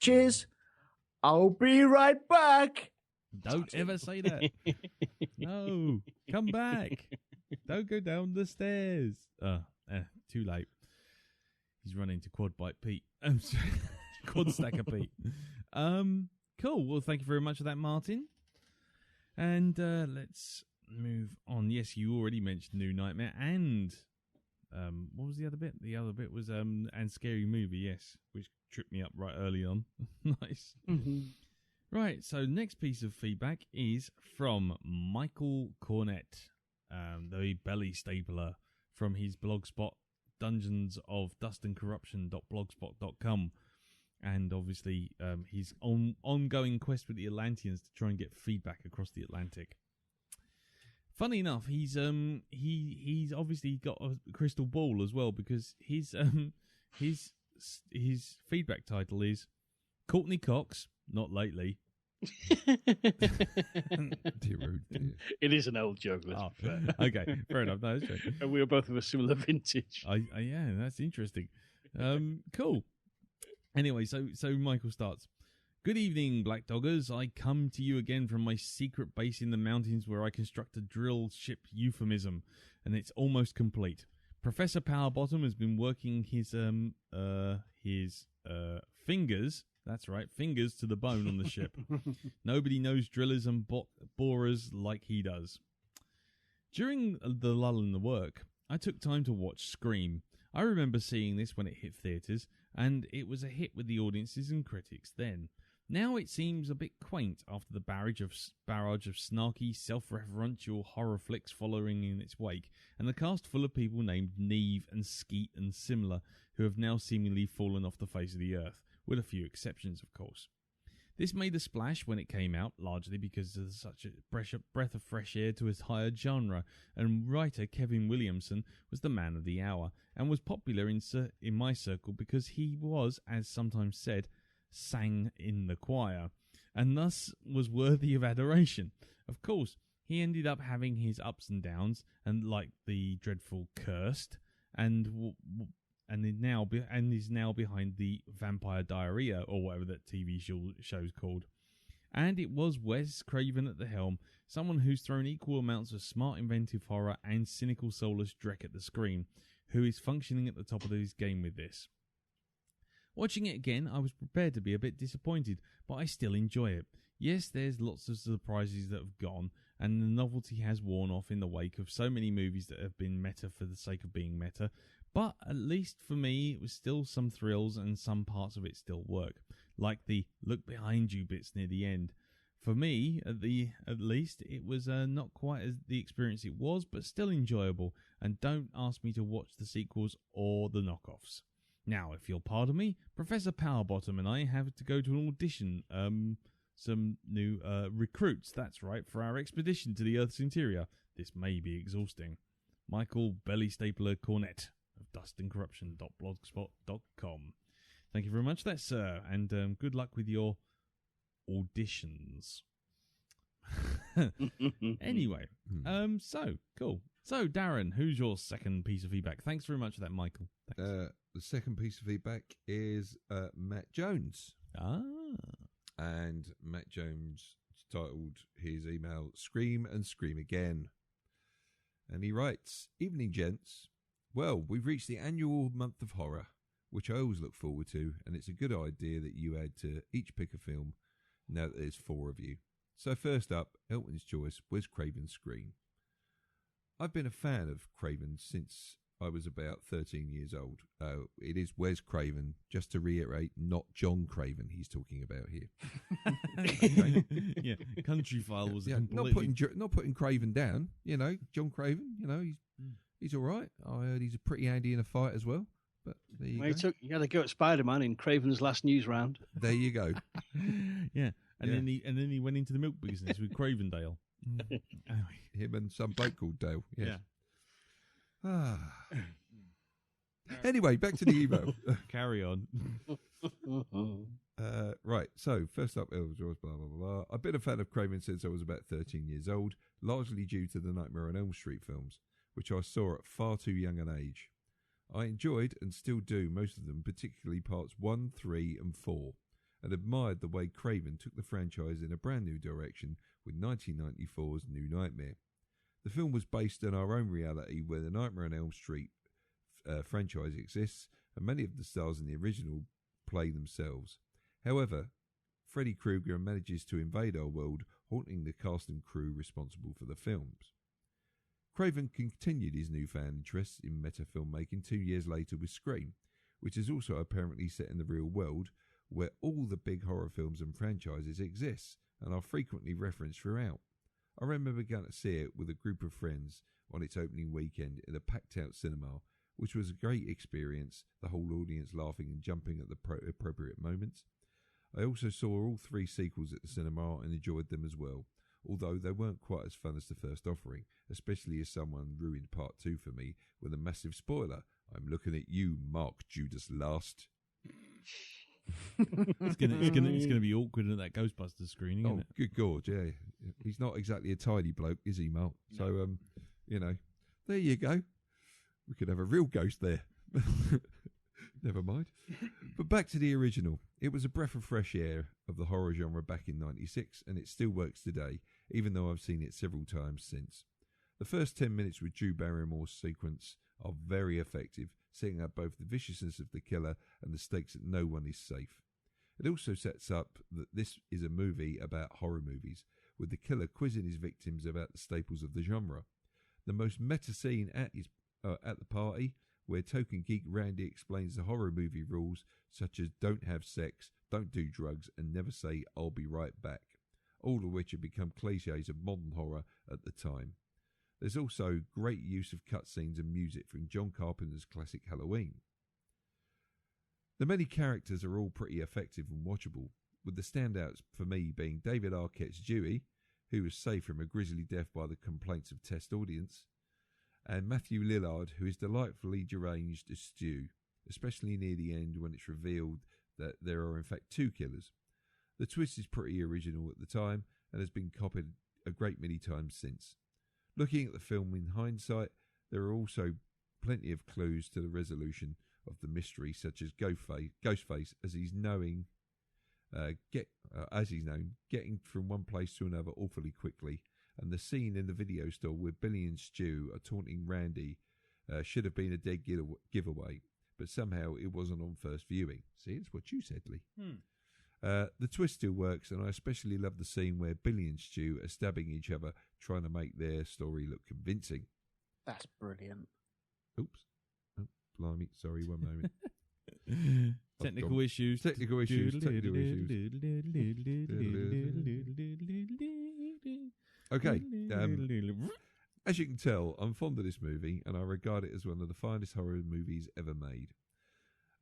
Cheers. I'll be right back. Don't ever say that. No, come back. Don't go down the stairs. Too late. He's running to Quad Bike Pete. Quad Stacker Pete. Cool. Well, thank you very much for that, Martin. And let's move on. Yes, you already mentioned New Nightmare and what was the other bit? The other bit was and Scary Movie, yes, which tripped me up right early on. Nice. Mm-hmm. Right, so next piece of feedback is from Michael Cornett, the belly stapler from his blogspot, Dungeons of Dust and Corruption.blogspot.com, and obviously his ongoing quest with the Atlanteans to try and get feedback across the Atlantic. Funny enough, he's obviously got a crystal ball as well, because his feedback title is Courtney Cox. Not lately. Dear, oh dear. It is an old joke. Oh, okay, fair enough. No, that's true. And we were both of a similar vintage. Yeah, that's interesting. Cool. Anyway, so Michael starts. Good evening, Black Doggers. I come to you again from my secret base in the mountains where I construct a drill ship euphemism, and it's almost complete. Professor Powerbottom has been working his fingers. That's right, fingers to the bone on the ship. Nobody knows drillers and borers like he does. During the lull in the work, I took time to watch Scream. I remember seeing this when it hit theatres, and it was a hit with the audiences and critics then. Now it seems a bit quaint after the barrage of snarky, self-referential horror flicks following in its wake, and the cast full of people named Neve and Skeet and similar, who have now seemingly fallen off the face of the earth, with a few exceptions, of course. This made a splash when it came out, largely because of such a breath of fresh air to his higher genre, and writer Kevin Williamson was the man of the hour, and was popular in my circle because he was, as sometimes said, sang in the choir, and thus was worthy of adoration. Of course, he ended up having his ups and downs, and like the dreadful Cursed, and is now behind the Vampire Diarrhea, or whatever that TV show's called. And it was Wes Craven at the helm, someone who's thrown equal amounts of smart inventive horror and cynical soulless dreck at the screen, who is functioning at the top of his game with this. Watching it again, I was prepared to be a bit disappointed, but I still enjoy it. Yes, there's lots of surprises that have gone, and the novelty has worn off in the wake of so many movies that have been meta for the sake of being meta, but at least for me, it was still some thrills and some parts of it still work, like the look behind you bits near the end. For me, at least, it was not quite as the experience it was, but still enjoyable, and don't ask me to watch the sequels or the knockoffs. Now, if you'll pardon me, Professor Powerbottom and I have to go to an audition, some new recruits, that's right, for our expedition to the Earth's interior. This may be exhausting. Michael Belly Stapler Cornett of dustandcorruption.blogspot.com. Thank you very much for that, sir, and good luck with your auditions. Anyway, so cool. So, Darren, who's your second piece of feedback? Thanks very much for that, Michael. The second piece of feedback is Matt Jones. And Matt Jones titled his email Scream and Scream Again. And he writes, Evening, gents. Well, we've reached the annual month of horror. which I always look forward to, and it's a good idea that you add to each pick a film now that there's 4 of you. So first up, Elton's choice, Wes Cravens Scream. I've been a fan of Craven since I was about 13 years old. It is Wes Craven, just to reiterate, not John Craven he's talking about here. Okay? Yeah, Country File was not putting Craven down. John Craven. He's all right. I heard he's a pretty handy in a fight as well. But there you go. You had to go at Spider-Man in Craven's last news round. There you go. Yeah, then he went into the milk business with Cravendale. Anyway. Him and some bloke called Dale. Yes. Yeah. Anyway, back to the email. Carry on. Right, so first up, Elvis Ross, blah, blah, blah, blah. I've been a fan of Craven since I was about 13 years old, largely due to the Nightmare on Elm Street films, which I saw at far too young an age. I enjoyed, and still do, most of them, particularly parts 1, 3 and 4, and admired the way Craven took the franchise in a brand new direction with 1994's New Nightmare. The film was based on our own reality where the Nightmare on Elm Street franchise exists, and many of the stars in the original play themselves. However, Freddy Krueger manages to invade our world, haunting the cast and crew responsible for the films. Craven continued his newfound interest in meta filmmaking 2 years later with Scream, which is also apparently set in the real world, where all the big horror films and franchises exist and are frequently referenced throughout. I remember going to see it with a group of friends on its opening weekend in a packed-out cinema, which was a great experience, the whole audience laughing and jumping at the appropriate moments. I also saw all 3 sequels at the cinema and enjoyed them as well, although they weren't quite as fun as the first offering, especially as someone ruined part 2 for me with a massive spoiler. I'm looking at you, Mark Judas Last. It's gonna be awkward at that Ghostbusters screening, isn't it? Good God, yeah. He's not exactly a tidy bloke, is he, Mark? No. So, there you go. We could have a real ghost there. Never mind. But back to the original. It was a breath of fresh air of the horror genre back in '96, and it still works today, even though I've seen it several times since. The first 10 minutes with Drew Barrymore's sequence are very effective, setting up both the viciousness of the killer and the stakes that no one is safe. It also sets up that this is a movie about horror movies, with the killer quizzing his victims about the staples of the genre. The most meta scene at the party, where token geek Randy explains the horror movie rules, such as don't have sex, don't do drugs, and never say I'll be right back, all of which have become cliches of modern horror at the time. There's also great use of cutscenes and music from John Carpenter's classic Halloween. The many characters are all pretty effective and watchable, with the standouts for me being David Arquette's Dewey, who was saved from a grisly death by the complaints of test audience, and Matthew Lillard, who is delightfully deranged as Stu, especially near the end when it's revealed that there are in fact 2 killers. The twist is pretty original at the time and has been copied a great many times since. Looking at the film in hindsight, there are also plenty of clues to the resolution of the mystery, such as Ghostface, as he's known, getting from one place to another awfully quickly, and the scene in the video store where Billy and Stu are taunting Randy should have been a dead giveaway, but somehow it wasn't on first viewing. See, it's what you said, Lee. The twist still works, and I especially love the scene where Billy and Stu are stabbing each other, trying to make their story look convincing. That's brilliant. Oops. Oh, blimey. Sorry, one moment. Technical issues. Technical issues. Okay. As you can tell, I'm fond of this movie, and I regard it as one of the finest horror movies ever made.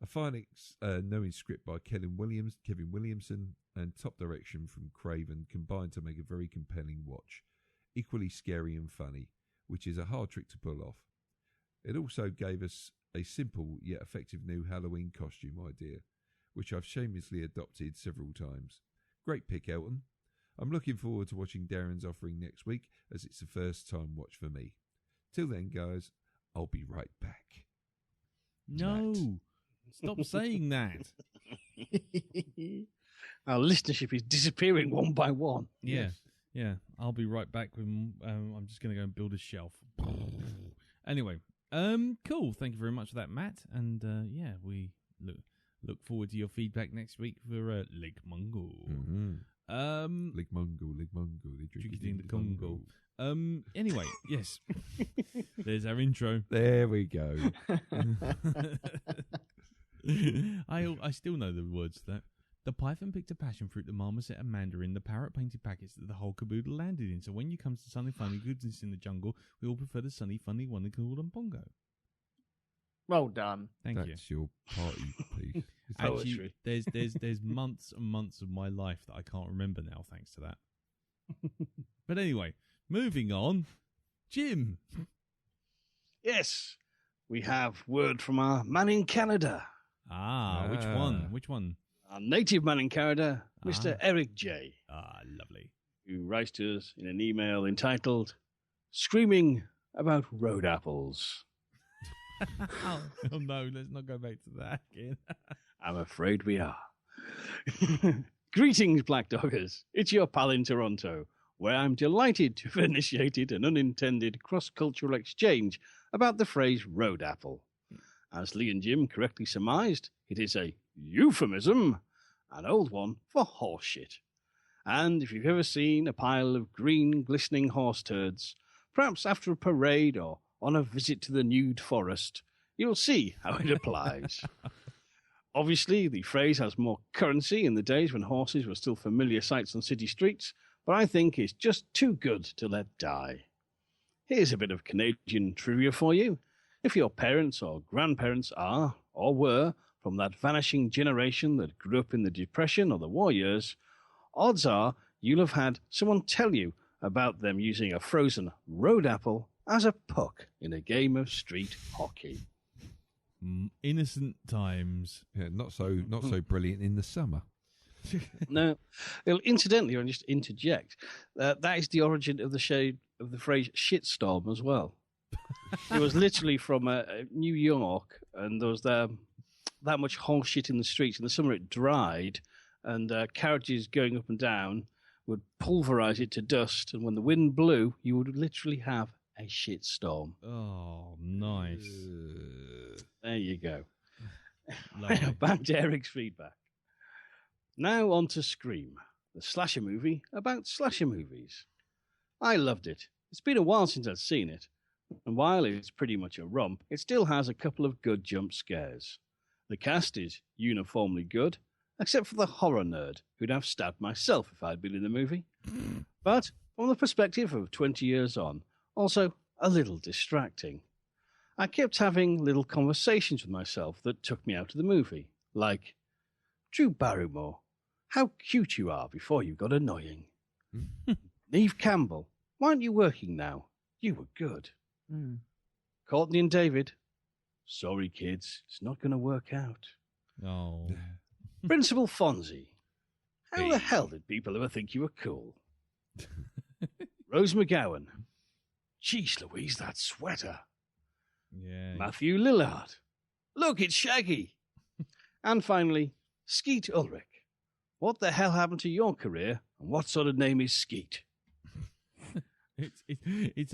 A fine knowing script by Kevin Williamson, and top direction from Craven combined to make a very compelling watch, equally scary and funny, which is a hard trick to pull off. It also gave us a simple yet effective new Halloween costume idea, which I've shamelessly adopted several times. Great pick, Elton. I'm looking forward to watching Darren's offering next week, as it's the first time watch for me. Till then, guys, I'll be right back. No. Stop saying that. Our listenership is disappearing one by one. Yeah. I'll be right back. I'm just going to go and build a shelf. Anyway, cool. Thank you very much for that, Matt. And we look forward to your feedback next week for Lake Mungo. Lake Mungo, they drink it in the Congo. Anyway, yes. There's our intro. There we go. I still know the words to that. The python picked a passion fruit, the marmoset a mandarin, the parrot painted packets that the whole caboodle landed in. So when you comes to sunny funny goodness in the jungle, we all prefer the sunny funny one called Pongo. Well done. Thank you. That's your party piece. Actually, there's months and months of my life that I can't remember now, thanks to that. But anyway, moving on. Jim. Yes, we have word from our man in Canada. Which one? Which one? Our native man in Canada, Mr. Eric J. Lovely. Who writes to us in an email entitled, Screaming About Road Apples. Oh no, let's not go back to that again. I'm afraid we are. Greetings, Black Doggers. It's your pal in Toronto, where I'm delighted to have initiated an unintended cross-cultural exchange about the phrase road apple. As Lee and Jim correctly surmised, it is a euphemism, an old one for horse shit. And if you've ever seen a pile of green, glistening horse turds, perhaps after a parade or on a visit to the nude forest, you'll see how it applies. Obviously, the phrase has more currency in the days when horses were still familiar sights on city streets, but I think it's just too good to let die. Here's a bit of Canadian trivia for you. If your parents or grandparents are, or were, from that vanishing generation that grew up in the Depression or the war years, odds are you'll have had someone tell you about them using a frozen road apple as a puck in a game of street hockey. Innocent times. Yeah, not so brilliant in the summer. No, well, incidentally, I'll just interject. That is the origin of the phrase shitstorm as well. It was literally from New York, and there was that much horse shit in the streets. In the summer, it dried, and carriages going up and down would pulverize it to dust. And when the wind blew, you would literally have a shitstorm. Oh, nice. There you go. Lovely. Back to Eric's feedback. Now on to Scream, the slasher movie about slasher movies. I loved it. It's been a while since I'd seen it, and while it's pretty much a romp, it still has a couple of good jump scares. The cast is uniformly good, except for the horror nerd, who'd have stabbed myself if I'd been in the movie. But from the perspective of 20 years on, also a little distracting. I kept having little conversations with myself that took me out of the movie, like, Drew Barrymore, how cute you are before you got annoying. Neve Campbell, why aren't you working now? You were good. Courtney and David, sorry kids, it's not going to work out. Oh. Principal Fonzie, how the hell did people ever think you were cool? Rose McGowan, jeez Louise, that sweater. Yeah. Matthew Lillard, look, it's Shaggy. And finally, Skeet Ulrich. What the hell happened to your career, and what sort of name is Skeet? It's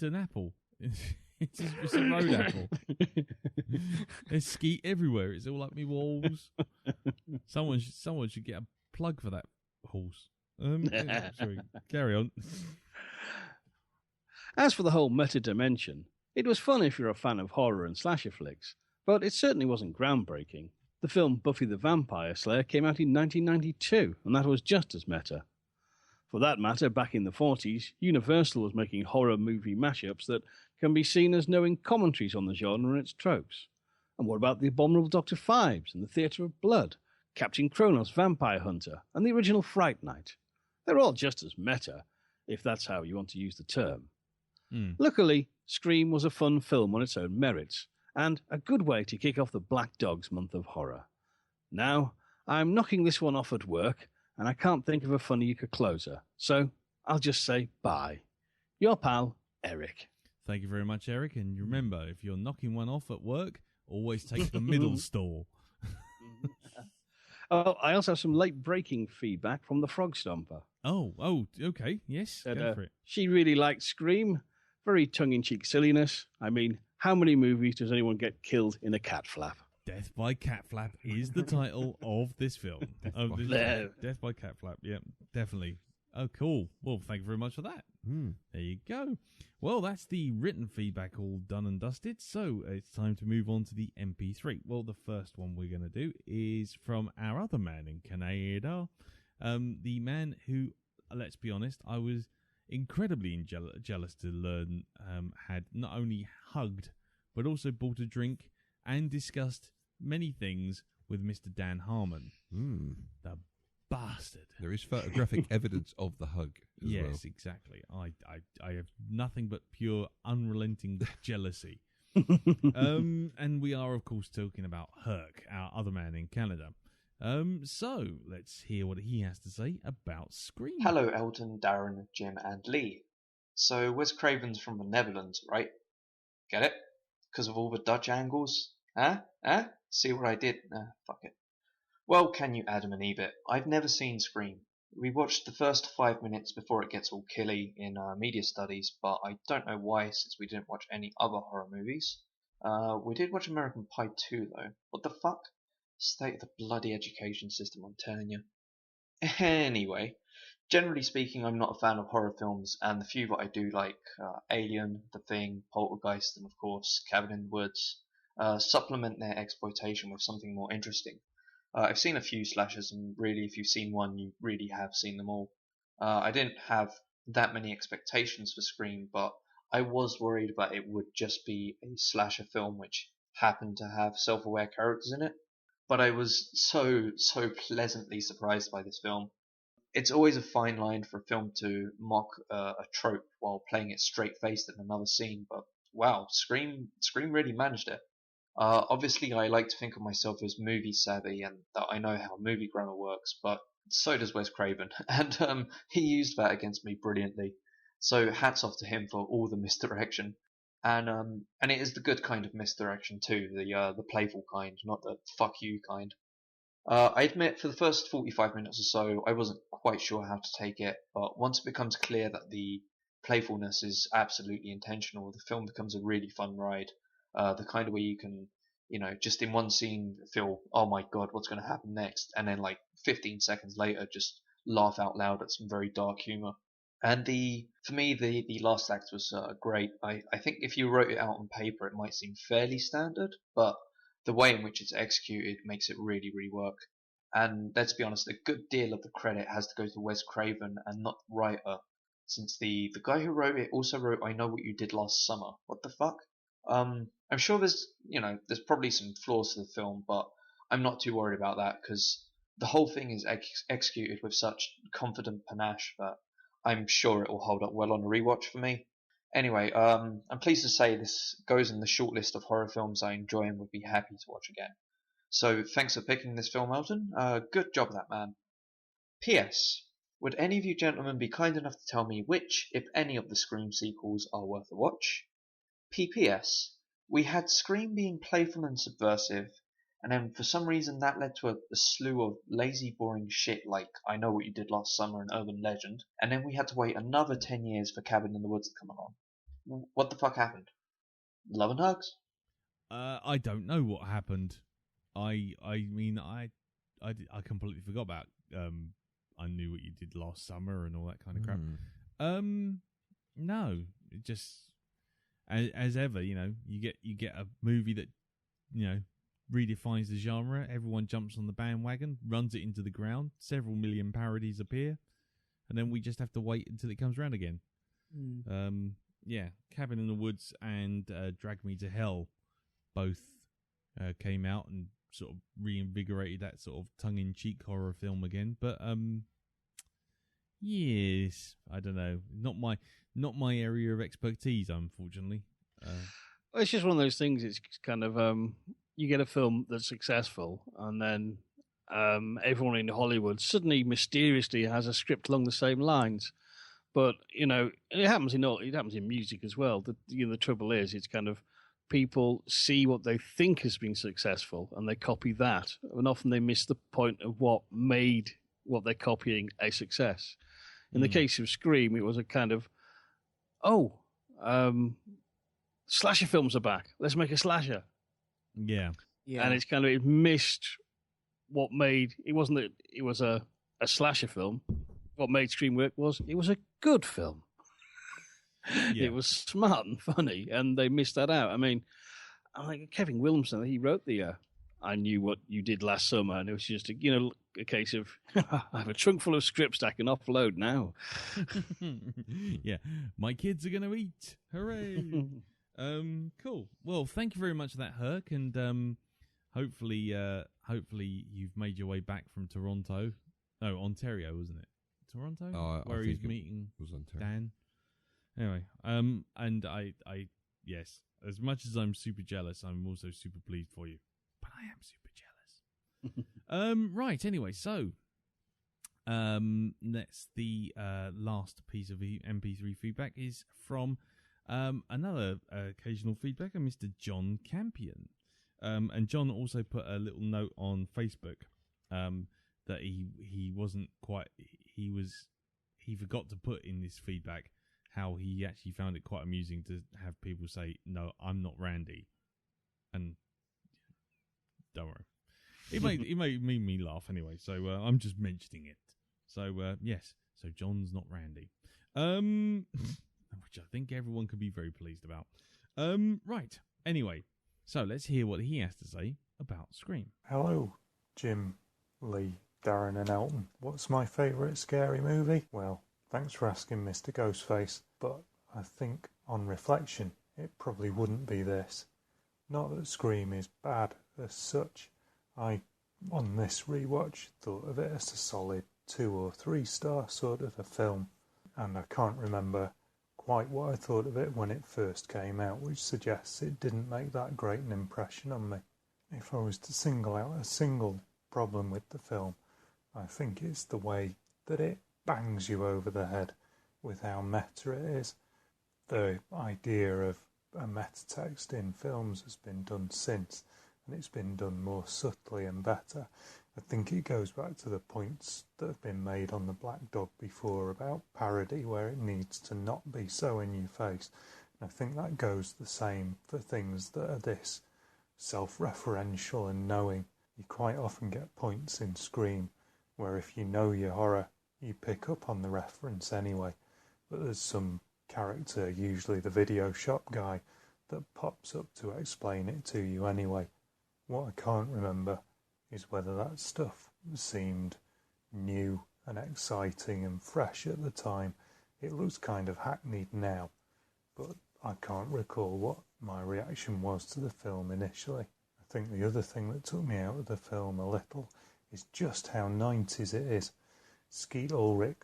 an apple. It's a road apple. There's skeet everywhere. It's all up me walls. Someone should get a plug for that horse. Sorry, carry on. As for the whole meta dimension, it was fun if you're a fan of horror and slasher flicks, but it certainly wasn't groundbreaking. The film Buffy the Vampire Slayer came out in 1992, and that was just as meta. For that matter, back in the 40s, Universal was making horror movie mashups that can be seen as knowing commentaries on the genre and its tropes. And what about The Abominable Dr. Phibes and The Theatre of Blood, Captain Kronos Vampire Hunter, and the original Fright Night? They're all just as meta, if that's how you want to use the term. Luckily, Scream was a fun film on its own merits, and a good way to kick off the Black Dogs month of horror. Now, I'm knocking this one off at work, and I can't think of a funnier closer, so I'll just say bye. Your pal, Eric. Thank you very much, Eric, and remember, if you're knocking one off at work, always take the middle stall. Oh, I also have some late-breaking feedback from the Frog Stomper. Oh, okay, yes, go for it. She really liked Scream. Very tongue-in-cheek silliness. I mean, how many movies does anyone get killed in a cat flap? Death by Cat Flap is the title of this film. Death by Cat Flap. Yeah, definitely. Oh, cool. Well, thank you very much for that. There you go. Well, that's the written feedback all done and dusted. So it's time to move on to the MP3. Well, the first one we're going to do is from our other man in Canada. The man who, let's be honest, I was incredibly jealous to learn had not only hugged, but also bought a drink and discussed many things with Mr. Dan Harmon. The bastard. There is photographic evidence of the hug as well. Yes, exactly. I have nothing but pure unrelenting jealousy. And we are, of course, talking about Herc, our other man in Canada. So let's hear what he has to say about Scream. Hello, Elton, Darren, Jim, and Lee. So Wes Craven's from the Netherlands, right? Get it? Because of all the Dutch angles? Huh? See what I did? Fuck it. Well, can you Adam and Eve it? I've never seen Scream. We watched the first 5 minutes before it gets all killy in media studies, but I don't know why, since we didn't watch any other horror movies. We did watch American Pie 2, though. What the fuck? State of the bloody education system, I'm telling you. Anyway, generally speaking, I'm not a fan of horror films, and the few that I do like, Alien, The Thing, Poltergeist, and of course, Cabin in the Woods, supplement their exploitation with something more interesting. I've seen a few slashers, and really, if you've seen one, you really have seen them all. I didn't have that many expectations for Scream, but I was worried that it would just be a slasher film which happened to have self-aware characters in it. But I was so pleasantly surprised by this film. It's always a fine line for a film to mock a trope while playing it straight-faced in another scene, but wow, Scream really managed it. Obviously, I like to think of myself as movie savvy and that I know how movie grammar works, but so does Wes Craven, and he used that against me brilliantly. So hats off to him for all the misdirection. And it is the good kind of misdirection too, the playful kind, not the fuck you kind. I admit for the first 45 minutes or so, I wasn't quite sure how to take it, but once it becomes clear that the playfulness is absolutely intentional, the film becomes a really fun ride. The kind of way you can, just in one scene feel, oh my god, what's going to happen next? And then like 15 seconds later, just laugh out loud at some very dark humor. And for me, the last act was great. I think if you wrote it out on paper, it might seem fairly standard, but the way in which it's executed makes it really, really work. And let's be honest, a good deal of the credit has to go to Wes Craven and not the writer, since the guy who wrote it also wrote I Know What You Did Last Summer. What the fuck? I'm sure there's probably some flaws to the film, but I'm not too worried about that because the whole thing is executed with such confident panache that I'm sure it will hold up well on a rewatch for me. Anyway, I'm pleased to say this goes in the short list of horror films I enjoy and would be happy to watch again. So thanks for picking this film, Elton. Good job, that man. P.S. Would any of you gentlemen be kind enough to tell me which, if any, of the Scream sequels are worth a watch? P.P.S. We had Scream being playful and subversive, and then for some reason that led to a slew of lazy, boring shit like I Know What You Did Last Summer and Urban Legend, and then we had to wait another 10 years for Cabin in the Woods to come along. What the fuck happened? Love and hugs? I don't know what happened. I mean, I completely forgot about I Knew What You Did Last Summer and all that kind of crap. No, it just as ever, you get a movie that redefines the genre. Everyone jumps on the bandwagon, runs it into the ground. Several million parodies appear, and then we just have to wait until it comes around again. Cabin in the Woods and Drag Me to Hell both came out and sort of reinvigorated that sort of tongue-in-cheek horror film again. But yes, I don't know. Not my area of expertise, unfortunately. Well, it's just one of those things. It's kind of you get a film that's successful, and then everyone in Hollywood suddenly mysteriously has a script along the same lines. But it happens in music as well. The trouble is, it's kind of people see what they think has been successful and they copy that, and often they miss the point of what made what they're copying a success. In the case of Scream, it was a kind of slasher films are back. Let's make a slasher. Yeah. Yeah. And it's kind of it missed what made it wasn't that it was a slasher film. What made Scream work was it was a good film. Yeah. It was smart and funny, and they missed that out. I mean, Kevin Williamson, he wrote the I Knew What You Did Last Summer, and it was just a case of I have a trunk full of scripts I can offload now. Yeah, my kids are gonna eat. Hooray! Cool. Well, thank you very much for that, Herc, and hopefully you've made your way back from Toronto. No, Ontario, wasn't it? Toronto, I where think he's meeting was Ontario. Dan. Anyway, and I yes, as much as I'm super jealous, I'm also super pleased for you. But I am super jealous. Right. Anyway, so that's the last piece of MP3 feedback is from another occasional feedback, of Mr. John Campion. And John also put a little note on Facebook that he wasn't quite he forgot to put in this feedback how he actually found it quite amusing to have people say, "No, I'm not Randy," and don't worry, it made me laugh anyway. So I'm just mentioning it. So yes, so John's not Randy, which I think everyone could be very pleased about. Right. Anyway, so let's hear what he has to say about Scream. Hello, Jim, Lee, Darren and Elton. What's my favourite scary movie? Well, thanks for asking, Mr. Ghostface, but I think on reflection it probably wouldn't be this. Not that Scream is bad as such. I, on this rewatch, thought of it as a solid 2 or 3 star sort of a film, and I can't remember quite what I thought of it when it first came out, which suggests it didn't make that great an impression on me. If I was to single out a single problem with the film, I think it's the way that it bangs you over the head with how meta it is. The idea of a meta text in films has been done since, and it's been done more subtly and better. I think it goes back to the points that have been made on the Blackdog before about parody, where it needs to not be so in your face. And I think that goes the same for things that are this self-referential and knowing. You quite often get points in Scream where if you know your horror, you pick up on the reference anyway. But there's some character, usually the video shop guy, that pops up to explain it to you anyway. What I can't remember is whether that stuff seemed new and exciting and fresh at the time. It looks kind of hackneyed now, but I can't recall what my reaction was to the film initially. I think the other thing that took me out of the film a little is just how 90s it is. Skeet Ulrich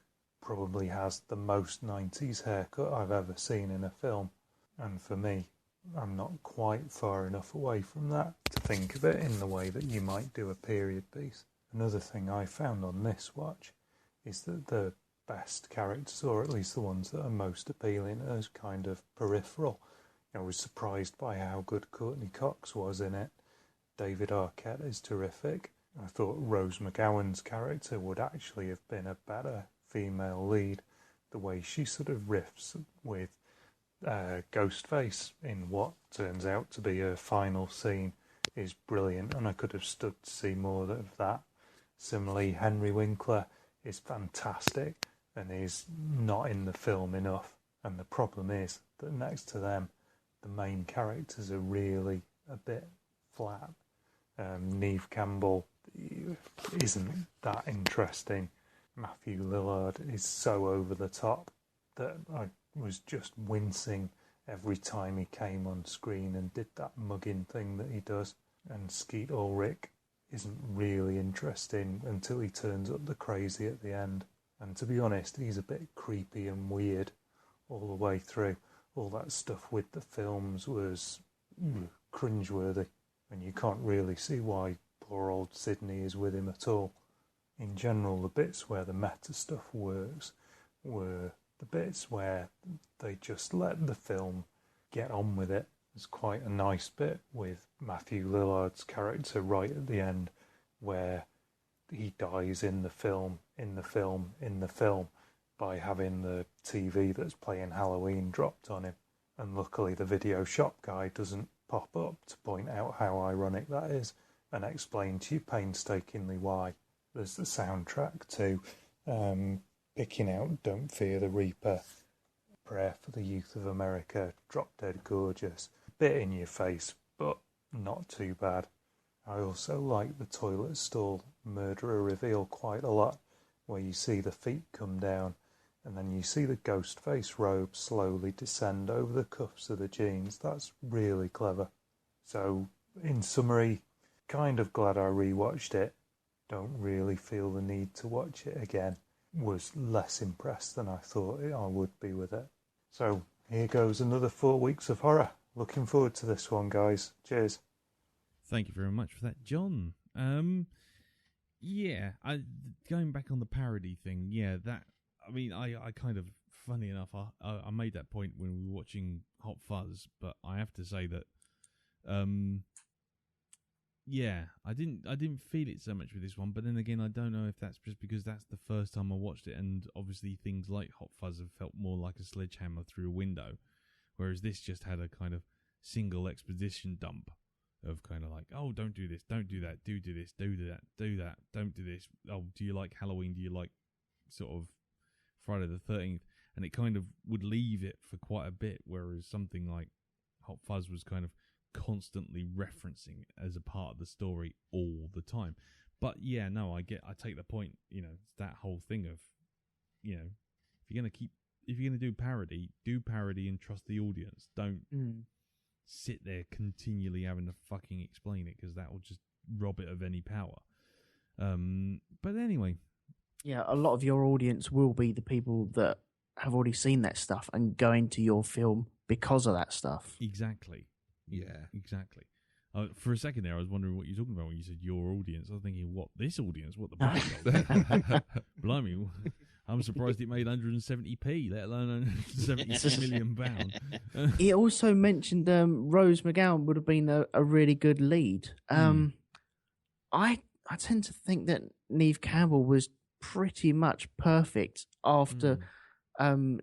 probably has the most 90s haircut I've ever seen in a film, and for me, I'm not quite far enough away from that to think of it in the way that you might do a period piece. Another thing I found on this watch is that the best characters, or at least the ones that are most appealing, are kind of peripheral. I was surprised by how good Courtney Cox was in it. David Arquette is terrific. I thought Rose McGowan's character would actually have been a better female lead. The way she sort of riffs with Ghostface in what turns out to be her final scene is brilliant, and I could have stood to see more of that. Similarly, Henry Winkler is fantastic and is not in the film enough, and the problem is that next to them the main characters are really a bit flat. Neve Campbell isn't that interesting. Matthew Lillard is so over the top that I was just wincing every time he came on screen and did that mugging thing that he does. And Skeet Ulrich isn't really interesting until he turns up the crazy at the end. And to be honest, he's a bit creepy and weird all the way through. All that stuff with the films was cringeworthy, and you can't really see why poor old Sydney is with him at all. In general, the bits where the meta stuff works were the bits where they just let the film get on with it. There's quite a nice bit with Matthew Lillard's character right at the end where he dies in the film by having the TV that's playing Halloween dropped on him. And luckily the video shop guy doesn't pop up to point out how ironic that is and explain to you painstakingly why. There's the soundtrack too, picking out Don't Fear the Reaper, Prayer for the Youth of America, Drop Dead Gorgeous. Bit in your face, but not too bad. I also like the toilet stall murderer reveal quite a lot, where you see the feet come down and then you see the ghost face robe slowly descend over the cuffs of the jeans. That's really clever. So, in summary, kind of glad I rewatched it. Don't really feel the need to watch it again. Was less impressed than I thought I would be with it. So, here goes another 4 weeks of horror. Looking forward to this one, guys. Cheers. Thank you very much for that, John. Yeah, going back on the parody thing, yeah, that, I mean, I kind of, funny enough, I made that point when we were watching Hot Fuzz, but I have to say that, yeah, I didn't feel it so much with this one, but then again, I don't know if that's just because that's the first time I watched it, and obviously things like Hot Fuzz have felt more like a sledgehammer through a window, whereas this just had a kind of single exposition dump of kind of like, oh, don't do this, don't do that, do this, do that, do that, don't do this. Oh, do you like Halloween? Do you like sort of Friday the 13th? And it kind of would leave it for quite a bit, whereas something like Hot Fuzz was kind of constantly referencing it as a part of the story all the time. But yeah, no, I take the point. You know, it's that whole thing of, you know, if you're gonna do parody and trust the audience. Don't sit there continually having to fucking explain it, because that will just rob it of any power. But anyway, yeah, a lot of your audience will be the people that have already seen that stuff and going to your film because of that stuff. Exactly. Yeah, exactly. For a second there, I was wondering what you're talking about when you said your audience. I was thinking, what, this audience? What the Blackdog? Blimey, I'm surprised it made 170p, let alone 176 million pound. He also mentioned Rose McGowan would have been a really good lead. I tend to think that Neve Campbell was pretty much perfect after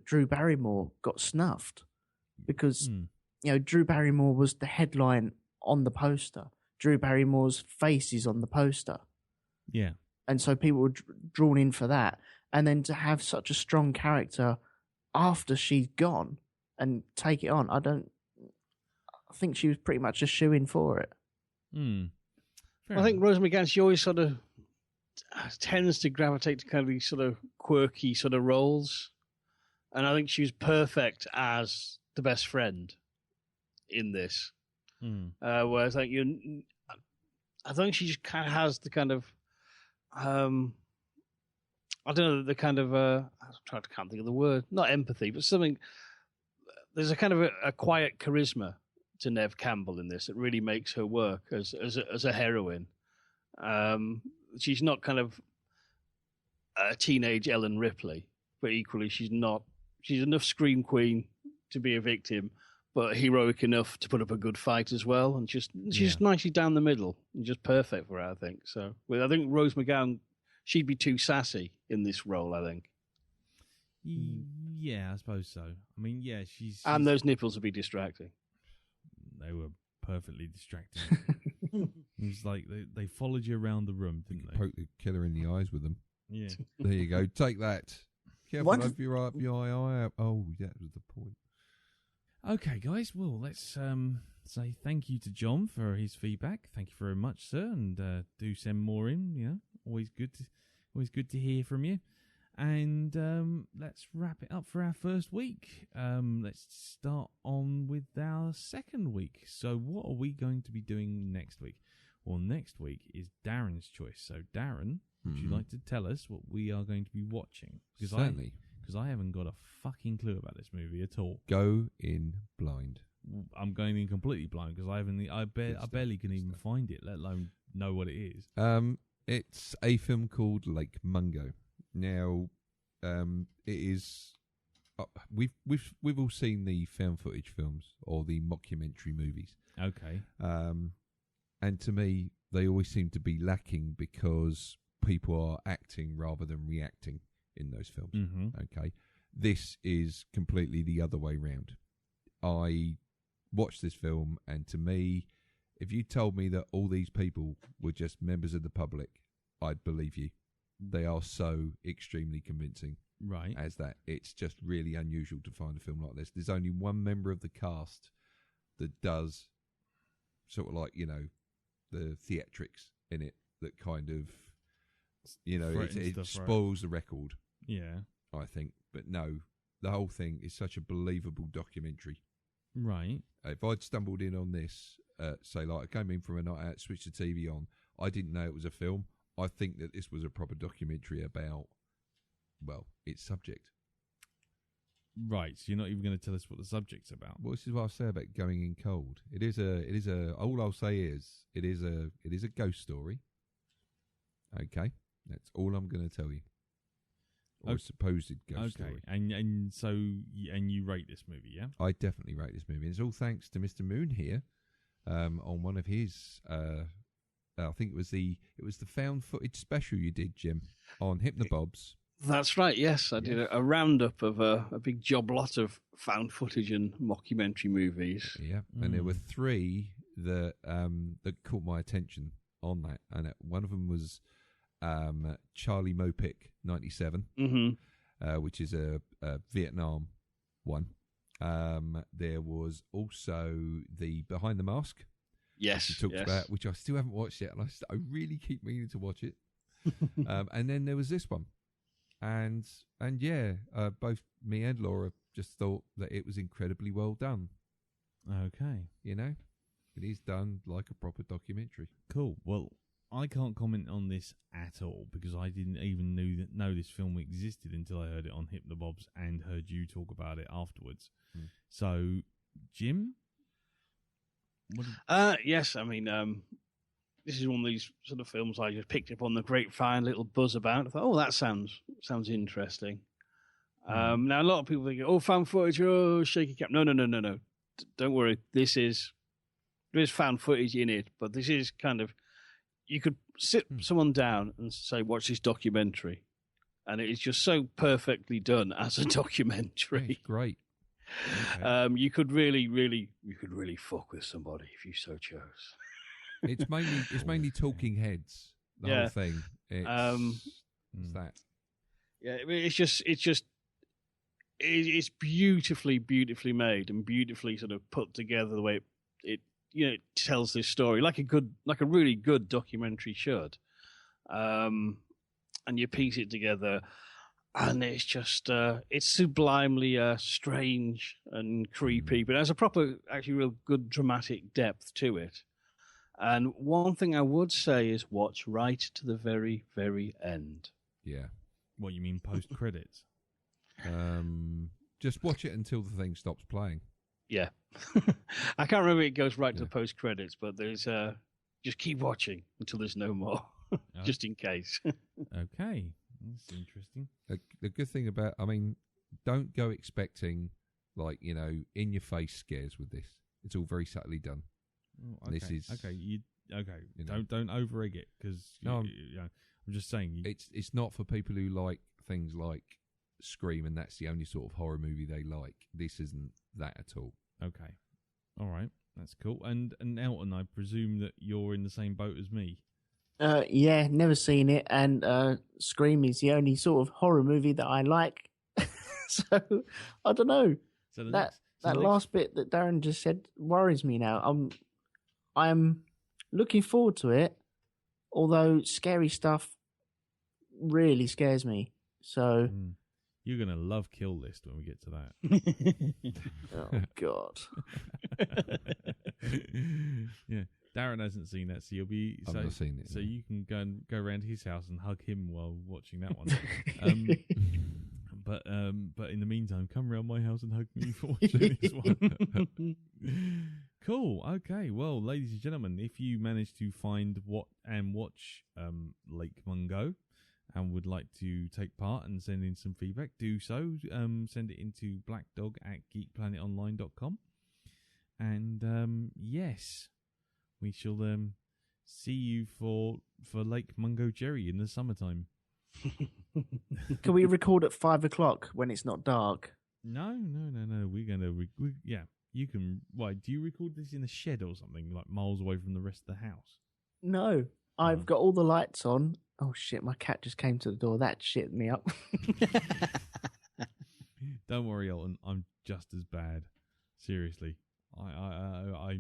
Drew Barrymore got snuffed, because you know, Drew Barrymore was the headline on the poster. Drew Barrymore's face is on the poster. Yeah. And so people were drawn in for that. And then to have such a strong character after she's gone and take it on, I think she was pretty much a shoo-in for it. I think Rose McGowan, she always sort of tends to gravitate to kind of these sort of quirky sort of roles. And I think she was perfect as the best friend in this. Whereas I think she just kind of has the kind of, I don't know, the kind of, can't think of the word, not empathy, but something, there's a kind of a quiet charisma to Neve Campbell in this that really makes her work as a heroine. She's not kind of a teenage Ellen Ripley, but equally she's enough scream queen to be a victim, but heroic enough to put up a good fight as well. And she's just nicely down the middle and just perfect for her, I think. So I think Rose McGowan, she'd be too sassy in this role, I think. Yeah, I suppose so. I mean, yeah, she's... And those nipples would be distracting. They were perfectly distracting. It was like they followed you around the room, didn't they? Poke the killer in the eyes with them. Yeah. There you go. Take that. Careful of your eye. Oh, that was the point. Okay, guys. Well, let's say thank you to John for his feedback. Thank you very much, sir, and do send more in. You know, always good to hear from you. And let's wrap it up for our first week. Let's start on with our second week. So, what are we going to be doing next week? Well, next week is Darren's choice. So, Darren, would you like to tell us what we are going to be watching? Certainly. Because I haven't got a fucking clue about this movie at all. Go in blind. I'm going in completely blind because I barely can even find it, let alone know what it is. It's a film called Lake Mungo. Now, it is. We've all seen the found footage films or the mockumentary movies. Okay. And to me, they always seem to be lacking because people are acting rather than reacting in those films. Mm-hmm. Okay, this is completely the other way round. I watched this film, and to me, if you told me that all these people were just members of the public, I'd believe you. They are so extremely convincing. Right. As that. It's just really unusual to find a film like this. There's only one member of the cast that does sort of like, the theatrics in it that kind of, it spoils the record. Yeah. I think. But no, the whole thing is such a believable documentary. Right. If I'd stumbled in on this, say like I came in from a night out, switched the TV on, I didn't know it was a film. I think that this was a proper documentary about, well, its subject. Right, so you're not even going to tell us what the subject's about. Well, this is what I say about going in cold. It is a. All I'll say is it is a ghost story. Okay, that's all I'm going to tell you. Or a supposed ghost story. And so you rate this movie, yeah? I definitely rate this movie. It's all thanks to Mr. Moon here, on one of his. I think it was the found footage special you did, Jim, on Hypnobobs. That's right, yes. I did a roundup of a big job lot of found footage and mockumentary movies. Yeah, and there were three that caught my attention on that. And one of them was Charlie Mopic 97, which is a Vietnam one. There was also the Behind the Mask. Yes, which talks about, which I still haven't watched yet, and I really keep meaning to watch it. And then there was this one, and yeah, both me and Laura just thought that it was incredibly well done. Okay, it is done like a proper documentary. Cool. Well, I can't comment on this at all because I didn't even know this film existed until I heard it on Hypnobobs and heard you talk about it afterwards. So, Jim. Yes, I mean, this is one of these sort of films I just picked up on the grapevine, little buzz about. I thought, oh, that sounds interesting. Now, a lot of people think, oh, found footage, oh, shaky cam. No. Don't worry. There is found footage in it, but this is kind of, you could sit someone down and say, watch this documentary. And it is just so perfectly done as a documentary. It's great. Okay. You could really fuck with somebody if you so chose. It's mainly talking heads. The whole thing. It's that. Yeah, it's beautifully made and beautifully sort of put together the way it tells this story like a really good documentary should. And you piece it together. And it's just, it's sublimely strange and creepy, but it has a proper, actually real good dramatic depth to it. And one thing I would say is watch right to the very, very end. Yeah. What, you mean post-credits? Just watch it until the thing stops playing. Yeah. I can't remember if it goes right to the post-credits, but there's, just keep watching until there's no more, just in case. Okay. That's interesting. The good thing about, don't go expecting, in your face scares with this. It's all very subtly done. Oh, okay. This is Don't over egg it because I'm just saying it's not for people who like things like Scream and that's the only sort of horror movie they like. This isn't that at all. Okay, all right, that's cool. And Elton, I presume that you're in the same boat as me. Yeah, never seen it, and Scream is the only sort of horror movie that I like. So I don't know. So that last bit that Darren just said worries me now. I'm looking forward to it, although scary stuff really scares me. So you're gonna love Kill List when we get to that. Oh God. Yeah. Darren hasn't seen that, so you'll be. I've not seen it. So you can go around his house and hug him while watching that one. But in the meantime, come around my house and hug me for watching this one. Cool. Okay. Well, ladies and gentlemen, if you manage to find watch Lake Mungo and would like to take part and send in some feedback, do so. Send it into blackdog@geekplanetonline.com. And yes. We shall see you for Lake Mungo Jerry in the summertime. Can we record at 5 o'clock when it's not dark? No. We're gonna you can. Why do you record this in a shed or something, like miles away from the rest of the house? No, I've got all the lights on. Oh shit! My cat just came to the door. That shit me up. Don't worry, Elton. I'm just as bad. Seriously, I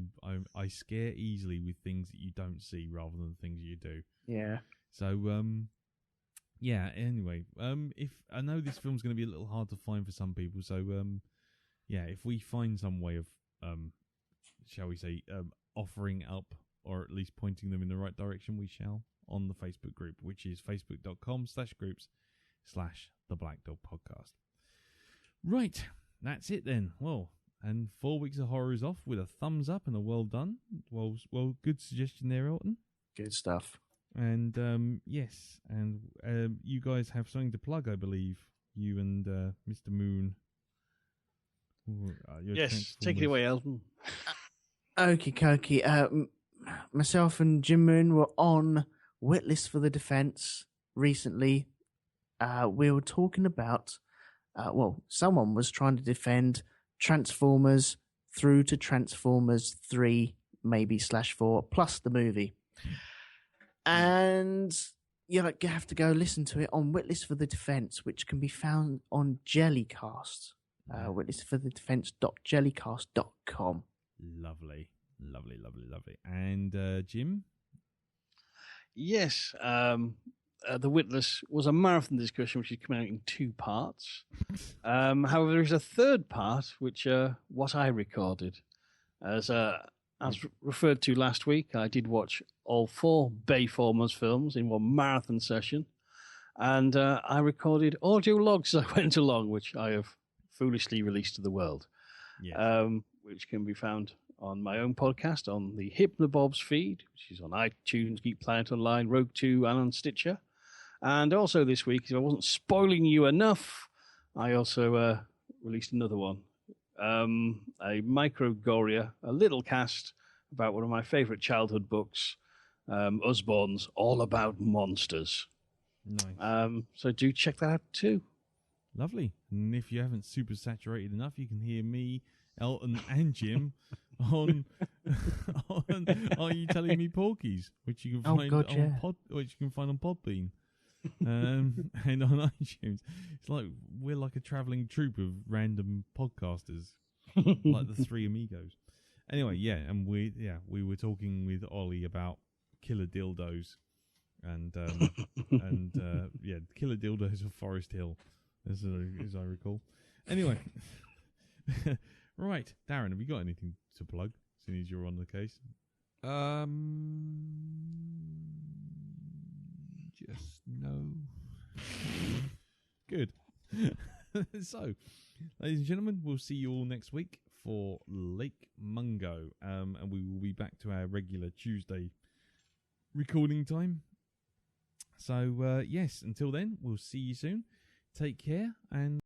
scare easily with things that you don't see rather than things you do. Yeah. So yeah. Anyway, if I know this film's going to be a little hard to find for some people, so yeah, if we find some way of shall we say offering up or at least pointing them in the right direction, we shall on the Facebook group, which is facebook.com/groups/the Blackdog Podcast. Right, that's it then. Well, and 4 weeks of horror is off with a thumbs up and a well done. Well, good suggestion there, Elton. Good stuff. And yes, and you guys have something to plug, I believe. You and Mr. Moon. Yes, take it away, Elton. Okie dokie. Myself and Jim Moon were on Witness for the Defence recently. We were talking about, someone was trying to defend Transformers through to Transformers 3, maybe /4, plus the movie. And you have to go listen to it on Witness for the Defence, which can be found on Jellycast. witnessforthedefence.jellycast.com. Lovely. And Jim? Yes, The Witness was a marathon discussion which is coming out in 2 parts. However, there is a third part, which what I recorded. As referred to last week, I did watch all 4 Bayformers films in one marathon session. And I recorded audio logs as I went along, which I have foolishly released to the world. Yes. Which can be found on my own podcast on the Hypnobobs feed, which is on iTunes, Geek Planet Online, Rogue 2, and on Stitcher. And also this week, if I wasn't spoiling you enough, I also released another one. A Microgoria, a little cast about one of my favourite childhood books, Usborne's All About Monsters. Nice. So do check that out too. Lovely. And if you haven't super saturated enough, you can hear me, Elton, and Jim on Are You Telling Me Porkies, which you can find which you can find on Podbean. And on iTunes. It's like we're like a travelling troupe of random podcasters, like the Three Amigos. Anyway, yeah, and we were talking with Ollie about killer dildos, and killer dildos of Forest Hill, as I recall. Anyway, right, Darren, have you got anything to plug? Seeing as you're on the case. Just no. Good. So, ladies and gentlemen, we'll see you all next week for Lake Mungo, and we will be back to our regular Tuesday recording time. So, yes, until then, we'll see you soon. Take care, and